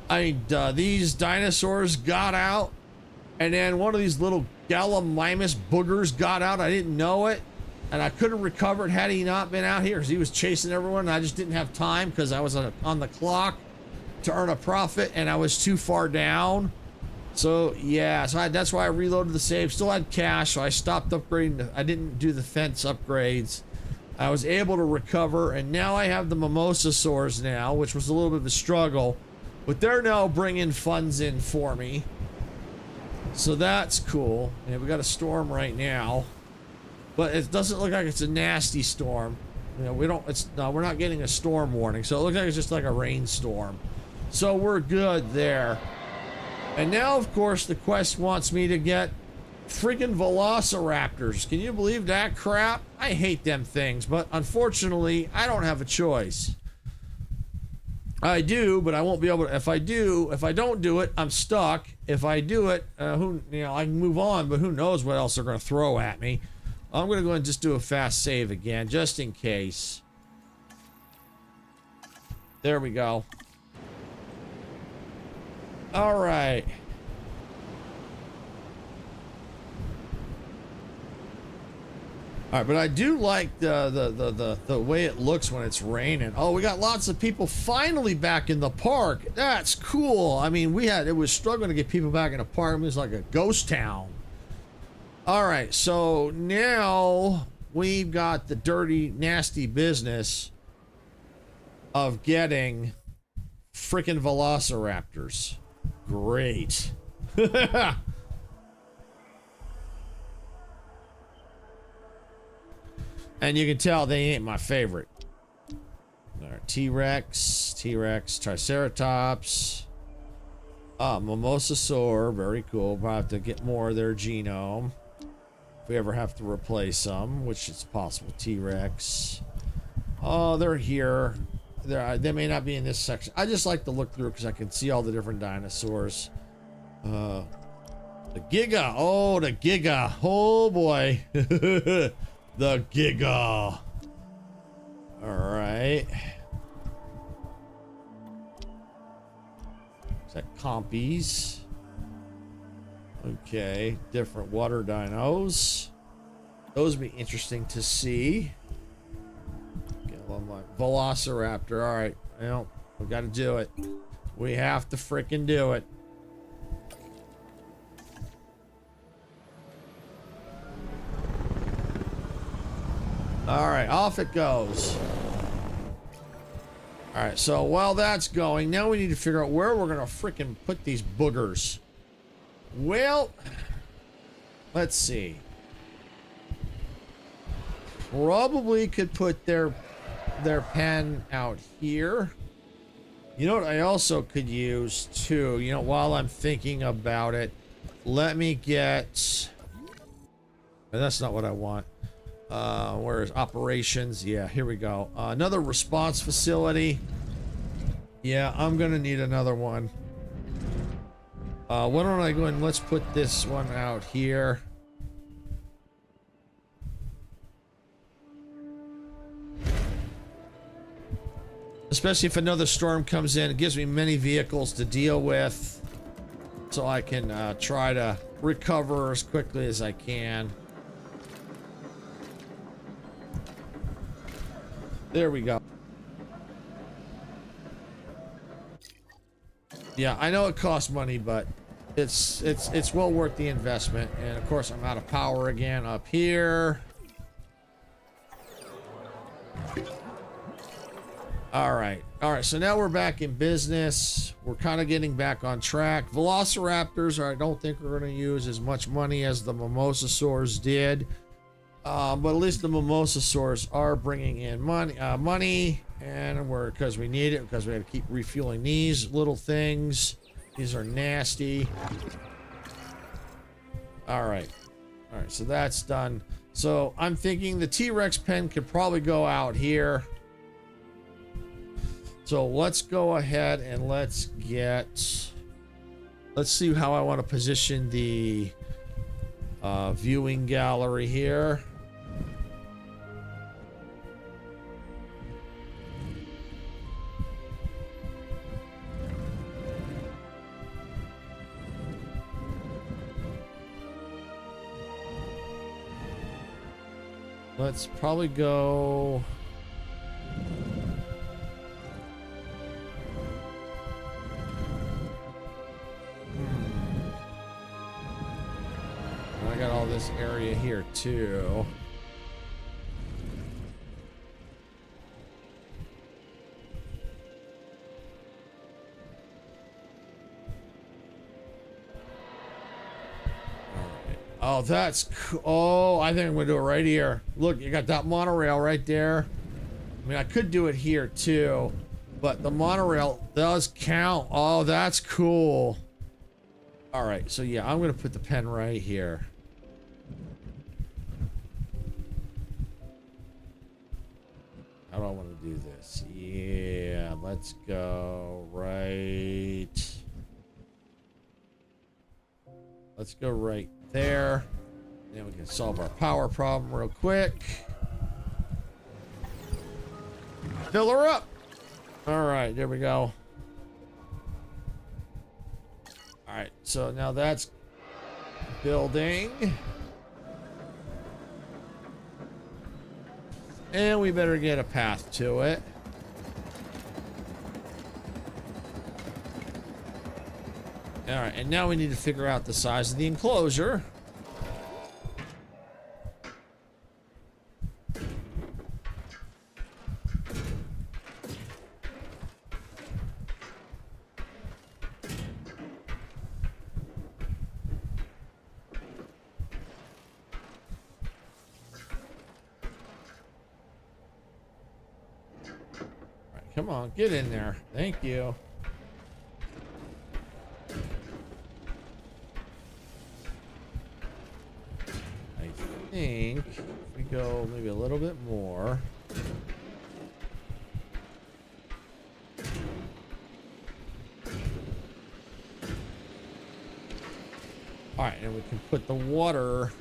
Speaker 1: I mean, these dinosaurs got out, and then one of these little Gallimimus boogers got out. I didn't know it, and I could have recovered had he not been out here because he was chasing everyone, and I just didn't have time because I was on the clock to earn a profit, and I was too far down. So yeah, so that's why I reloaded the save. Still had cash, so I stopped upgrading. I didn't do the fence upgrades. I was able to recover, and now I have the Mimosasaurs now, which was a little bit of a struggle. But they're now bringing funds in for me. So that's cool. And we got a storm right now. But it doesn't look like it's a nasty storm. You know, we're not getting a storm warning. So it looks like it's just like a rainstorm. So we're good there. And now, of course, the quest wants me to get freaking velociraptors. Can you believe that crap? I hate them things. But unfortunately, I don't have a choice. I do, but I won't be able to. If I don't do it, I'm stuck. If I do it, I can move on, but who knows what else they're going to throw at me. I'm going to go and just do a fast save again, just in case. There we go. All right. All right, but I do like the way it looks when it's raining. Oh, we got lots of people finally back in the park. That's cool. I mean, it was struggling to get people back in the park. It was like a ghost town. All right, so now we've got the dirty, nasty business of getting freaking velociraptors. Great. And you can tell they ain't my favorite. T-Rex, Triceratops, Mimosasaur, very cool. We'll have to get more of their genome if we ever have to replace them, which is possible. T-Rex. Oh, they're here. They may not be in this section. I just like to look through because I can see all the different dinosaurs. The Giga. Oh, the Giga. Oh boy. The Giga. Alright. Is that Compies? Okay. Different water dinos. Those would be interesting to see. Get one more. Velociraptor. Alright. Well, we gotta do it. We have to frickin' do it. All right, off it goes. All right, so while that's going, now we need to figure out where we're gonna freaking put these boogers. Well, let's see. Probably could put their pen out here. You know what I also could use too, you know, while I'm thinking about it, let me get... That's not what I want. Where's operations? Yeah, here we go. Another response facility. Yeah, I'm gonna need another one. Why don't I go and let's put this one out here. Especially if another storm comes in, it gives me many vehicles to deal with, so I can try to recover as quickly as I can. There we go. Yeah, I know it costs money, but it's well worth the investment. And of course, I'm out of power again up here. All right, so now we're back in business. We're kind of getting back on track. Velociraptors, I don't think we're going to use as much money as the Mimosasaurs did. But at least the Mimosasaurs are bringing in money, and because we need it, because we have to keep refueling these little things. These are nasty. All right, so that's done. So I'm thinking the T-Rex pen could probably go out here. So let's go ahead and let's see how I want to position the viewing gallery here. Let's probably go. I got all this area here too. Oh, that's cool. Oh, I think I'm gonna do it right here. Look, you got that monorail right there. I mean, I could do it here too, but the monorail does count. Oh, that's cool. All right, so yeah, I'm gonna put the pen right here. How do I want to do this? Yeah, let's go right. Let's go right there. Then we can solve our power problem real quick. Fill her up. All right, there we go. All right, so now that's building. And we better get a path to it. All right, and now we need to figure out the size of the enclosure. Come on, get in there. Thank you. I think if we go maybe a little bit more. All right, and we can put the water.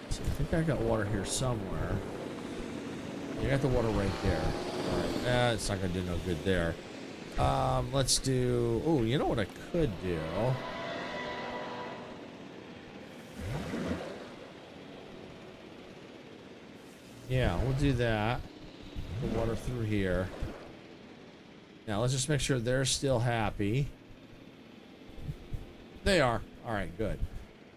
Speaker 1: So I think I got water here somewhere. You got the water right there. All right, it's not gonna do no good there. Let's do. Oh, you know what I could do? Yeah, we'll do that. The water through here. Now let's just make sure they're still happy. They are. All right, good.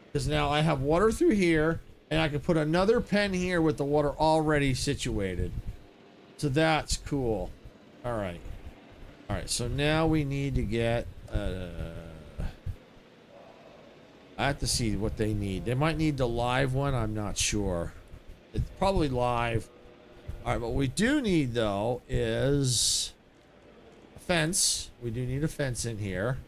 Speaker 1: Because now I have water through here. And I can put another pen here with the water already situated. So that's cool. All right. All right, so now we need to get... I have to see what they need. They might need the live one. I'm not sure. It's probably live. All right, what we do need, though, is a fence. We do need a fence in here.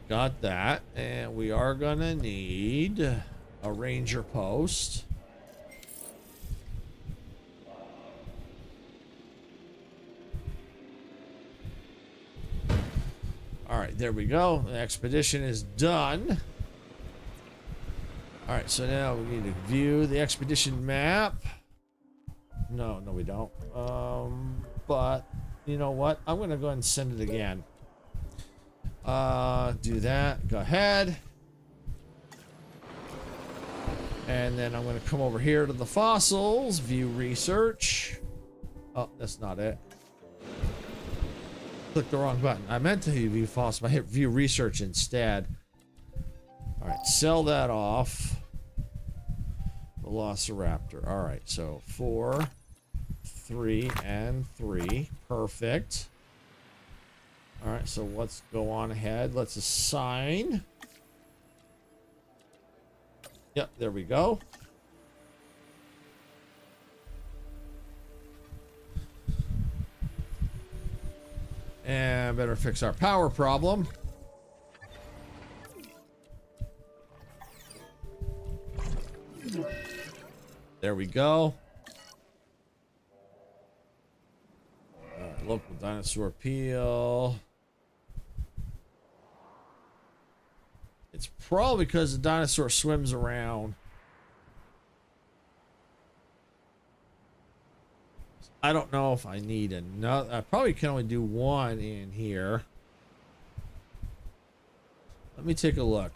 Speaker 1: Got that, and we are gonna need a ranger post. All right, there we go. The expedition is done. All right, so now we need to view the expedition map. No, we don't. But you know what? I'm gonna go ahead and send it again. Do that. Go ahead. And then I'm going to come over here to the fossils, view research. Oh, that's not it. Click the wrong button. I meant to view fossils, but I hit view research instead. All right, sell that off. Velociraptor. All right, so 4, 3, and 3. Perfect. All right, so let's go on ahead. Let's assign. Yep, there we go. And better fix our power problem. There we go. Local dinosaur peel. It's probably because the dinosaur swims around. I don't know if I need another. I probably can only do one in here. Let me take a look.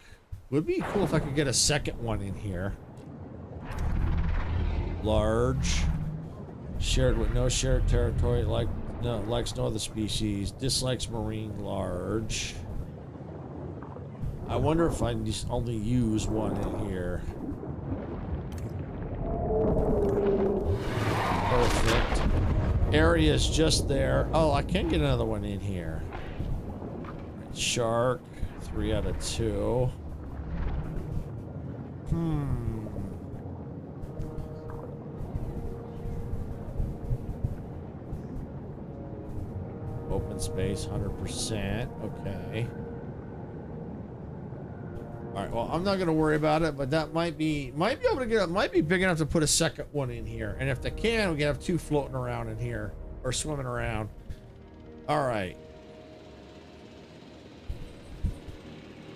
Speaker 1: Would be cool if I could get a second one in here. Large. Shared with no shared territory. Likes no other species. Dislikes marine. Large. I wonder if I just only use one in here. Perfect. Area is just there. Oh, I can get another one in here. Shark. 3 out of 2. Open space, 100%. Okay. All right. Well, I'm not going to worry about it, but that might be able to get. Might be big enough to put a second one in here. And if they can, we can have 2 floating around in here or swimming around. All right.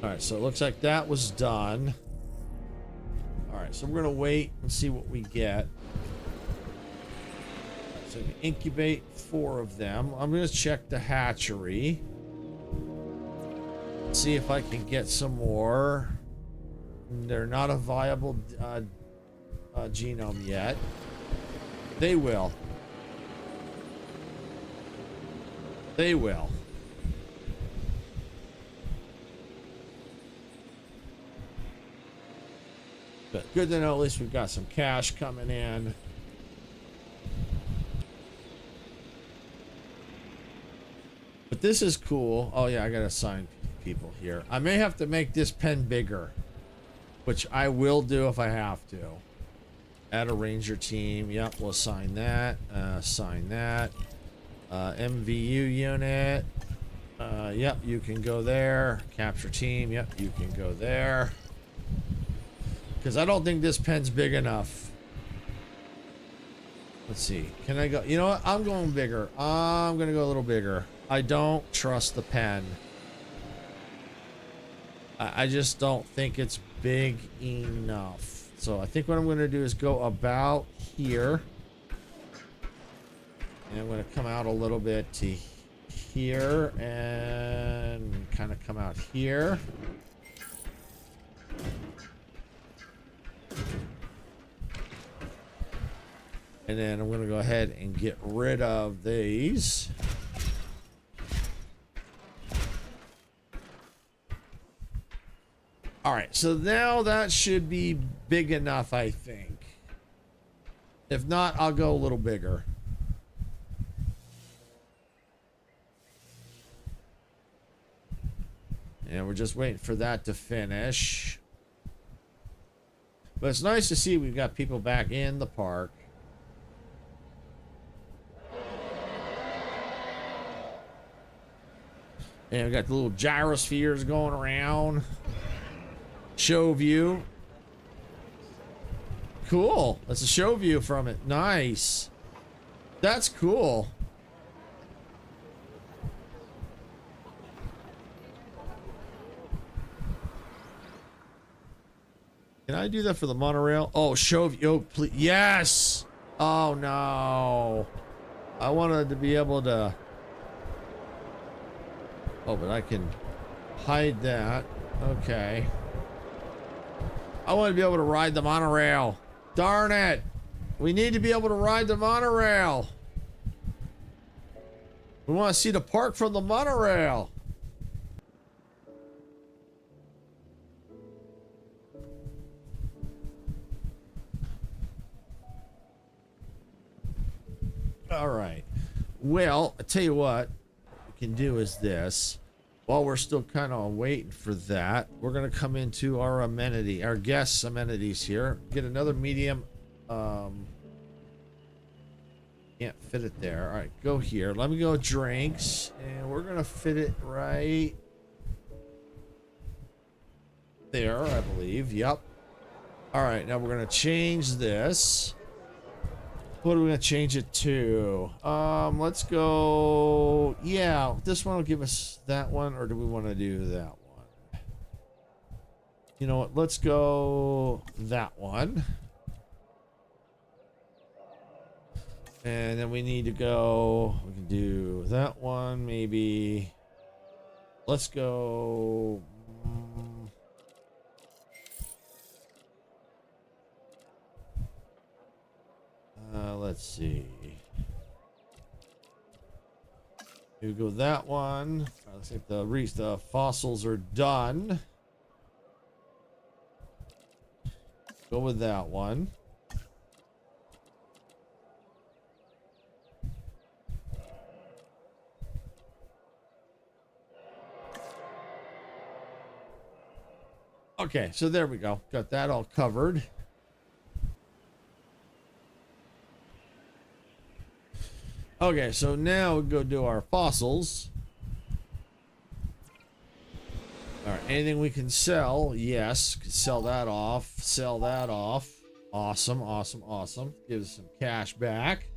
Speaker 1: All right. So it looks like that was done. All right. So we're going to wait and see what we get. So we incubate 4 of them. I'm going to check the hatchery. See if I can get some more. They're not a viable genome yet. They will. They will. But good to know at least we've got some cash coming in. But this is cool. Oh yeah, I gotta assign people here. I may have to make this pen bigger, which I will do if I have to. Add a ranger team. Yep, we'll assign that. Assign that. MVU unit. Yep, you can go there. Capture team. Yep, you can go there. Because I don't think this pen's big enough. Let's see. Can I go? You know what? I'm going bigger. I'm going to go a little bigger. I don't trust the pen. I just don't think it's big enough. So I think what I'm going to do is go about here. And I'm going to come out a little bit to here and kind of come out here. And then I'm going to go ahead and get rid of these. All right, so now that should be big enough, I think. If not, I'll go a little bigger. And we're just waiting for that to finish. But it's nice to see we've got people back in the park. And we've got the little gyrospheres going around. Show view. Cool. That's a show view from it. Nice. That's cool. Can I do that for the monorail? Oh, show view. Oh, please. Yes. Oh, no. I wanted to be able to. Oh, but I can hide that. Okay. I want to be able to ride the monorail. Darn it. We need to be able to ride the monorail. We want to see the park from the monorail. All right. Well, I tell you what we can do is this. While we're still kind of waiting for that, we're going to come into our amenity, our guest amenities here. Get another medium. Can't fit it there. All right, go here. Let me go drinks, and we're going to fit it right there, I believe. Yep. All right, now we're going to change this. What are we going to change it to? Let's go... Yeah, this one will give us that one, or do we want to do that one? You know what? Let's go that one. And then we need to go... We can do that one, maybe... Let's go... let's see. We go that one. Looks like the fossils are done. Go with that one. Okay, so there we go. Got that all covered. Okay, so now we go do our fossils. All right, anything we can sell? Yes, sell that off. Sell that off. Awesome, awesome, awesome. Gives us some cash back.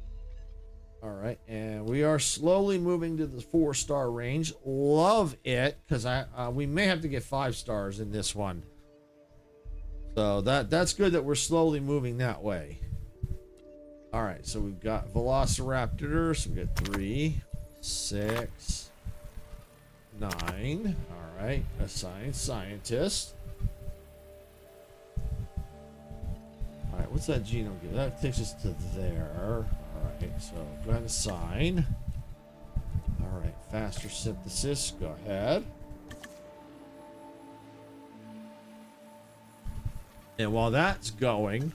Speaker 1: All right, and we are slowly moving to the 4-star range. Love it, because we may have to get 5 stars in this one. So that's good that we're slowly moving that way. All right, so we've got Velociraptors. So we've got 3, 6, 9. All right, assign scientist. All right, what's that genome give? That takes us to there. All right, so go ahead and assign. All right, faster synthesis. Go ahead. And while that's going,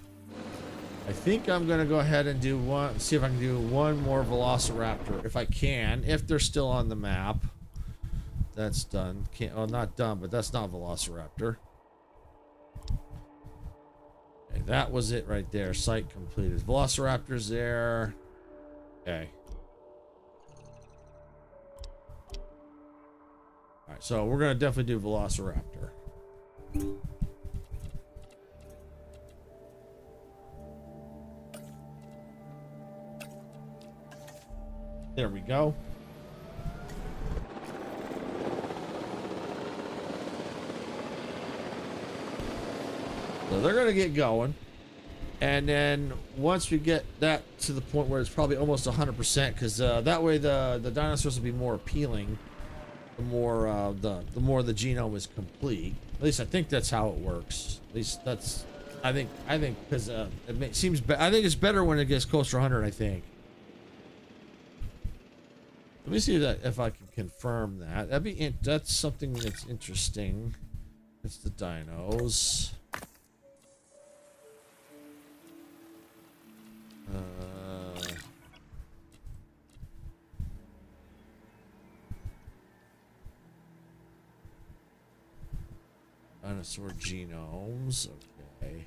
Speaker 1: I think I'm going to go ahead and do one, see if I can do one more Velociraptor, if I can, if they're still on the map. That's done. Can't, well, not done, but that's not Velociraptor. Okay, that was it right there. Site completed. Velociraptor's there. Okay. All right, so we're going to definitely do Velociraptor. There we go. So they're going to get going. And then once we get that to the point where it's probably almost 100%, because that way the dinosaurs will be more appealing, the more the genome is complete. At least I think that's how it works. At least that's, I think because it seems, I think it's better when it gets closer to 100, I think. Let me see if I can confirm that. That's something that's interesting. It's the dinos. Dinosaur genomes. Okay.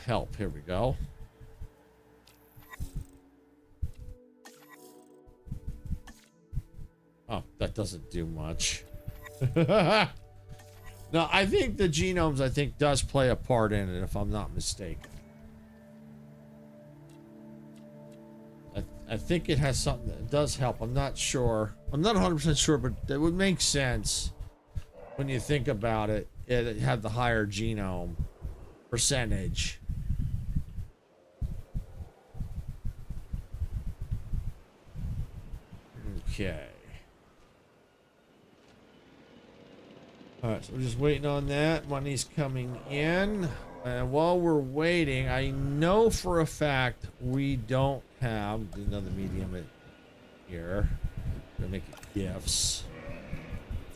Speaker 1: Help. Here we go. Oh, that doesn't do much. No, I think the genomes, does play a part in it, if I'm not mistaken. I think it has something that does help. I'm not sure. I'm not 100% sure, but it would make sense when you think about it. It had the higher genome percentage. Okay. All right, so we're just waiting on that. Money's coming in. And while we're waiting, I know for a fact we don't have another medium here. Gonna make it gifts.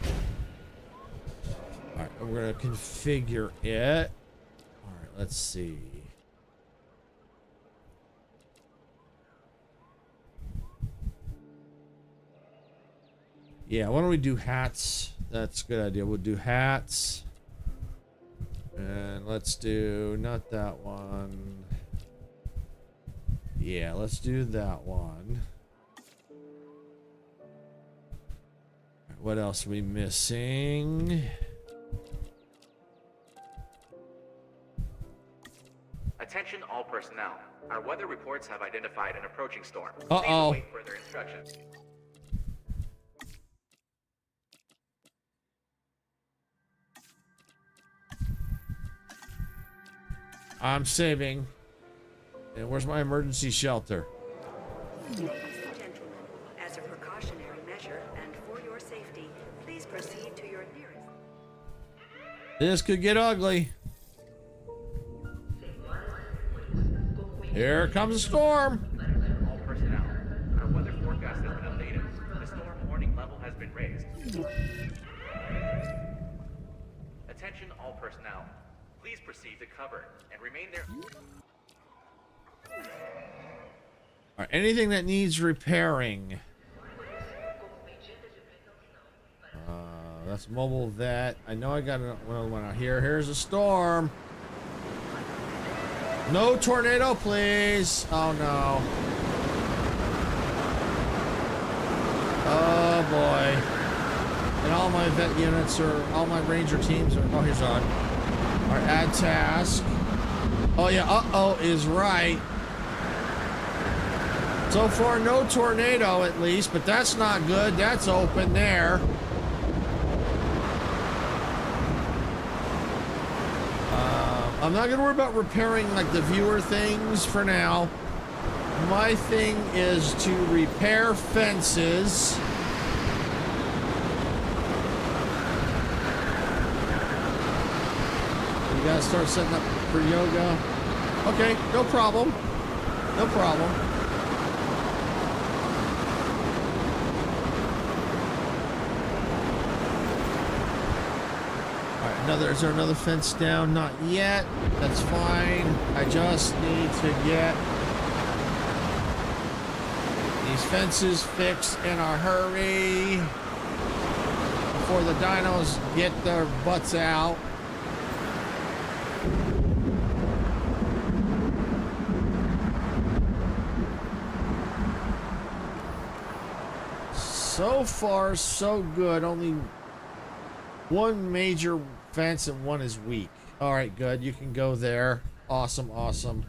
Speaker 1: All right, we're gonna configure it. All right, let's see. Yeah, why don't we do hats? That's a good idea. We'll do hats. And let's do not that one. Yeah, let's do that one. What else are we missing?
Speaker 10: Attention all personnel. Our weather reports have identified an approaching storm.
Speaker 1: Uh-oh.
Speaker 10: Please await further instructions.
Speaker 1: I'm saving. And where's my emergency shelter?
Speaker 11: Ladies and gentlemen, as a precautionary measure and for your safety, please proceed to your nearest.
Speaker 1: This could get ugly. Here comes a storm.
Speaker 10: All personnel. Our weather forecast has been updated. The storm warning level has been raised. Attention all personnel. Please proceed to cover and remain there.
Speaker 1: All right, anything that needs repairing. That's mobile vet. I know I got another one out here. Here's a storm. No tornado, please. Oh no. Oh boy. And all my vet units are, all my ranger teams are, oh, here's on. All right, add task. Oh yeah, uh-oh is right. So far, no tornado at least, but that's not good. That's open there. I'm not going to worry about repairing like the viewer things for now. My thing is to repair fences. You got to start setting up for yoga. Okay, no problem. No problem. Is there another fence down? Not yet. That's fine. I just need to get these fences fixed in a hurry before the dinos get their butts out. So far, so good. Only one major fence and one is weak. All right, good. You can go there. Awesome, awesome.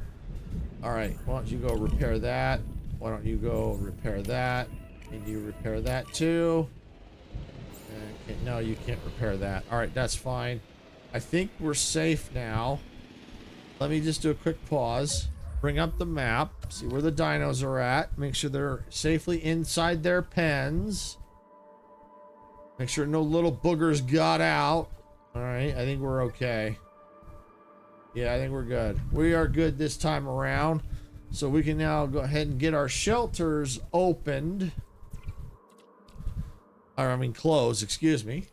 Speaker 1: All right, why don't you go repair that? Why don't you go repair that? And you repair that too. Okay, no, you can't repair that. All right, that's fine. I think we're safe now. Let me just do a quick pause. Bring up the map. See where the dinos are at. Make sure they're safely inside their pens. Make sure no little boogers got out. All right, I think we're okay. Yeah, I think we're good. We are good this time around. So we can now go ahead and get our shelters opened. Or, I mean, closed, excuse me.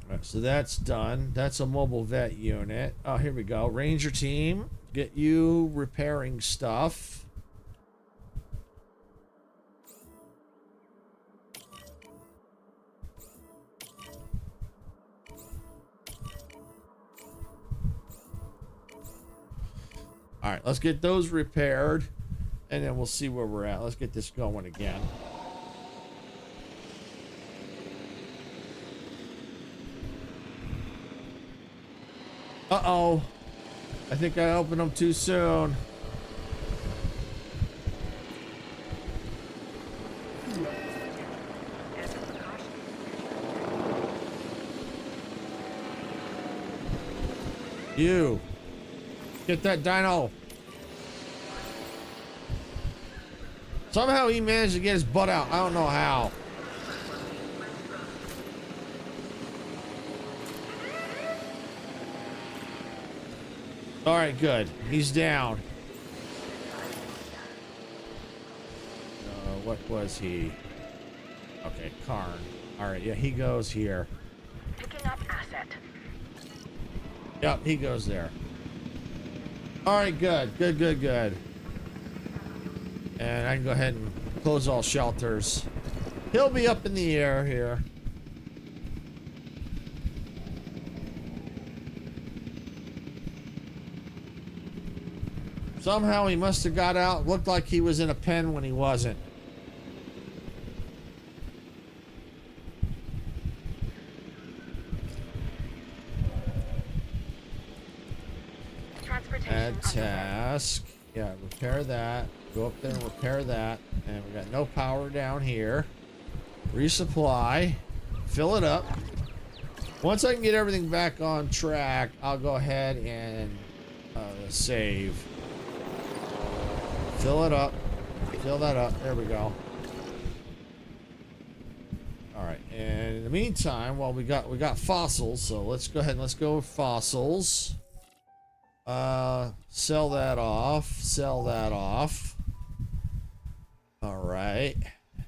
Speaker 1: All right, so that's done. That's a mobile vet unit. Oh, here we go. Ranger team, get you repairing stuff. All right, let's get those repaired, and then we'll see where we're at. Let's get this going again. Uh-oh. I think I opened them too soon. You. Get that dino. Somehow he managed to get his butt out. I don't know how. All right, good. He's down. What was he? Okay, Karn. All right, yeah, he goes here.
Speaker 3: Picking up asset.
Speaker 1: Yep, he goes there. All right, good, good, good, good. And I can go ahead and close all shelters. He'll be up in the air here. Somehow he must have got out. Looked like he was in a pen when he wasn't. Add task. Yeah, repair that. Go up there and repair that. And we got no power down here. Resupply. Fill it up. Once I can get everything back on track, I'll go ahead and save. Fill it up. Fill that up. There we go. All right. And in the meantime, well, we got fossils, so let's go ahead and let's go with fossils. Sell that off. Sell that off. All right. I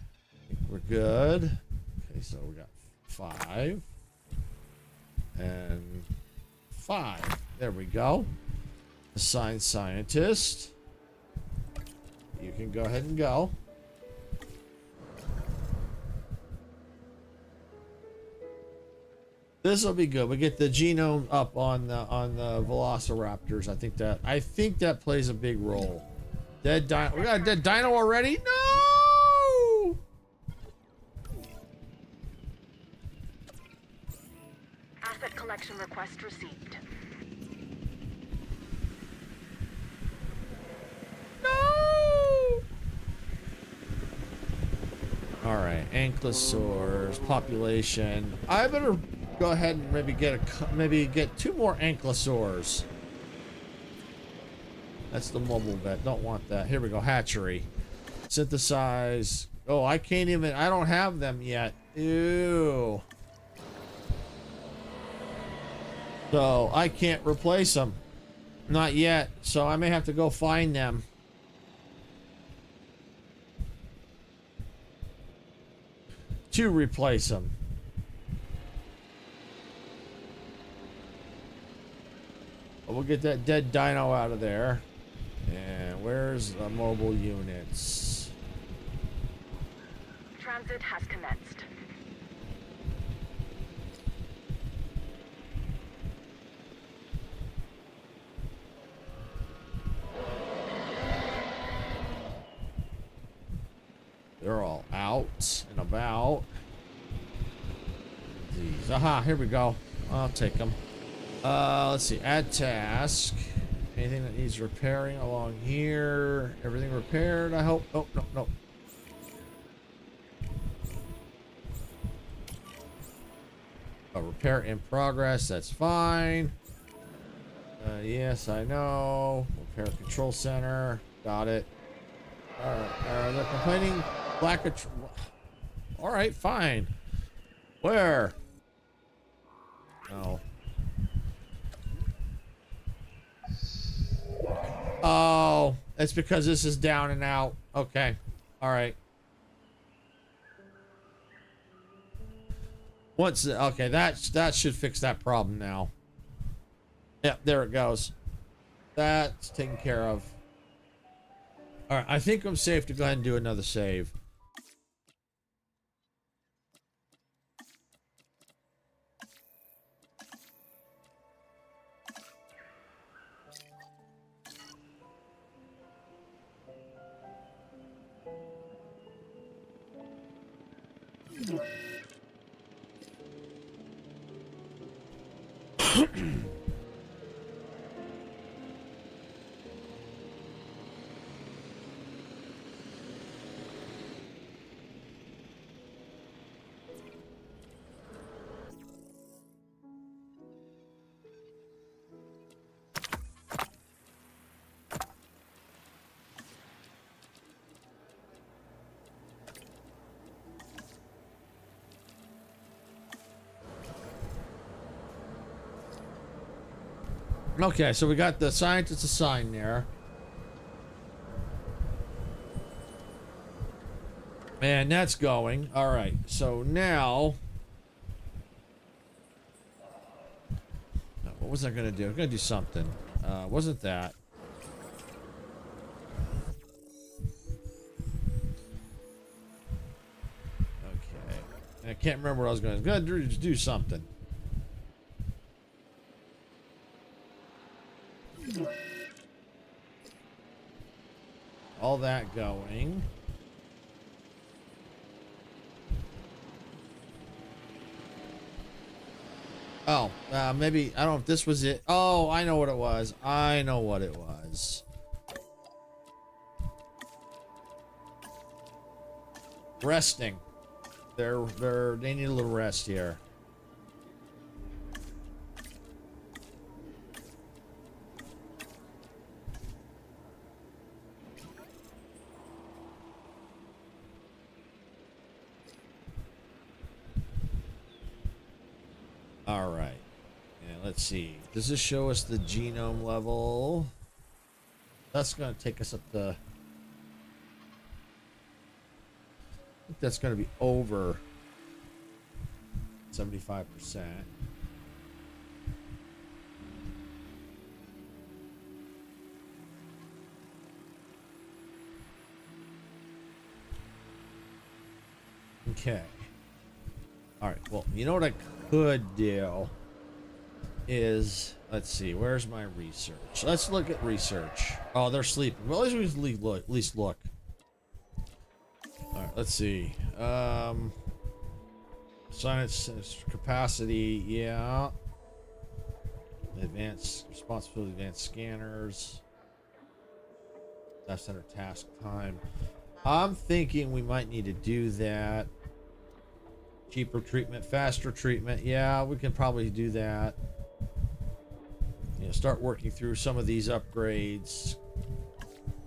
Speaker 1: think we're good. Okay, so we got 5 and 5. There we go. Assign scientist. You can go ahead and go. This will be good. We get the genome up on the velociraptors. I think that plays a big role. Dead dino. We got a dead dino already? No!
Speaker 3: Asset collection request received.
Speaker 1: No! All right, ankylosaurs population. I better go ahead and maybe get 2 more ankylosaurs. That's the mobile vet. Don't want that. Here we go. Hatchery. Synthesize. Oh, I can't even. I don't have them yet. Ew. So I can't replace them. Not yet. So I may have to go find them. To replace them. We'll get that dead dino out of there. And where's the mobile units?
Speaker 3: Transit has commenced.
Speaker 1: They're all out and about. These. Aha, here we go. I'll take them. Let's see. Add task. Anything that needs repairing along here. Everything repaired, I hope. Oh, no, no. Repair in progress. That's fine. Yes, I know. Repair control center. Got it. Alright. They're complaining. Lack of. Alright, fine. Where? No. Oh, it's because this is down and out. Okay. All right. Okay, that should fix that problem now. Yep, there it goes. That's taken care of. All right, I think I'm safe to go ahead and do another save. Okay, so we got the scientist assigned there. And that's going. All right, so now... What was I going to do? I was going to do something. Wasn't that? Okay. I can't remember what I was going to do something. All that going. Oh, maybe, I don't know if this was it. Oh, I know what it was. I know what it was. Resting. They need a little rest here. All right. And let's see. Does this show us the genome level? That's going to take us up the... I think that's going to be over 75%. Okay. All right. Well, you know what I could do is, let's see, where's my research? Let's look at research. Oh, they're sleeping. Well, at least we at least look. All right, let's see. Science capacity, yeah. Advanced responsibility, advanced scanners. That's center task time. I'm thinking we might need to do that. Cheaper treatment, faster treatment. Yeah, we can probably do that. You know, start working through some of these upgrades.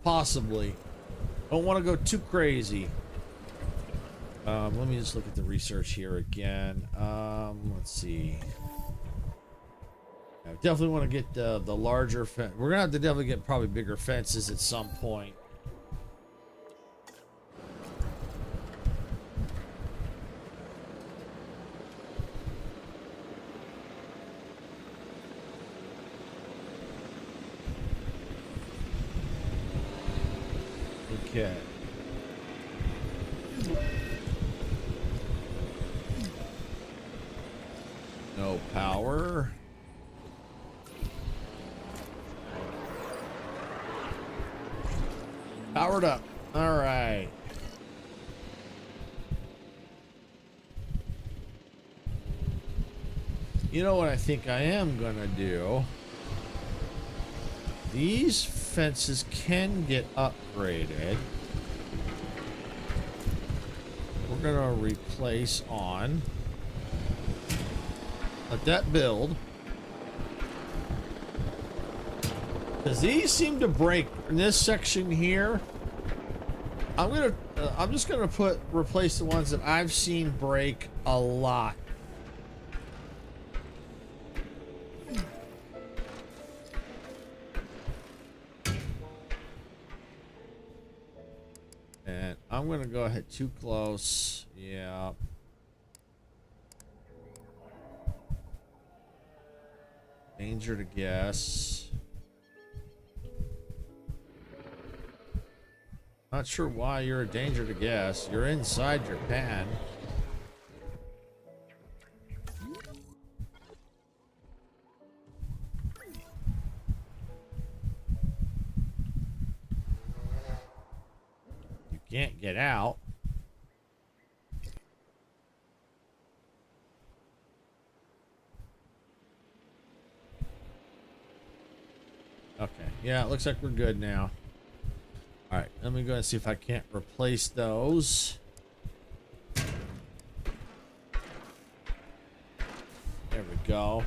Speaker 1: Possibly. Don't want to go too crazy. Let me just look at the research here again. Let's see. I definitely want to get the larger fence. We're gonna have to definitely get probably bigger fences at some point. Okay. No power. Powered up. All right. You know what I think I am gonna do? These fences can get upgraded. We're gonna replace on. Let that build. Because these seem to break in this section here. I'm just gonna replace the ones that I've seen break a lot. And I'm gonna go ahead too close. Yeah. Danger to guess. Not sure why you're a danger to guess. You're inside your pan. You can't get out. Okay, yeah, it looks like we're good now. All right, let me go and see if I can't replace those. There we go.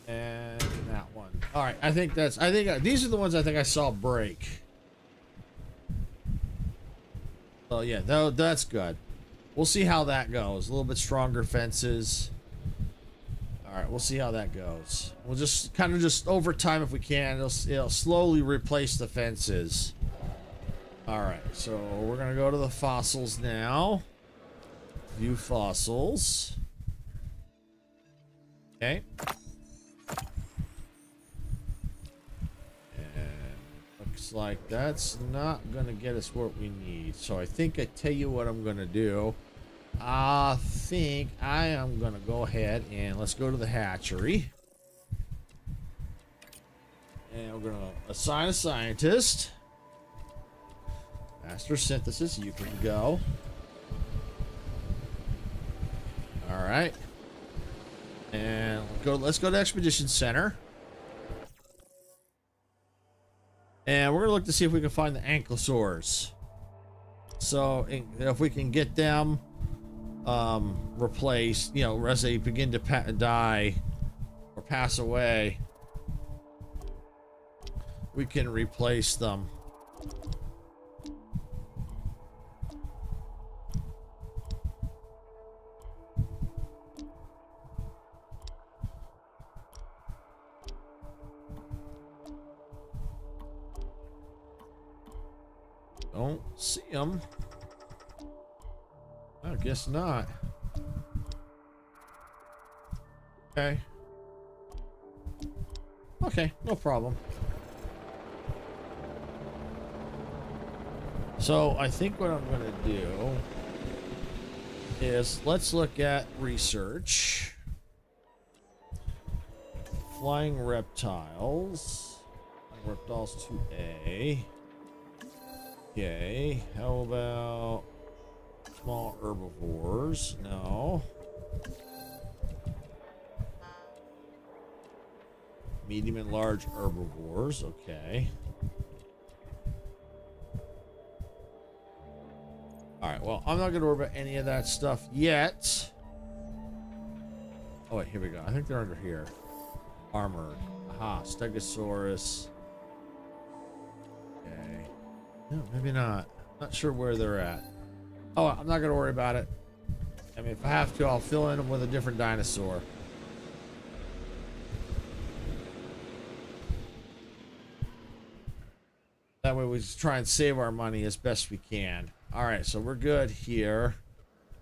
Speaker 1: And that one. All right, I think these are the ones I think I saw break. So yeah, that's good. We'll see how that goes. A little bit stronger fences. All right, we'll see how that goes. We'll just kind of just over time, if we can, it'll slowly replace the fences. All right, so we're gonna go to the fossils now. View fossils. Okay. And looks like that's not gonna get us what we need. So I think I tell you what I'm gonna do. I think I am gonna go ahead and let's go to the hatchery. And we're gonna assign a scientist. Master synthesis, you can go. All right. And let's go to Expedition Center. And we're gonna look to see if we can find the ankylosaurs. So if we can get them replaced, you know, as they begin to die or pass away, we can replace them. Don't see them. I guess not. Okay. Okay, no problem. So I think what I'm going to do is let's look at research. Flying reptiles. Reptiles 2A. Okay, how about small herbivores? No. Medium and large herbivores, okay. Alright, well, I'm not going to worry about any of that stuff yet. Oh, wait, here we go. I think they're under here. Armored. Aha, Stegosaurus. Okay. No, maybe not. Not sure where they're at. Oh, I'm not going to worry about it. I mean, if I have to, I'll fill in them with a different dinosaur. That way we just try and save our money as best we can. All right, so we're good here.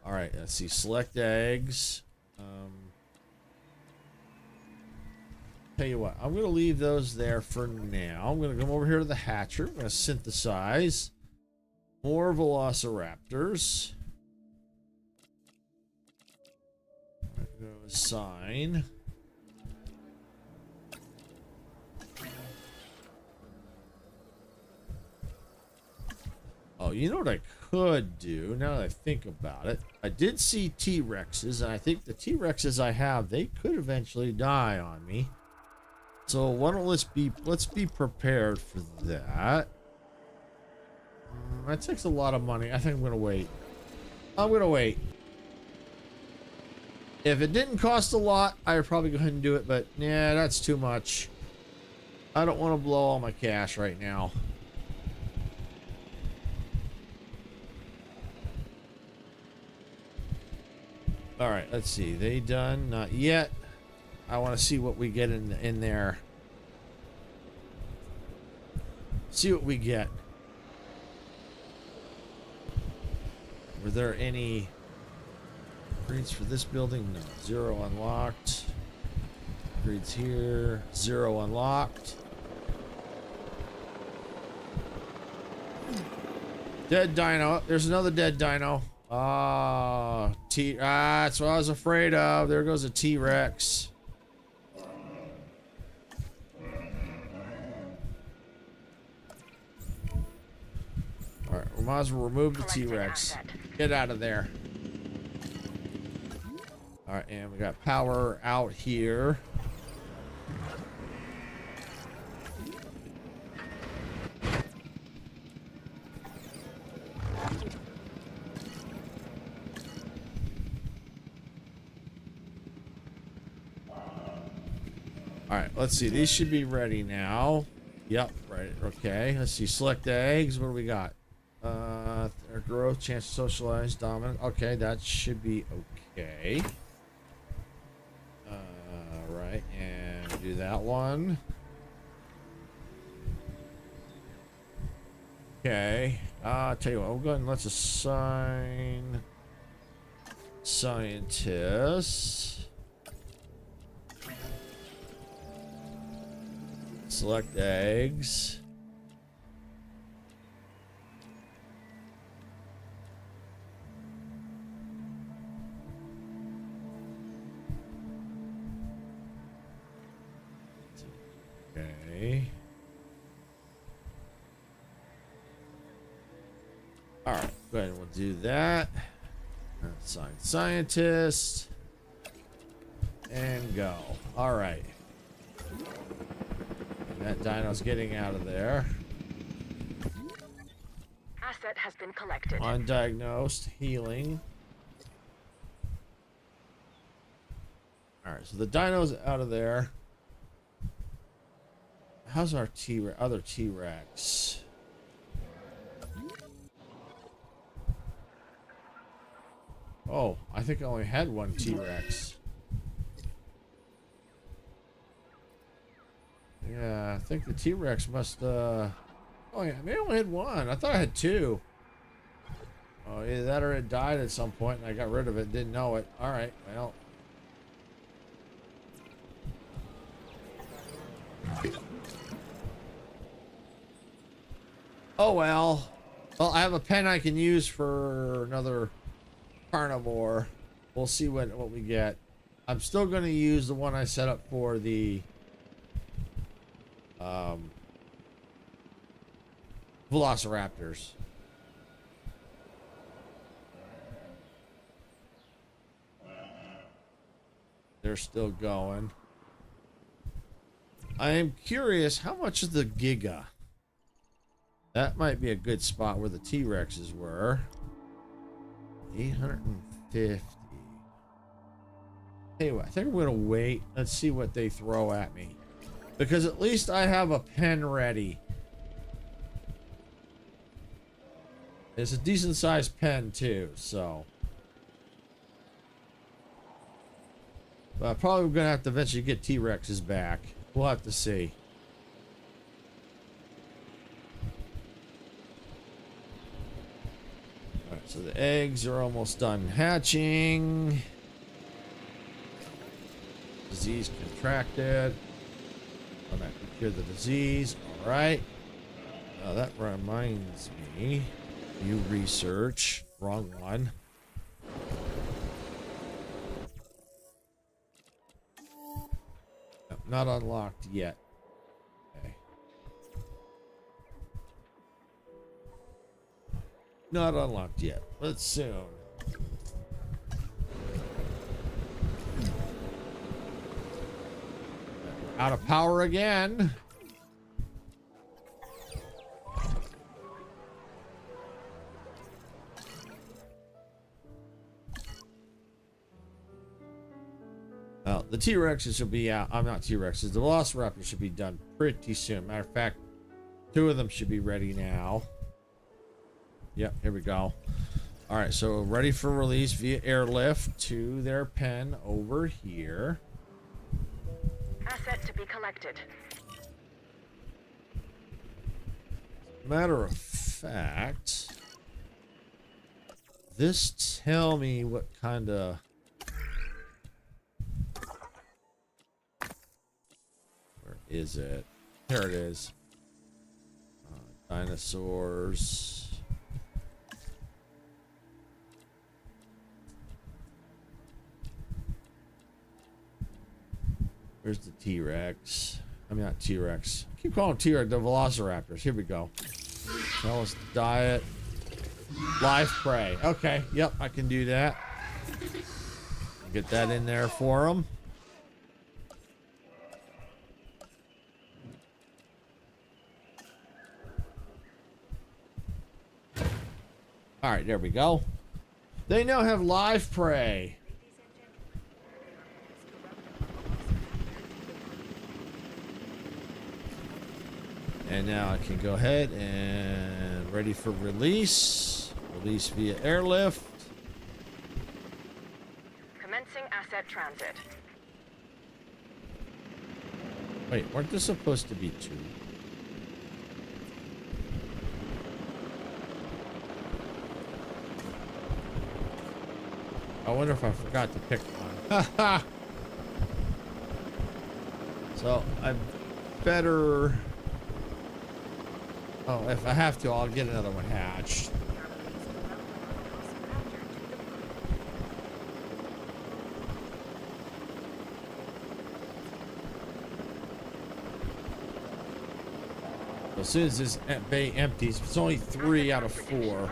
Speaker 1: All right, let's see. Select eggs. Tell you what, I'm going to leave those there for now. I'm going to come over here to the hatcher. I'm going to synthesize more velociraptors. I'm going to assign. Oh, you know what I could do now that I think about it? I did see T-Rexes, and I think the T-Rexes I have, they could eventually die on me. So why don't let's be prepared for that. That takes a lot of money. I think I'm gonna wait. I'm gonna wait. If it didn't cost a lot, I would probably go ahead and do it, but yeah, that's too much. I don't want to blow all my cash right now. All right, let's see. They done? Not yet. I want to see what we get in there. See what we get. Were there any upgrades for this building? No. 0 unlocked. Upgrades here. 0 unlocked. Dead dino. There's another dead dino. That's what I was afraid of. There goes a T-Rex. Alright, we might as well remove the T-Rex. Get out of there. Alright, and we got power out here. Alright, let's see. These should be ready now. Yep, right. Okay, let's see. Select eggs. What do we got? Growth, chance to socialize, dominant. Okay, that should be okay. Okay, and do that one. Okay, tell you what, we'll go ahead and let's assign scientists. Select eggs. Okay. All right, go ahead and we'll do that. Assign scientist. And go. All right. And that dino's getting out of there.
Speaker 3: Asset has been collected.
Speaker 1: Undiagnosed. Healing. All right, so the dino's out of there. How's our other T-Rex? Oh, I think I only had one T-Rex. Yeah, I think the T-Rex must, oh yeah, maybe I only had one. I thought I had two. Oh, either that or it died at some point and I got rid of it, didn't know it. All right, well. Oh well. Well, I have a pen I can use for another carnivore. We'll see what we get. I'm still going to use the one I set up for the velociraptors. They're still going. I am curious, how much is the Giga? That might be a good spot where the T-Rexes were. 850. Anyway, I think we're gonna wait. Let's see what they throw at me, because at least I have a pen ready. It's a decent sized pen too, so. But probably gonna have to eventually get T-Rexes back. We'll have to see. Alright, so the eggs are almost done hatching. Disease contracted. I'm not gonna cure the disease. Alright. Now that reminds me. You research. Wrong one. Nope, not unlocked yet. Okay. Not unlocked yet, but soon. Out of power again. Well, the T-Rexes should be out. I'm not T-Rexes. The Velociraptors should be done pretty soon. Matter of fact, 2 of them should be ready now. Yep, here we go. All right, so ready for release via airlift to their pen over here.
Speaker 3: Asset to be collected.
Speaker 1: Matter of fact, this tell me what kind of... Where is it? There it is. Dinosaurs. Where's the T-Rex? I mean, not T-Rex. I keep calling T-Rex the Velociraptors. Here we go. Tell us diet. Live prey. Okay, yep, I can do that. Get that in there for them. All right, there we go. They now have live prey. And now I can go ahead and ready for release. Release via airlift.
Speaker 3: Commencing asset transit.
Speaker 1: Wait, weren't there supposed to be 2? I wonder if I forgot to pick one. Haha! So, I better... Oh, if I have to, I'll get another one hatched. As soon as this bay empties, it's only 3 out of 4.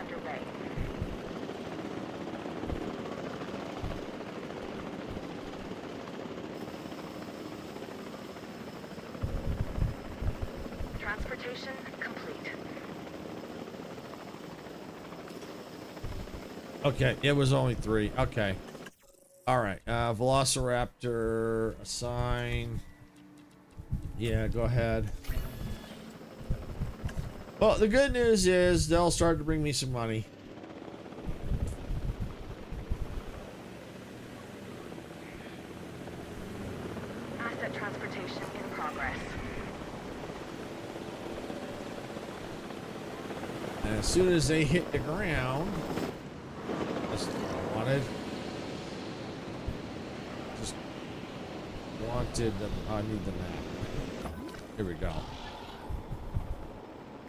Speaker 3: Transportation complete.
Speaker 1: Okay, it was only 3. Okay. All right. Velociraptor, assign. Yeah, go ahead. Well, the good news is they'll start to bring me some money.
Speaker 3: Asset transportation in progress.
Speaker 1: And as soon as they hit the ground, that's what I wanted. Just wanted them. I need the map. Here we go.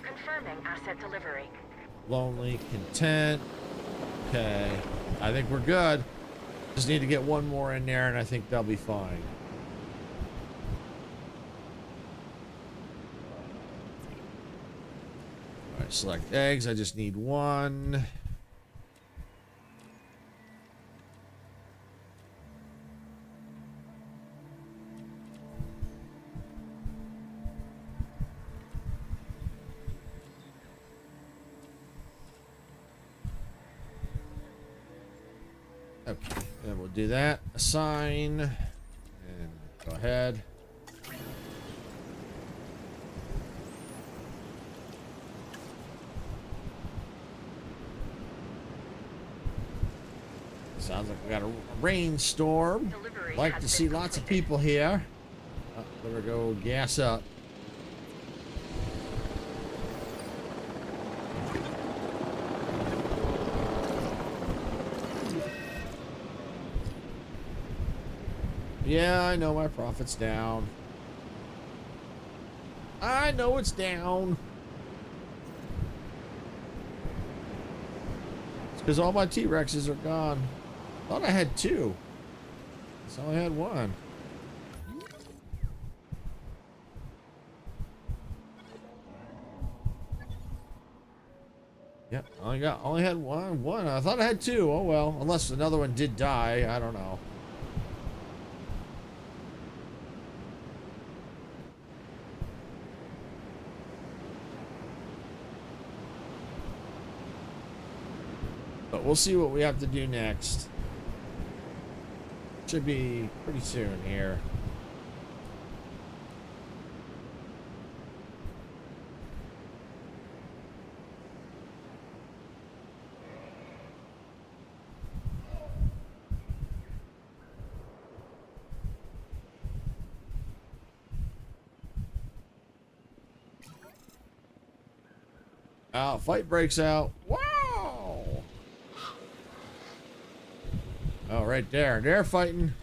Speaker 3: Confirming asset delivery.
Speaker 1: Lonely, content. Okay. I think we're good. Just need to get one more in there and I think they'll be fine. Alright, select eggs. I just need 1. Okay, and we'll do that. Assign. And go ahead. Sounds like we got a rainstorm. Like to see lots of people here. Oh, better go gas up. Yeah, I know my profit's down. I know it's down. It's because all my T-Rexes are gone. Thought I had 2. So I had 1. Yep, only had one. I thought I had 2. Oh well, unless another one did die. I don't know. But we'll see what we have to do next. Should be pretty soon here. Fight breaks out. Wow! Oh, right there. They're fighting.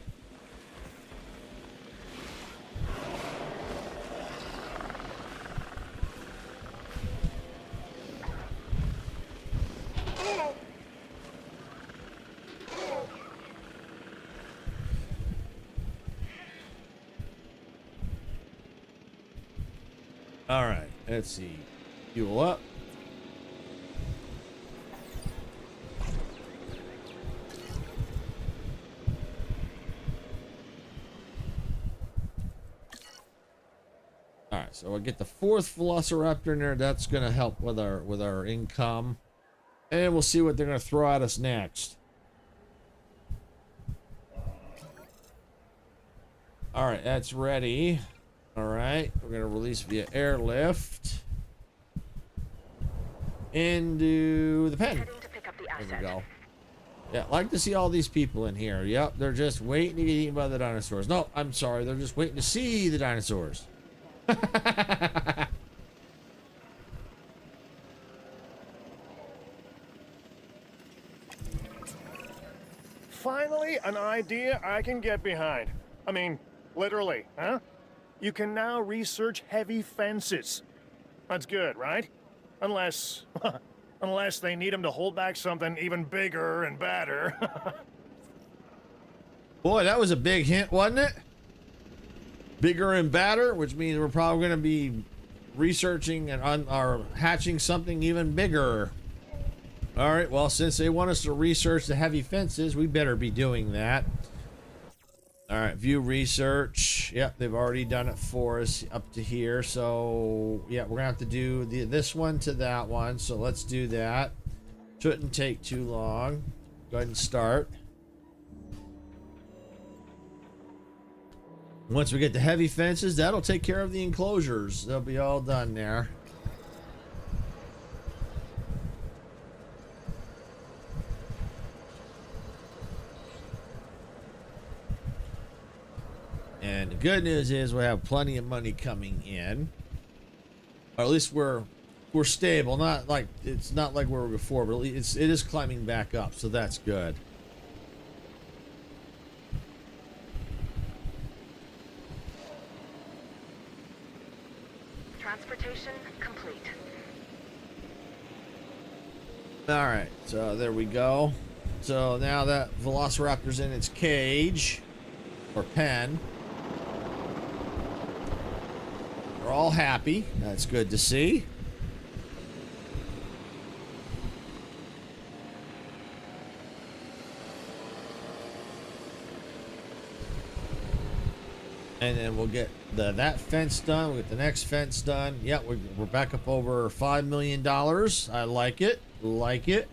Speaker 1: All right, let's see. Fuel up. All right, so we'll get the 4th Velociraptor in there. That's gonna help with our income, and we'll see what they're gonna throw at us next. All right, that's ready. All right, we're gonna release via airlift into the pen. There we go. Yeah, I'd like to see all these people in here. Yep, they're just waiting to get eaten by the dinosaurs. No, I'm sorry, they're just waiting to see the dinosaurs.
Speaker 4: Finally, an idea I can get behind. I mean, literally, huh? You can now research heavy fences. That's good, right? Unless... unless they need them to hold back something even bigger and badder.
Speaker 1: Boy, that was a big hint, wasn't it? Bigger and badder, which means we're probably going to be researching and or hatching something even bigger. All right, well, since they want us to research the heavy fences, we better be doing that. All right, view research. Yep, they've already done it for us up to here. So, yeah, we're going to have to do this one to that one. So let's do that. Shouldn't take too long. Go ahead and start. Once we get the heavy fences, that'll take care of the enclosures. They'll be all done there. And the good news is we have plenty of money coming in. Or at least we're stable. Not like it's not like we were before, but it is climbing back up, so that's good.
Speaker 3: Transportation complete.
Speaker 1: All right, so there we go. So now that Velociraptor's in its cage or pen, we're all happy. That's good to see. And then we'll get that fence done. We'll get the next fence done. Yep, we're back up over $5 million. I like it. Like it.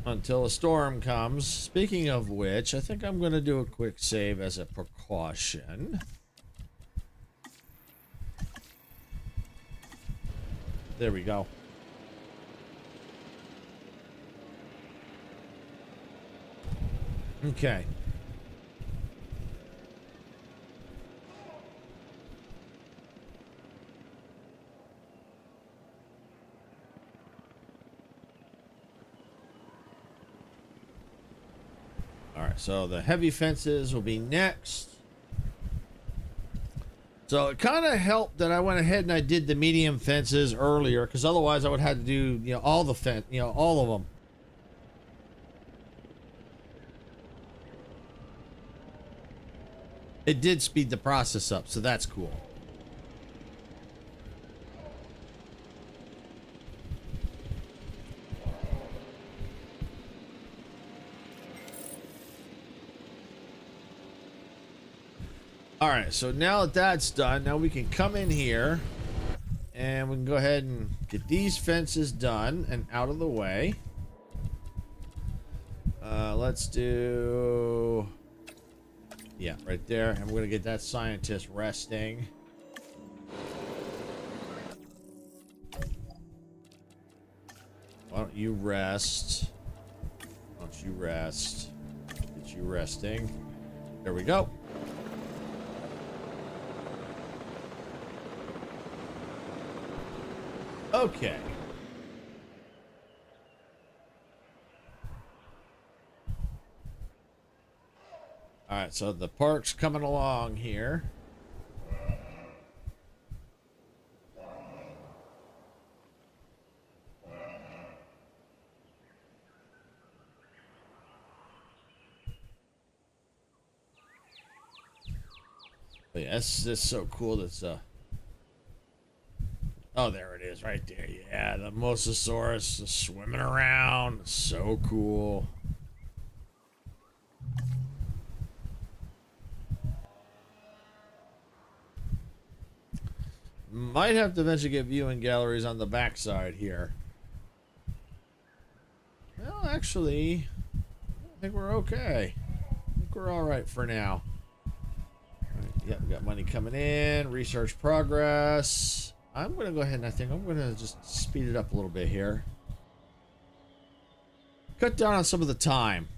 Speaker 1: Until a storm comes. Speaking of which, I think I'm going to do a quick save as a precaution. There we go. Okay. All right, so the heavy fences will be next. So it kind of helped that I went ahead and I did the medium fences earlier, because otherwise I would have to do, all the all of them. It did speed the process up, so that's cool. All right, so now that that's done, now we can come in here and we can go ahead and get these fences done and out of the way. Let's do, yeah, right there. And we're going to get that scientist resting. Why don't you rest? Why don't you rest? Get you resting. There we go. Okay. All right, so the park's coming along here. But yeah, this is so cool. That's oh, there it is, right there. Yeah, the Mosasaurus swimming around. So cool. Might have to eventually get viewing galleries on the backside here. Well, actually, I think we're okay. I think we're all right for now. All right, yeah, we got money coming in. Research progress. I'm going to go ahead and I think I'm going to just speed it up a little bit here. Cut down on some of the time.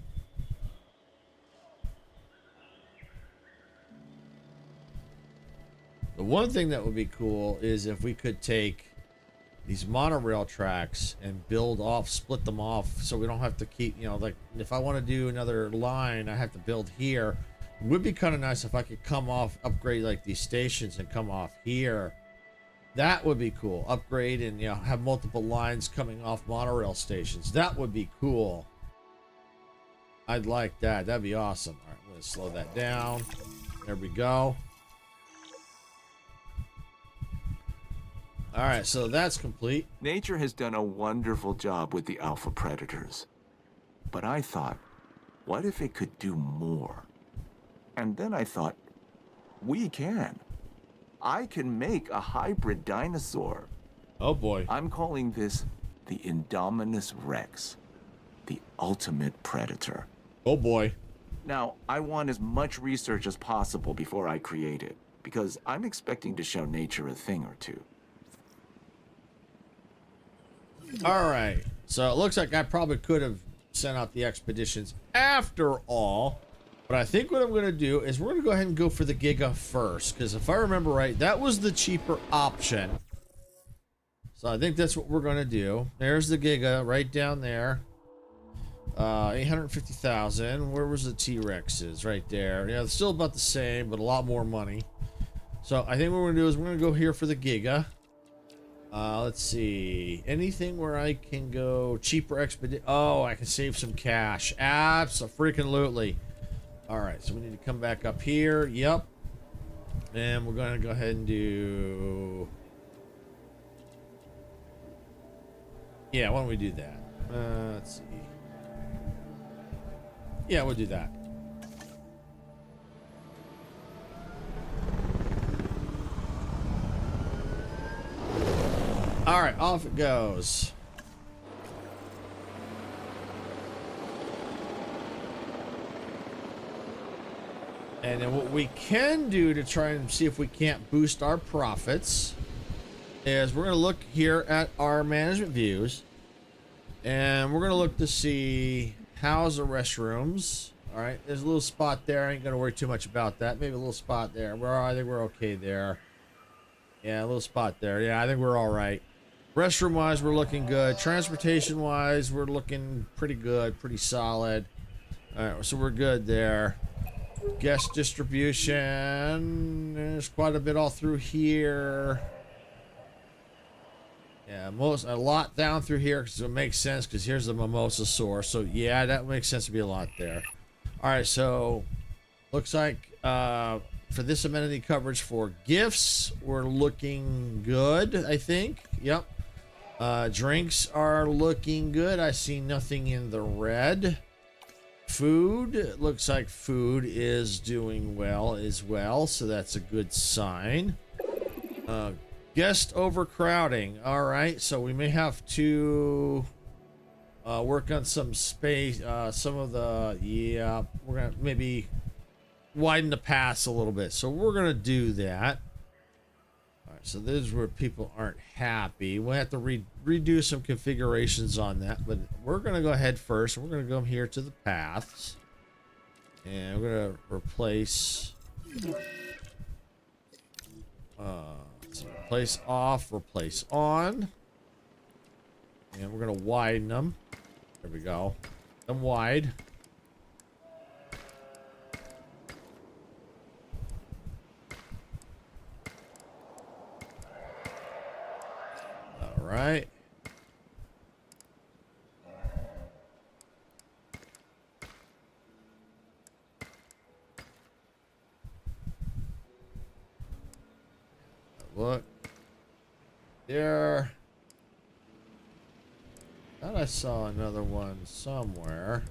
Speaker 1: The one thing that would be cool is if we could take these monorail tracks and split them off, so we don't have to keep, like if I want to do another line, I have to build here. It would be kind of nice if I could come off, upgrade like these stations and come off here. That would be cool. Upgrade and have multiple lines coming off monorail stations. That would be cool. I'd like that. That'd be awesome. All right, I'm gonna slow that down. There we go. All right, so that's complete.
Speaker 2: Nature has done a wonderful job with the alpha predators. But I thought, what if it could do more? And then I thought, we can. I can make a hybrid dinosaur.
Speaker 1: Oh boy.
Speaker 2: I'm calling this the Indominus Rex, the ultimate predator.
Speaker 1: Oh boy.
Speaker 2: Now, I want as much research as possible before I create it, because I'm expecting to show nature a thing or two.
Speaker 1: All right, so it looks like I probably could have sent out the expeditions after all, but I think what I'm going to do is we're going to go ahead and go for the Giga first, because if I remember right, that was the cheaper option. So I think that's what we're going to do. There's the Giga right down there. 850,000. Where was the T-Rexes? Right there. Yeah, it's still about the same, but a lot more money. So I think what we're going to do is we're going to go here for the Giga. Let's see. Anything where I can go cheaper expedition? Oh, I can save some cash. Abso-freaking-lutely. All right, so we need to come back up here. Yep. And we're going to go ahead and do... Yeah, why don't we do that? Let's see. Yeah, we'll do that. All right, off it goes. And then what we can do to try and see if we can't boost our profits is we're going to look here at our management views. And we're going to look to see how's the restrooms. All right, there's a little spot there. I ain't going to worry too much about that. Maybe a little spot there. I think we're okay there. Yeah, a little spot there. Yeah, I think we're all right. Restroom wise, we're looking good. Transportation wise, we're looking pretty good, pretty solid. All right, so we're good there. Guest distribution, there's quite a bit all through here. Yeah, a lot down through here because it makes sense because here's the mimosa source. So yeah, that makes sense to be a lot there. All right, so looks like for this amenity coverage for gifts, we're looking good, I think. Yep. Drinks are looking good. I see nothing in the red. Food, it looks like food is doing well as well, so that's a good sign. Guest overcrowding. All right, so we may have to work on some space. Some of the, yeah, we're gonna maybe widen the paths a little bit. So we're gonna do that. All right, so this is where people aren't happy. We'll have to redo some configurations on that, but we're gonna go ahead first. We're gonna go here to the paths, and we're gonna replace. So replace off, replace on, and we're gonna widen them. There we go. Them wide. All right. Look there. Thought I saw another one somewhere.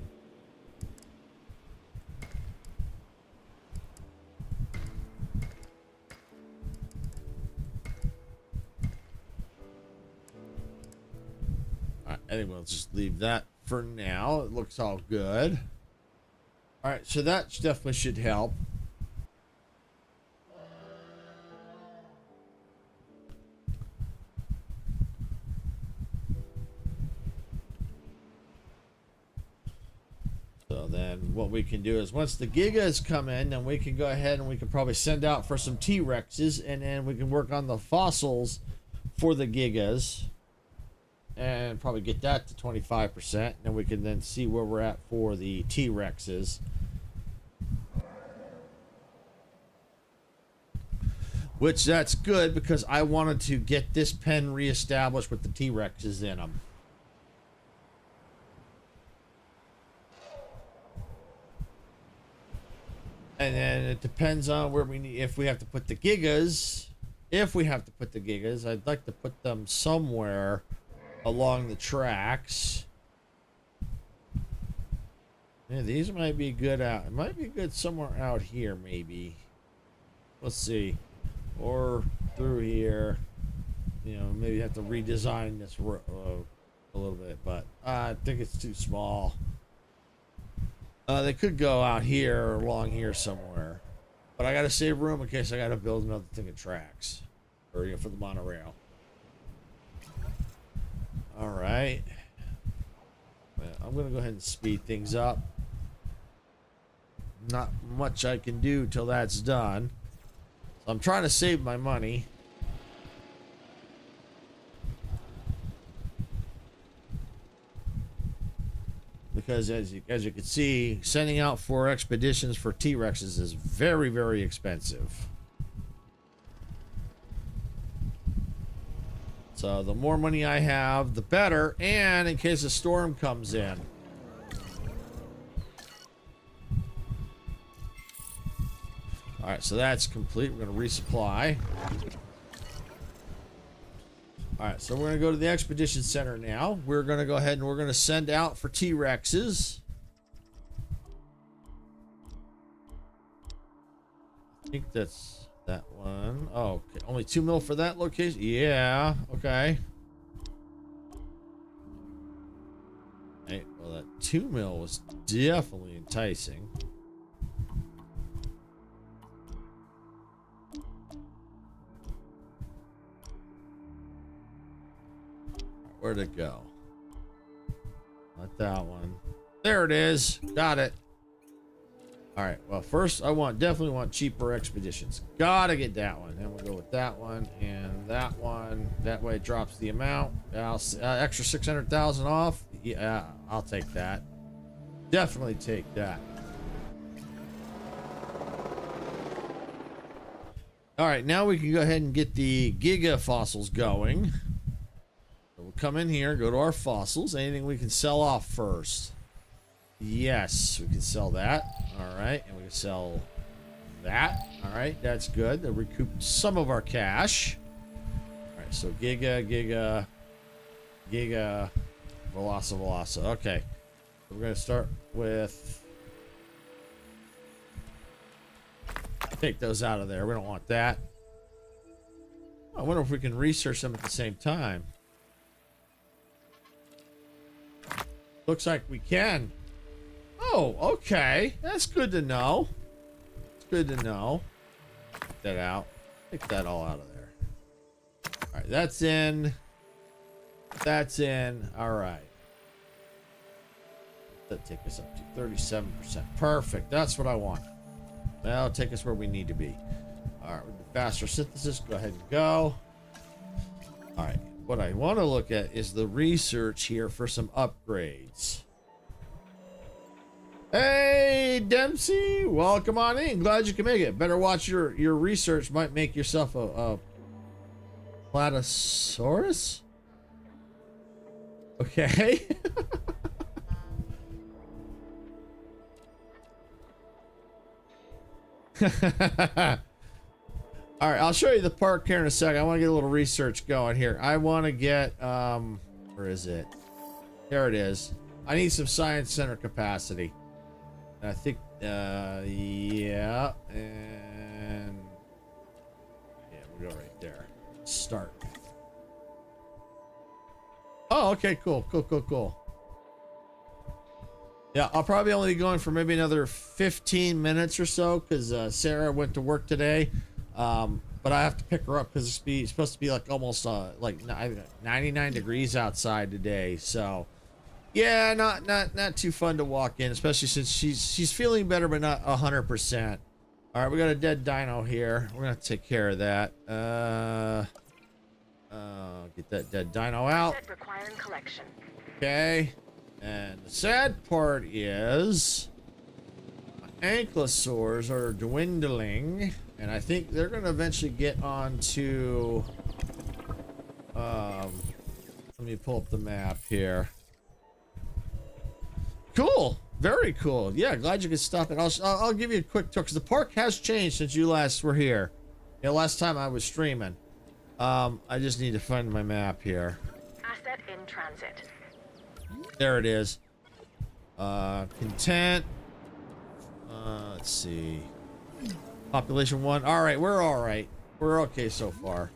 Speaker 1: All right, I think we'll just leave that for now. It looks all good. All right, so that definitely should help. So then what we can do is once the Gigas come in, then we can go ahead and we can probably send out for some T-Rexes, and then we can work on the fossils for the Gigas and probably get that to 25%. And we can then see where we're at for the T-Rexes. Which that's good because I wanted to get this pen reestablished with the T-Rexes in them. And then it depends on where we need, if we have to put the Gigas. If we have to put the Gigas, I'd like to put them somewhere along the tracks. Yeah, these might be good out. It might be good somewhere out here, maybe. Let's see. Or through here. You know, maybe have to redesign this a little bit, but I think it's too small. They could go out here or along here somewhere, but I got to save room in case I got to build another thing of tracks, or for the monorail. All right, I'm gonna go ahead and speed things up. Not much I can do till that's done. So I'm trying to save my money. Because as you can see, sending out 4 expeditions for T-Rexes is very, very expensive. So the more money I have, the better. And in case a storm comes in. Alright, so that's complete. We're going to resupply. Alright, so we're going to go to the Expedition Center now. We're going to go ahead and we're going to send out for T-Rexes. I think that's that one. Oh, okay. Only 2 mil for that location? Yeah, okay. Hey, well, that 2 mil was definitely enticing. Where'd it go? Not that one. There it is. Got it. All right. Well, first I definitely want cheaper expeditions. Gotta get that one. Then we'll go with that one and that one. That way it drops the amount. Extra 600,000 off. Yeah, I'll take that. Definitely take that. All right. Now we can go ahead and get the Giga fossils going. We'll come in here, go to our fossils. Anything we can sell off first? Yes, we can sell that. All right, and we can sell that. All right, that's good. That recouped some of our cash. All right, so Giga, Velasa. Okay, so we're gonna start with. Take those out of there. We don't want that. I wonder if we can research them at the same time. Looks like we can. Oh, okay. That's good to know. It's good to know. Take that out. Take that all out of there. All right, that's in. That's in. All right. That'll take us up to 37%. Perfect. That's what I want. That'll take us where we need to be. All right, with the faster synthesis, go ahead and go. All right. What I want to look at is the research here for some upgrades. Hey, Dempsey, welcome on in. Glad you can make it. Better watch your research. Might make yourself a Platysaurus. Okay. All right, I'll show you the park here in a second. I want to get a little research going here. I want to get, where is it? There it is. I need some science center capacity. And I think, yeah, and yeah, we'll go right there. Start. Oh, okay, cool. Yeah, I'll probably only be going for maybe another 15 minutes or so because Sarah went to work today. But I have to pick her up because it's supposed to be like almost like 99 degrees outside today. So Yeah, not too fun to walk in, especially since she's feeling better, but not 100%. All right, we got a dead dino here. We're gonna take care of that. Get that dead dino out.
Speaker 3: Asset requiring collection.
Speaker 1: Okay. And the sad part is ankylosaurs are dwindling, and I think they're gonna eventually get onto. Let me pull up the map here. Cool, very cool. Yeah, glad you could stop it. I'll give you a quick tour because the park has changed since you last were here. Yeah, last time I was streaming. I just need to find my map here.
Speaker 3: Asset in transit.
Speaker 1: There it is. Content. Let's see. Population 1. All right, we're all right. We're okay so far.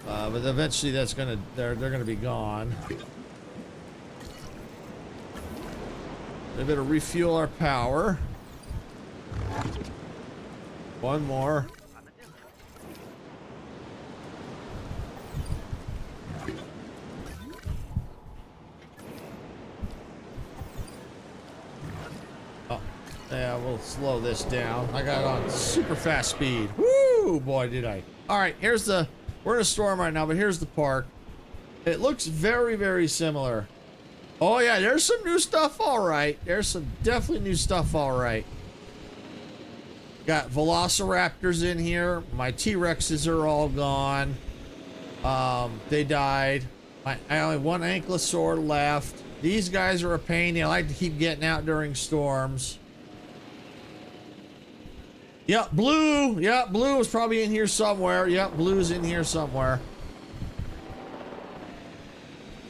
Speaker 1: But eventually that's gonna they're gonna be gone. We better refuel our power. One more. Oh, yeah, we'll slow this down. I got it on super fast speed. Woo, boy, did I. All right, we're in a storm right now, but here's the park. It looks very, very similar. Oh yeah, there's some new stuff, all right. There's some definitely new stuff, all right. Got velociraptors in here. My T-Rexes are all gone. They died. I only one ankylosaur left. These guys are a pain. They like to keep getting out during storms. Yep, blue. Yep, blue is probably in here somewhere. Yep, blue's in here somewhere.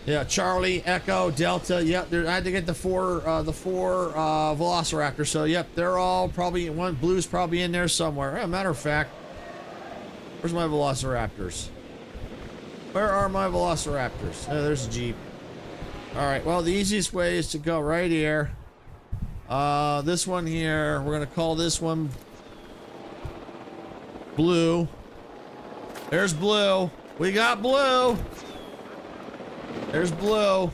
Speaker 1: Yeah, Charlie, Echo, Delta. Yep, I had to get the four velociraptors. So yep, they're all probably one. Blue's probably in there somewhere. As a matter of fact, where's my velociraptors? Where are my velociraptors? Oh, there's a Jeep. All right. Well, the easiest way is to go right here. This one here. We're gonna call this one Blue. There's Blue. We got Blue. There's Blue. All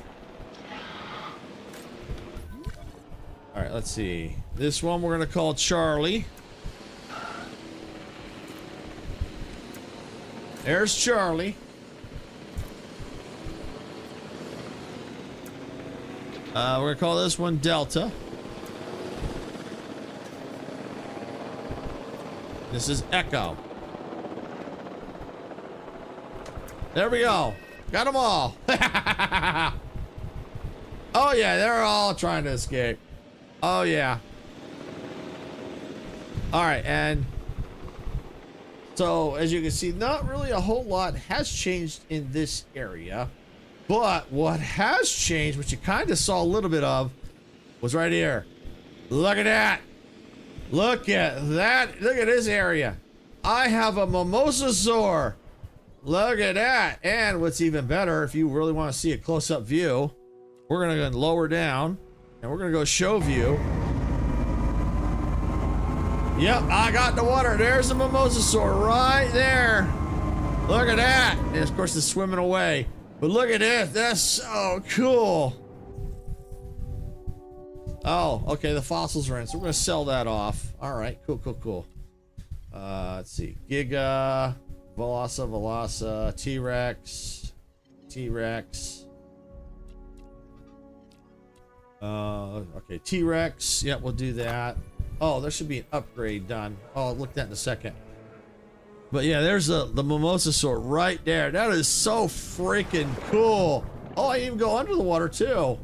Speaker 1: right, let's see. This one we're gonna call Charlie. There's Charlie. We're gonna call this one Delta. This is Echo. There we go. Got them all. Oh yeah, they're all trying to escape. Oh yeah. All right, and so as you can see, not really a whole lot has changed in this area, but what has changed, which you kind of saw a little bit of, was right here. Look at that. Look at that. Look at this area. I have a mimosasaur. Look at that. And what's even better, if you really want to see a close-up view, we're going to go lower down and we're going to go show view. Yep, I got the water. There's a mimosasaur right there. Look at that. And of course, it's swimming away. But look at this. That's so cool. Oh, okay. The fossils are in, so we're going to sell that off. All right. Cool, cool, cool. Let's see. Giga, Velasa, T-Rex. Okay, T-Rex. Yep, we'll do that. Oh, there should be an upgrade done. Oh, I'll look at that in a second. But yeah, there's the mimosasaur right there. That is so freaking cool. Oh, I even go under the water too.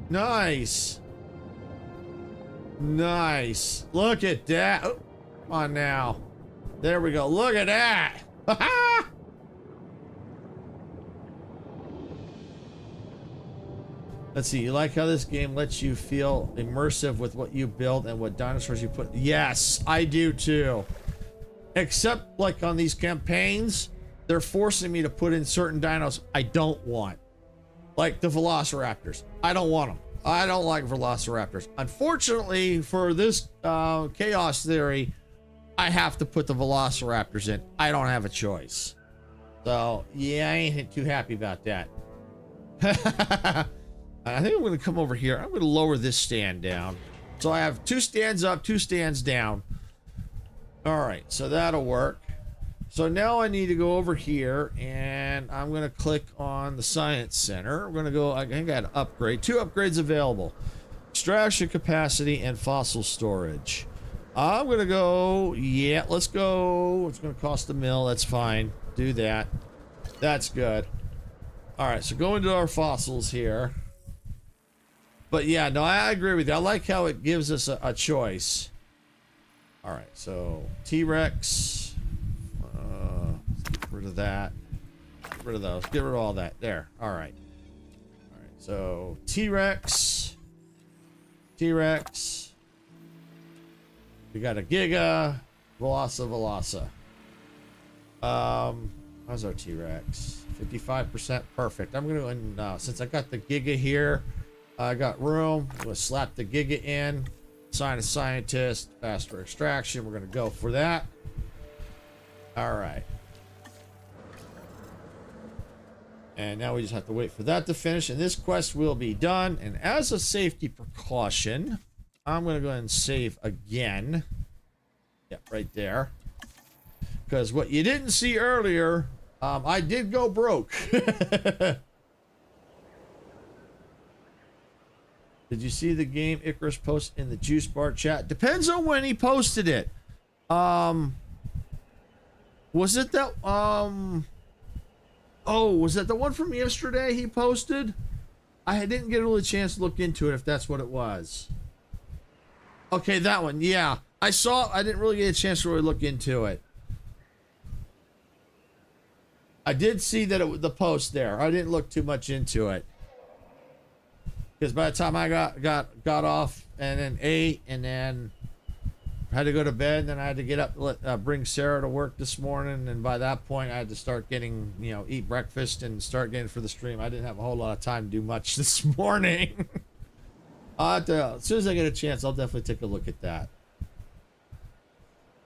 Speaker 1: Nice. Nice. Look at that. Oh, come on now. There we go. Look at that. Let's see. You like how this game lets you feel immersive with what you build and what dinosaurs you put? Yes, I do too. Except like on these campaigns, they're forcing me to put in certain dinos I don't want. Like the velociraptors. I don't want them. I don't like velociraptors. Unfortunately, for this chaos theory, I have to put the velociraptors in. I don't have a choice. So, yeah, I ain't too happy about that. I think I'm going to come over here. I'm going to lower this stand down. So I have 2 stands up, 2 stands down. All right, so that'll work. So now I need to go over here, and I'm going to click on the Science Center. I'm going to go, I think I got to upgrade. 2 upgrades available. Extraction capacity and fossil storage. I'm going to go, yeah, let's go. It's going to cost $1 million. That's fine. Do that. That's good. All right, so go into our fossils here. But yeah, no, I agree with you. I like how it gives us a choice. All right, so T-Rex. Get rid of that. Get rid of those. Get rid of all that. There. All right. All right, so T-Rex. T-Rex. We got a Giga. Velosa. How's our T-Rex? 55%. Perfect. I'm going to, and since I got the Giga here, I got room. I'm going to slap the Giga in. Sign a scientist. Faster extraction. We're going to go for that. All right. And now we just have to wait for that to finish. And this quest will be done. And as a safety precaution, I'm going to go ahead and save again. Yeah, right there. Because what you didn't see earlier, I did go broke. Did you see the game Icarus post in the Juice Bar chat? Depends on when he posted it. Was it that oh, was that the one from yesterday he posted? I didn't get a really chance to look into it if that's what it was. Okay, that one. Yeah. I saw, I didn't really get a chance to really look into it. I did see that it was the post there. I didn't look too much into it. Because by the time I got off and then ate and then had to go to bed, then I had to get up, bring Sarah to work this morning, and by that point I had to start getting, you know, eat breakfast and start getting for the stream. I didn't have a whole lot of time to do much this morning. As soon as I get a chance, I'll definitely take a look at that.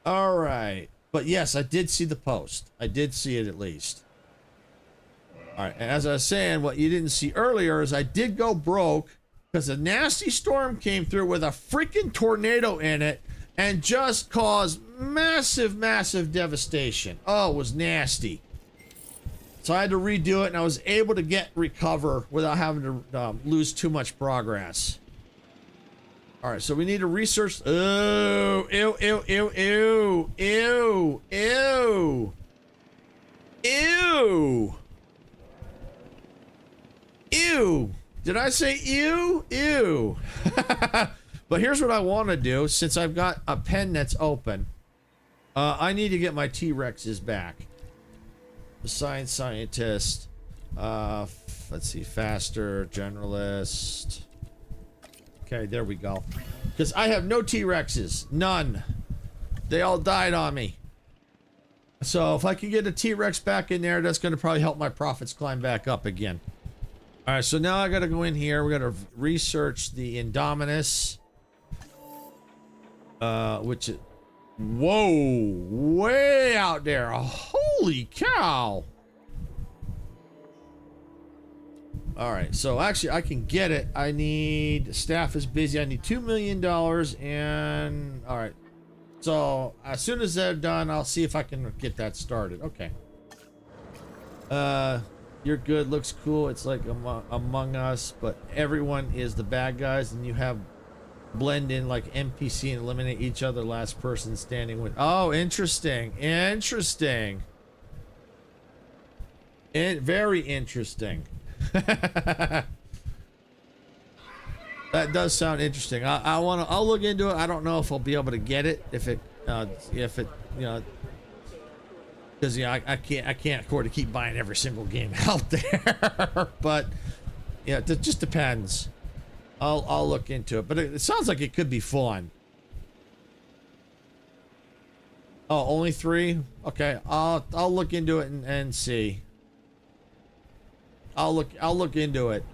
Speaker 1: All right. But yes, I did see the post. I did see it at least. All right, and as I was saying, what you didn't see earlier is I did go broke because a nasty storm came through with a freaking tornado in it and just caused massive, massive devastation. Oh, it was nasty. So I had to redo it, and I was able to recover without having to lose too much progress. All right, so we need to research. Oh, ew, ew, ew, ew, ew, ew, ew. Ew. Did I say ew? Ew. But here's what I want to do. Since I've got a pen that's open, I need to get my T-Rexes back. The science scientist. Let's see. Faster. Generalist. Okay, there we go. Because I have no T-Rexes. None. They all died on me. So if I can get a T-Rex back in there, that's going to probably help my profits climb back up again. All right, so now I got to go in here. We got to research the Indominus, which is, whoa, way out there. Holy cow. All right, so actually I can get it. I need, staff is busy. I need $2 million and, all right. So as soon as they're done, I'll see if I can get that started. Okay. You're good, looks cool. It's like Among Us, but everyone is the bad guys, and you have blend in like NPC and eliminate each other. Last person standing with. Oh, interesting, interesting, and very interesting. That does sound interesting. I'll look into it. I don't know if I'll be able to get it if it you know. Because yeah, I can't afford to keep buying every single game out there. But yeah, it just depends. I'll look into it. But it sounds like it could be fun. Oh, only 3? Okay, I'll look into it and see. I'll look into it.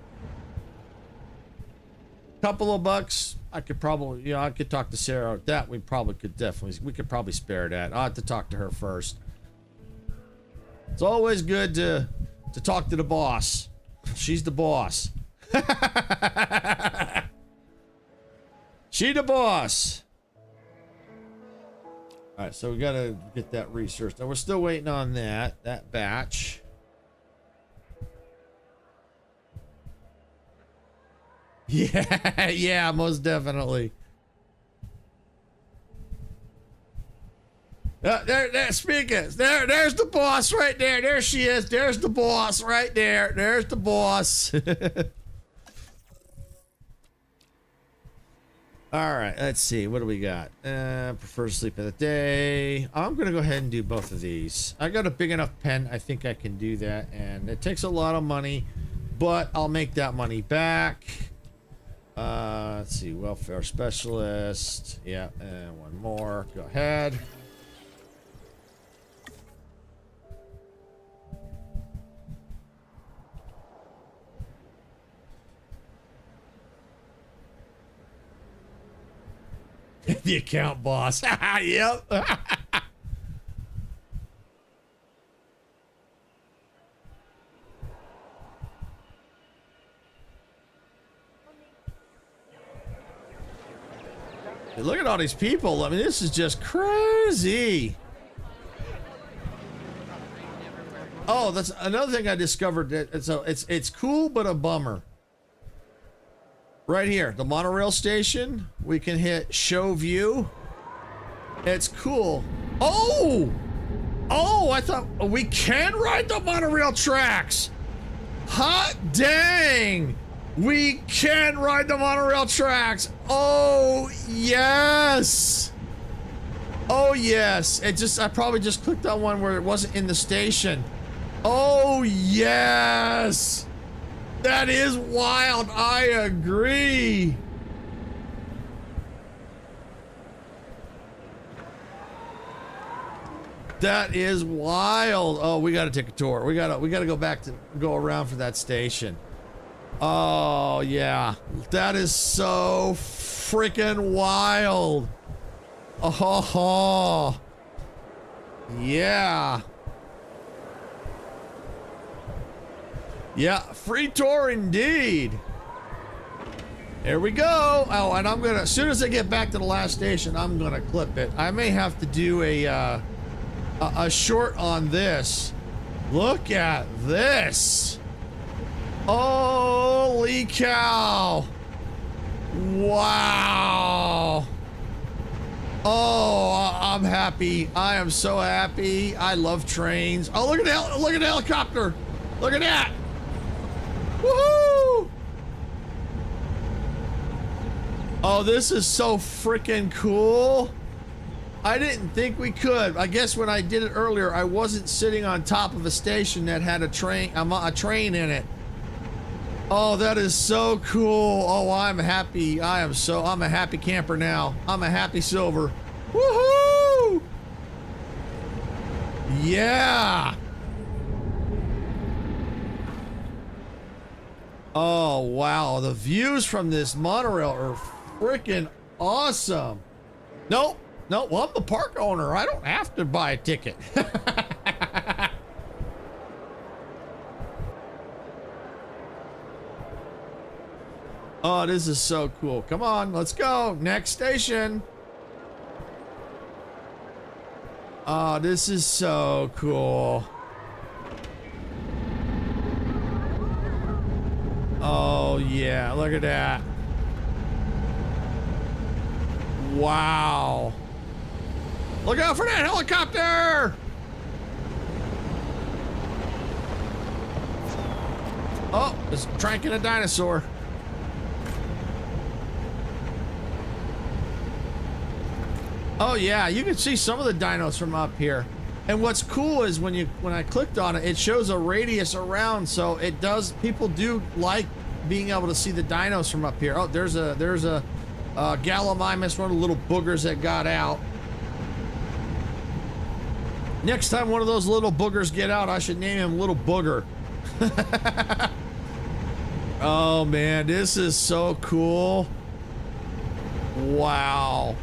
Speaker 1: Couple of bucks, I could probably, you know, I could talk to Sarah. That we could probably spare that. I'll have to talk to her first. It's always good to talk to the boss. She's the boss. She the boss. All right, so we gotta get that research. Now we're still waiting on that batch. Yeah, yeah, most definitely. Speaking. There's the boss right there. There she is. There's the boss right there. There's the boss. All right, let's see. What do we got? Prefer to sleep in the day. I'm gonna go ahead and do both of these. I got a big enough pen. I think I can do that, and it takes a lot of money, but I'll make that money back. Let's see. Welfare specialist. Yeah, and one more. Go ahead. The account boss. Yep. Look at all these people. I mean, this is just crazy. Oh, that's another thing I discovered. That it's cool, but a bummer. Right here, the monorail station. We can hit show view. It's cool. Oh! Oh, I thought we can ride the monorail tracks. Hot dang! We can ride the monorail tracks. Oh, yes. Oh, yes. I probably just clicked on one where it wasn't in the station. Oh, yes. That is wild. I agree. That is wild. Oh, we got to take a tour. We got to go around for that station. Oh, yeah. That is so freaking wild. Oh, yeah. Yeah, free tour indeed. There we go. Oh, and I'm gonna, as soon as I get back to the last station, I'm gonna clip it. I may have to do a short on this. Look at this. Holy cow. Wow. Oh, I'm happy. I am so happy. I love trains. Oh, look at the helicopter. Look at that. Woohoo! Oh, this is so freaking cool. I didn't think we could. I guess when I did it earlier, I wasn't sitting on top of a station that had a train in it. Oh, that is so cool. Oh, I'm happy. I'm a happy camper now. I'm a happy silver. Woohoo! Yeah. Oh, wow. The views from this monorail are freaking awesome. Nope. Well, I'm the park owner. I don't have to buy a ticket. Oh, this is so cool. Come on, let's go. Next station. Oh, this is so cool. Oh, yeah, look at that. Wow. Look out for that helicopter! Oh, it's tranking a dinosaur. Oh yeah, you can see some of the dinos from up here. And what's cool is when I clicked on it, it shows a radius around, so it does. People do like being able to see the dinos from up here. Oh, there's a Gallimimus, one of the little boogers that got out. Next time one of those little boogers get out, I should name him Little Booger. Oh man, this is so cool. Wow.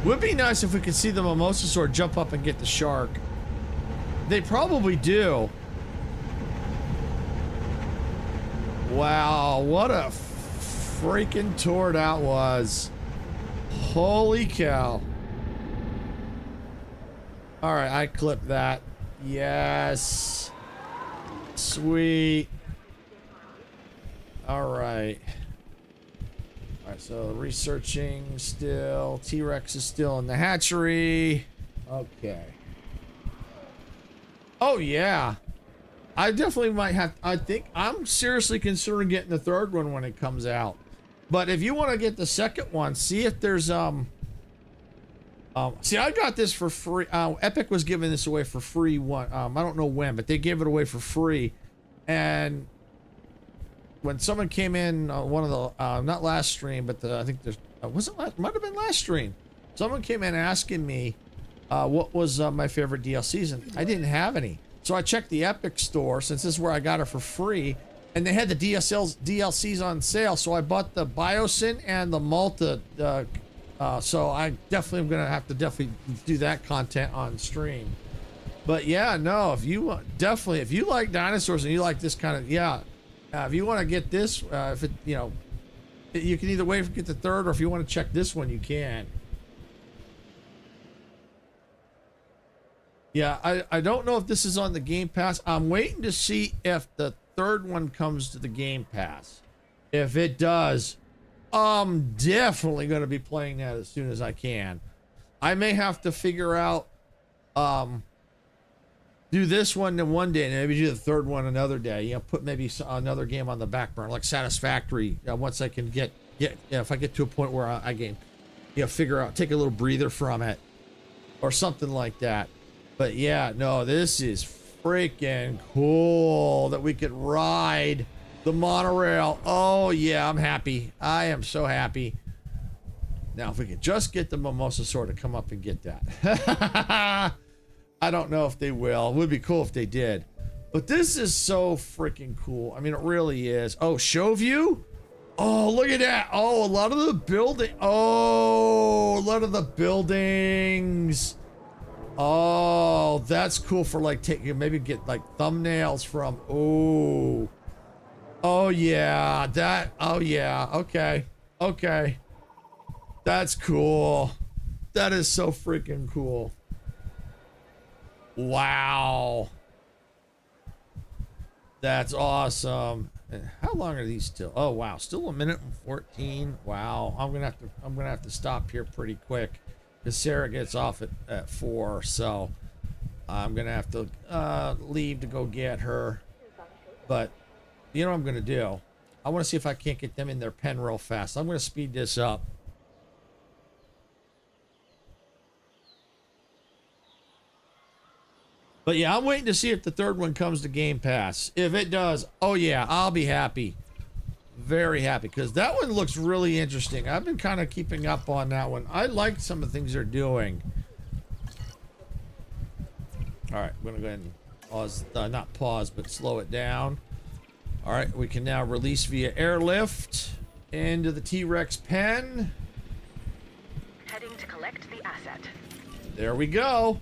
Speaker 1: Would be nice if we could see the Mimosasaur jump up and get the shark. They probably do. Wow, what a freaking tour that was. Holy cow. All right, I clipped that. Yes. Sweet. All right. All right, so researching still. T-Rex is still in the hatchery. Okay. Oh, yeah. I definitely might have. I think I'm seriously considering getting the third one when it comes out. But if you want to get the second one, see if there's see, I got this for free. Epic was giving this away for free. I don't know when, but they gave it away for free. And when someone came in, one of the not last stream, but I think there's might have been last stream. Someone came in asking me what was my favorite DLCs, and I didn't have any. So I checked the Epic store, since this is where I got it for free, and they had the DLCs on sale. So I bought the Biosyn and the Malta. So I definitely am gonna have to do that content on stream. But yeah, no, if you if you like dinosaurs and you like this kind of, if you want to get this, if it, you can either wait to get the third, or if you want to check this one, you can. Yeah, I don't know if this is on the Game Pass. I'm waiting to see if the third one comes to the Game Pass. If it does, I'm definitely going to be playing that as soon as I can. I may have to figure out, do this one in one day and maybe do the third one another day. Put maybe another game on the back burner, like Satisfactory. Once I can get if I get to a point where I can, figure out, take a little breather from it, or something like that. But yeah, no, this is freaking cool that we could ride the monorail. Oh yeah, I'm happy. I am so happy. Now, if we could just get the Mimosasaur to come up and get that. I don't know if they will. It would be cool if they did. But this is so freaking cool. I mean, it really is. Oh, show view? Oh, look at that. Oh, a lot of the building. Oh, a lot of the buildings. Oh, that's cool for like maybe get like thumbnails from. Oh yeah, okay, that's cool. That is so freaking cool. Wow, that's awesome. How long are these still? Oh wow, still 1 minute and 14. Wow, I'm gonna have to stop here pretty quick, because Sarah gets off at 4, so I'm gonna have to leave to go get her. But you know what I'm gonna do? I want to see if I can't get them in their pen real fast. I'm gonna speed this up. But yeah, I'm waiting to see if the third one comes to Game Pass. If it does, oh yeah, I'll be happy. Very happy, because that one looks really interesting. I've been kind of keeping up on that one. I like some of the things they're doing. All right, I'm gonna go ahead and pause, not pause, but slow it down. All right, we can now release via airlift into the T-Rex pen.
Speaker 3: Heading to collect the asset.
Speaker 1: There we go.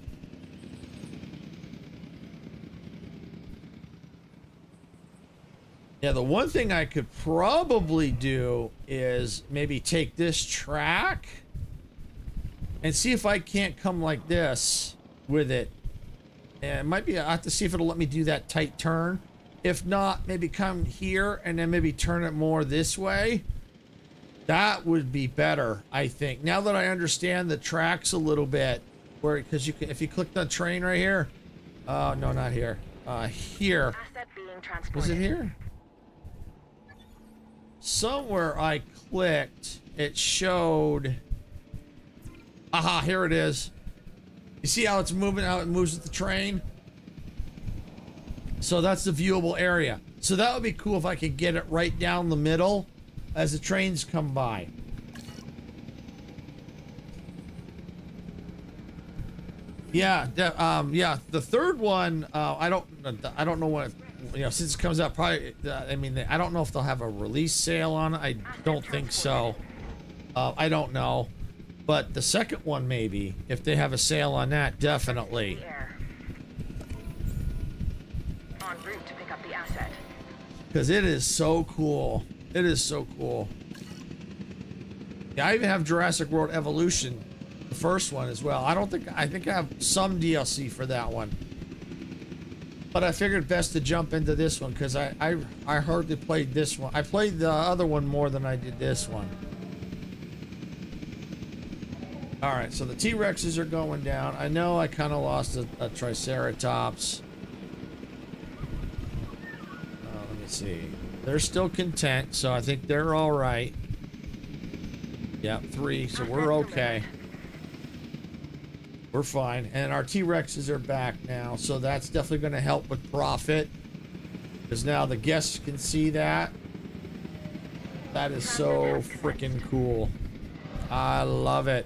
Speaker 1: Yeah, the one thing I could probably do is maybe take this track and see if I can't come like this with it. And it might be, I have to see if it'll let me do that tight turn. If not, maybe come here and then maybe turn it more this way. That would be better, I think. Now that I understand the tracks a little bit, because you can, if you click the train right here. Oh, no, not here. Here.
Speaker 3: Asset being transported.
Speaker 1: Was it here? Somewhere I clicked, it showed. Aha, here it is. You see how it's moving, how it moves with the train? So that's the viewable area. So that would be cool if I could get it right down the middle as the trains come by. Yeah, yeah. The third one, I don't know what, since it comes out probably. I mean, I don't know if they'll have a release sale on it. I don't think so. I don't know, but the second one maybe, if they have a sale on that, definitely.
Speaker 3: En route to pick up the asset.
Speaker 1: because it is so cool. It is so cool. Yeah, I even have Jurassic World Evolution, the first one as well. I think I have some DLC for that one. But I figured best to jump into this one because I hardly played this one. I played the other one more than I did this one. All right, so the T-Rexes are going down. I know I kind of lost a Triceratops. Let me see. They're still content, so I think they're all right. Yeah, 3, so we're okay. We're fine. And our T-Rexes are back now, so that's definitely going to help with profit. Because now the guests can see that. That is so freaking cool. I love it.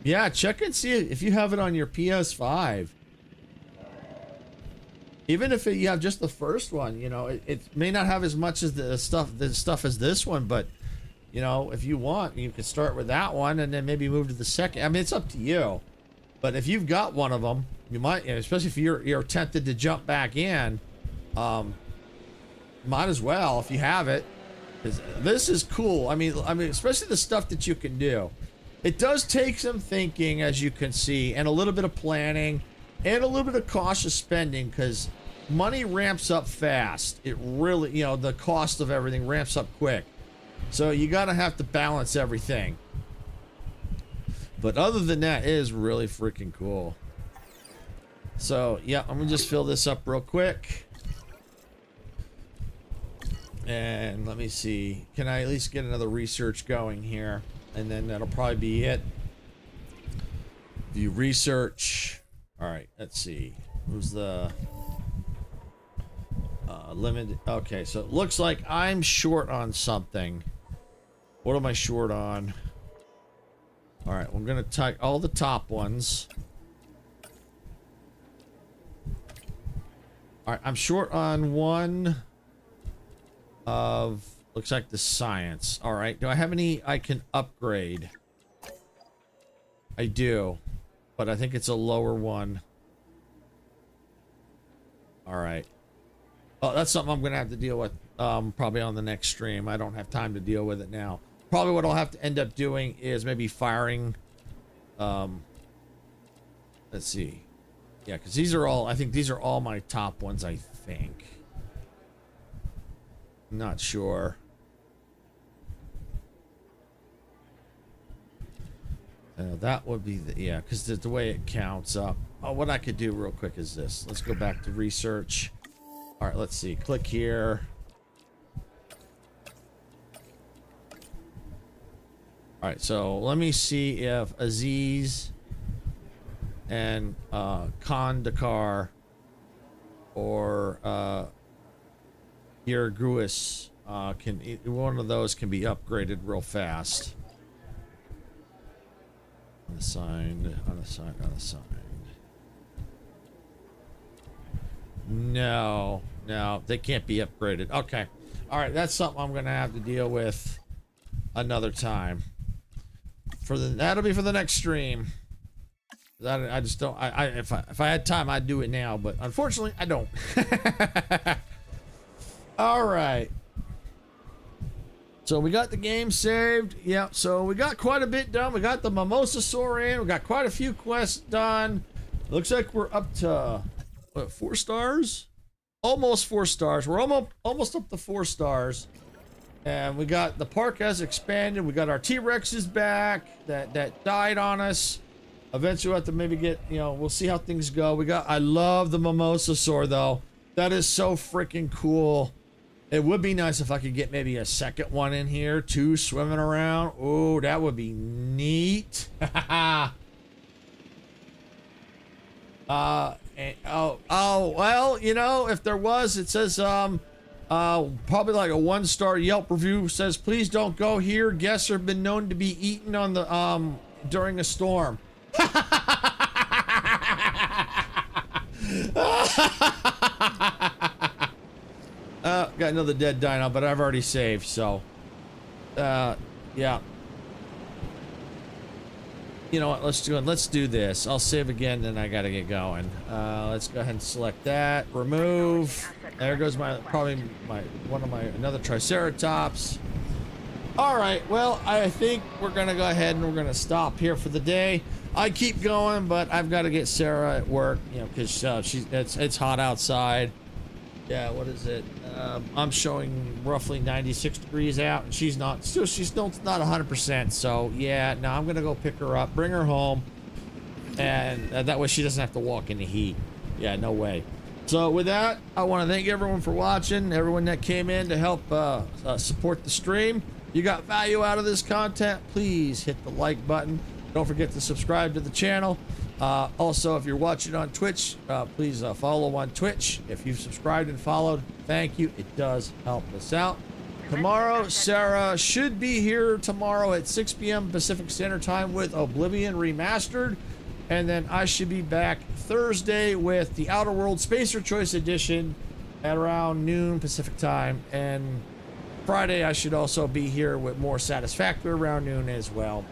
Speaker 1: Yeah, check and see if you have it on your PS5. Even if you have just the first one, you know, it may not have as much as the stuff as this one, but you know, if you want, you could start with that one and then maybe move to the second. I mean, it's up to you. But if you've got one of them, you might, especially if you're tempted to jump back in, might as well if you have it. 'Cause this is cool. I mean, especially the stuff that you can do. It does take some thinking, as you can see, and a little bit of planning, and a little bit of cautious spending, because money ramps up fast. It really, you know, the cost of everything ramps up quick. So you gotta have to balance everything. But other than that, it is really freaking cool. So yeah, I'm gonna just fill this up real quick. And let me see. Can I at least get another research going here? And then that'll probably be it. View research. All right, let's see. Who's the limited? Okay, so it looks like I'm short on something. What am I short on? All right, I'm gonna type all the top ones. All right, I'm short on one of, looks like the science. All right, do I have any I can upgrade? I do, but I think it's a lower one. All right. Oh, that's something I'm gonna have to deal with probably on the next stream. I don't have time to deal with it now. Probably what I'll have to end up doing is maybe firing. Let's see. Yeah, because these are all, I think these are all my top ones, I think. Not sure. That would be the, yeah, because the way it counts up. Oh, what I could do real quick is this. Let's go back to research. All right, let's see. Click here. All right, so let me see if Aziz and Khan Dakar or Yerguis can, one of those can be upgraded real fast. Unassigned, unassigned, unassigned. No, they can't be upgraded. Okay. All right, that's something I'm going to have to deal with another time. That'll be for the next stream. I just don't, if I had time, I'd do it now, but unfortunately, I don't. All right. So we got the game saved. Yeah, so we got quite a bit done. We got the Mimosasaur in. We got quite a few quests done. Looks like we're up to, what, 4 stars? Almost 4 stars. We're almost up to 4 stars. And we got, the park has expanded. We got our T-Rexes back that died on us. Eventually we'll have to maybe get, you know, we'll see how things go. I love the Mimosasaur though. That is so freaking cool. It would be nice if I could get maybe a second one in here, 2 swimming around. Oh, that would be neat. Oh, well, you know, if there was, it says, probably like a 1-star Yelp review says, please don't go here. Guests have been known to be eaten on the, during a storm. Got another dead dino, but I've already saved, so yeah. you know what? Let's do this. I'll save again, then I gotta get going. Let's go ahead and select that. Remove. There goes another Triceratops. All right. Well, I think we're gonna go ahead and we're gonna stop here for the day. I keep going, but I've got to get Sarah at work, you know, because it's hot outside. Yeah, what is it? I'm showing roughly 96 degrees out, and she's not 100%. So yeah, no, I'm gonna go pick her up, bring her home, and that way she doesn't have to walk in the heat. Yeah, no way. So with that, I want to thank everyone for watching, everyone that came in to help support the stream. You got value out of this content, please hit the like button. Don't forget to subscribe to the channel. Also, if you're watching on Twitch, please follow on Twitch. If you've subscribed and followed, thank you. It does help us out. Tomorrow, Sarah should be here tomorrow at 6 p.m. Pacific Standard Time with Oblivion Remastered. And then I should be back Thursday with the Outer World Spacer Choice Edition at around noon Pacific Time. And Friday, I should also be here with more Satisfactory around noon as well.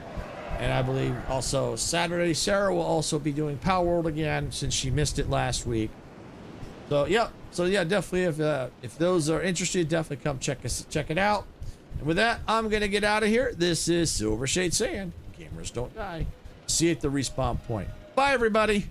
Speaker 1: And I believe also Saturday, Sarah will also be doing Power World again since she missed it last week. So yeah, definitely if those are interested, definitely come check it out. And with that, I'm gonna get out of here. This is Silver Shade saying, gamers don't die. See you at the respawn point. Bye, everybody.